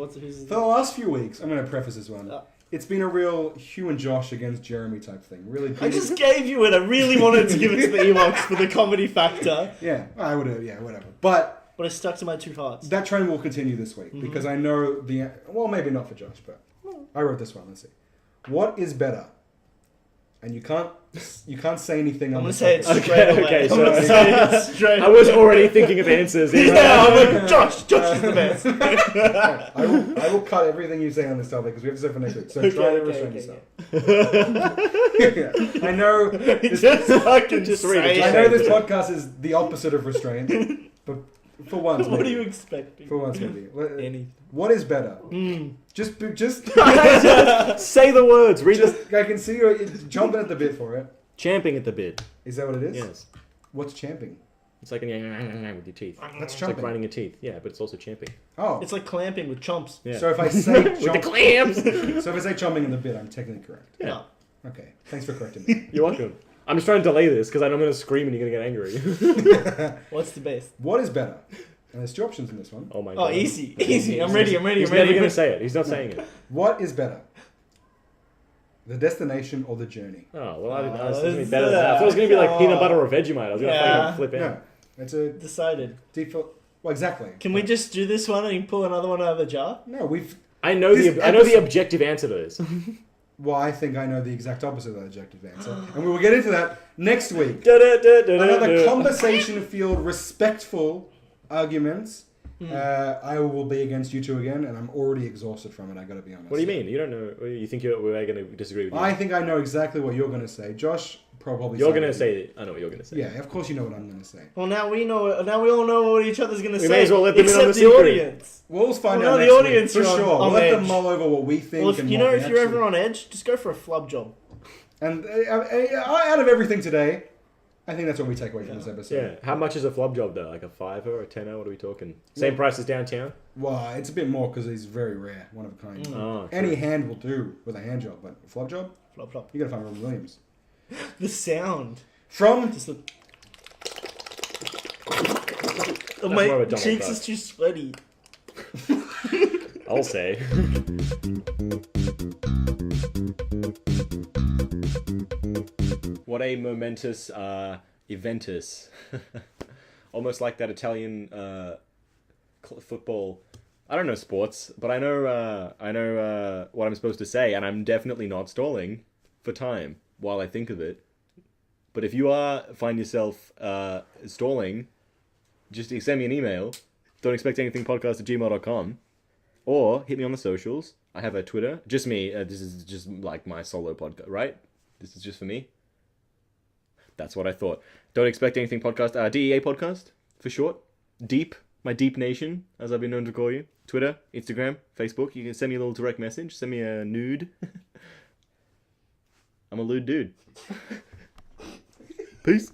Speaker 3: For the last few weeks, I'm going to preface this one.
Speaker 4: Oh.
Speaker 3: It's been a real Hugh and Josh against Jeremy type thing. Really.
Speaker 4: I just gave you it. I really wanted to give it to the Ewoks for the comedy factor.
Speaker 3: Yeah, I would have. Yeah, whatever. But
Speaker 4: I stuck to my two hearts.
Speaker 3: that trend will continue this week because I know the. Well, maybe not for Josh, but I wrote this one. Let's see. What is better? And you can't say anything.
Speaker 4: I'm
Speaker 3: on
Speaker 4: gonna
Speaker 3: this
Speaker 4: say it
Speaker 3: topic.
Speaker 4: straight away.
Speaker 1: okay,
Speaker 4: I'm gonna
Speaker 1: so-
Speaker 4: say it straight
Speaker 1: I was already thinking of answers.
Speaker 4: Yeah, I'm like, Josh is the best.
Speaker 3: I will cut everything you say on this topic because we have to say for next week. So try to restrain yourself. I know. This,
Speaker 4: Just fucking
Speaker 1: Just
Speaker 4: say
Speaker 1: read it,
Speaker 4: it.
Speaker 3: I know this podcast is the opposite of restraint, but for once,
Speaker 4: What are
Speaker 3: maybe.
Speaker 4: you expecting?
Speaker 3: For once, maybe.
Speaker 4: Anything.
Speaker 3: What is better?
Speaker 4: Mm.
Speaker 3: Just
Speaker 1: Say the words. Read the
Speaker 3: I can see you jumping at the bit for it.
Speaker 1: champing at the bit.
Speaker 3: Is that what it is?
Speaker 1: Yes.
Speaker 3: What's champing?
Speaker 1: It's like with your teeth.
Speaker 3: That's
Speaker 1: It's like
Speaker 3: chomping.
Speaker 1: grinding your teeth. Yeah, but it's also champing.
Speaker 3: Oh,
Speaker 4: It's like clamping with chomps.
Speaker 1: Yeah.
Speaker 3: so if I say
Speaker 1: with the
Speaker 3: jump,
Speaker 1: clams.
Speaker 3: so if I say chomping in the bit, I'm technically correct.
Speaker 1: Yeah.
Speaker 4: No.
Speaker 3: Okay, thanks for correcting me.
Speaker 1: You're welcome. I'm just trying to delay this because I know I'm going to scream and you're going to get angry.
Speaker 4: What's the base?
Speaker 3: What is better? And there's two options in this one.
Speaker 1: Oh my
Speaker 4: Oh,
Speaker 1: god.
Speaker 4: easy. Easy. I'm ready.
Speaker 1: He's never going to say it. He's not saying it.
Speaker 3: What is better? The destination or the journey?
Speaker 1: Oh, well, I didn't know. It's
Speaker 4: Oh,
Speaker 1: going to be
Speaker 4: it's
Speaker 1: better than that. I thought it was going to be like
Speaker 4: come
Speaker 1: peanut
Speaker 4: on.
Speaker 1: butter or Vegemite. I was going to
Speaker 4: Yeah.
Speaker 1: fucking flip out.
Speaker 3: No, it's a
Speaker 4: Decided.
Speaker 3: default. Well, exactly.
Speaker 4: Can we just do this one and you pull another one out of the jar?
Speaker 3: No, we've.
Speaker 1: I know
Speaker 3: This
Speaker 1: I know the
Speaker 3: episode-
Speaker 1: objective answer to this.
Speaker 3: Well, I think I know the exact opposite of that objective answer, and we will get into that next week. Another conversation-filled, respectful arguments. I will be against you two again, and I'm already exhausted from it. I gotta be honest.
Speaker 1: What do you mean? You don't know. You think we're going to disagree with you?
Speaker 3: I think I know exactly what you're gonna say, Josh. Probably.
Speaker 1: You're
Speaker 3: side
Speaker 1: going to
Speaker 3: with
Speaker 1: say. I know what you're going to say.
Speaker 3: you. Yeah, of course you know what I'm gonna say.
Speaker 4: Well, now we know. Now we all know what each other's gonna say.
Speaker 1: may as well let them in on
Speaker 4: except
Speaker 1: the
Speaker 4: the
Speaker 1: secret.
Speaker 4: audience.
Speaker 3: We'll find
Speaker 4: Well,
Speaker 3: out
Speaker 4: no,
Speaker 3: next
Speaker 4: the audience
Speaker 3: week, for
Speaker 4: are
Speaker 3: sure.
Speaker 4: on
Speaker 3: We'll let them
Speaker 4: edge.
Speaker 3: mull over what we think.
Speaker 4: Well, if,
Speaker 3: and
Speaker 4: you
Speaker 3: what
Speaker 4: know,
Speaker 3: we
Speaker 4: if you're
Speaker 3: actually-
Speaker 4: ever on edge, just go for a flub job.
Speaker 3: And out of everything today, I think that's what we take away from this episode.
Speaker 1: Yeah. How much is a flub job though? Like a $5 or a $10? What are we talking? Same price as downtown?
Speaker 3: Well, it's a bit more because he's very rare, one of a kind.
Speaker 1: Oh,
Speaker 3: Any hand will do with a hand job, but a flub job,
Speaker 4: Flub flub.
Speaker 3: you gotta find Robin Williams.
Speaker 4: The sound.
Speaker 3: From
Speaker 4: Just the.
Speaker 1: more of
Speaker 4: My
Speaker 1: a Donald
Speaker 4: cheeks
Speaker 1: Duck.
Speaker 4: is too sweaty.
Speaker 1: I'll say. What a momentous eventus. Almost like that Italian football. I don't know sports, but I know what I'm supposed to say, and I'm definitely not stalling for time while I think of it. But if you find yourself stalling, just send me an email. Don't expect anything podcast@gmail.com. Or hit me on the socials. I have a Twitter. Just me. This is just like my solo podcast, right? This is just for me. That's what I thought. Don't expect anything podcast. DEApodcast, for short. Deep. My Deep Nation, as I've been known to call you. Twitter, Instagram, Facebook. You can send me a little direct message. Send me a nude. I'm a lewd dude. Peace.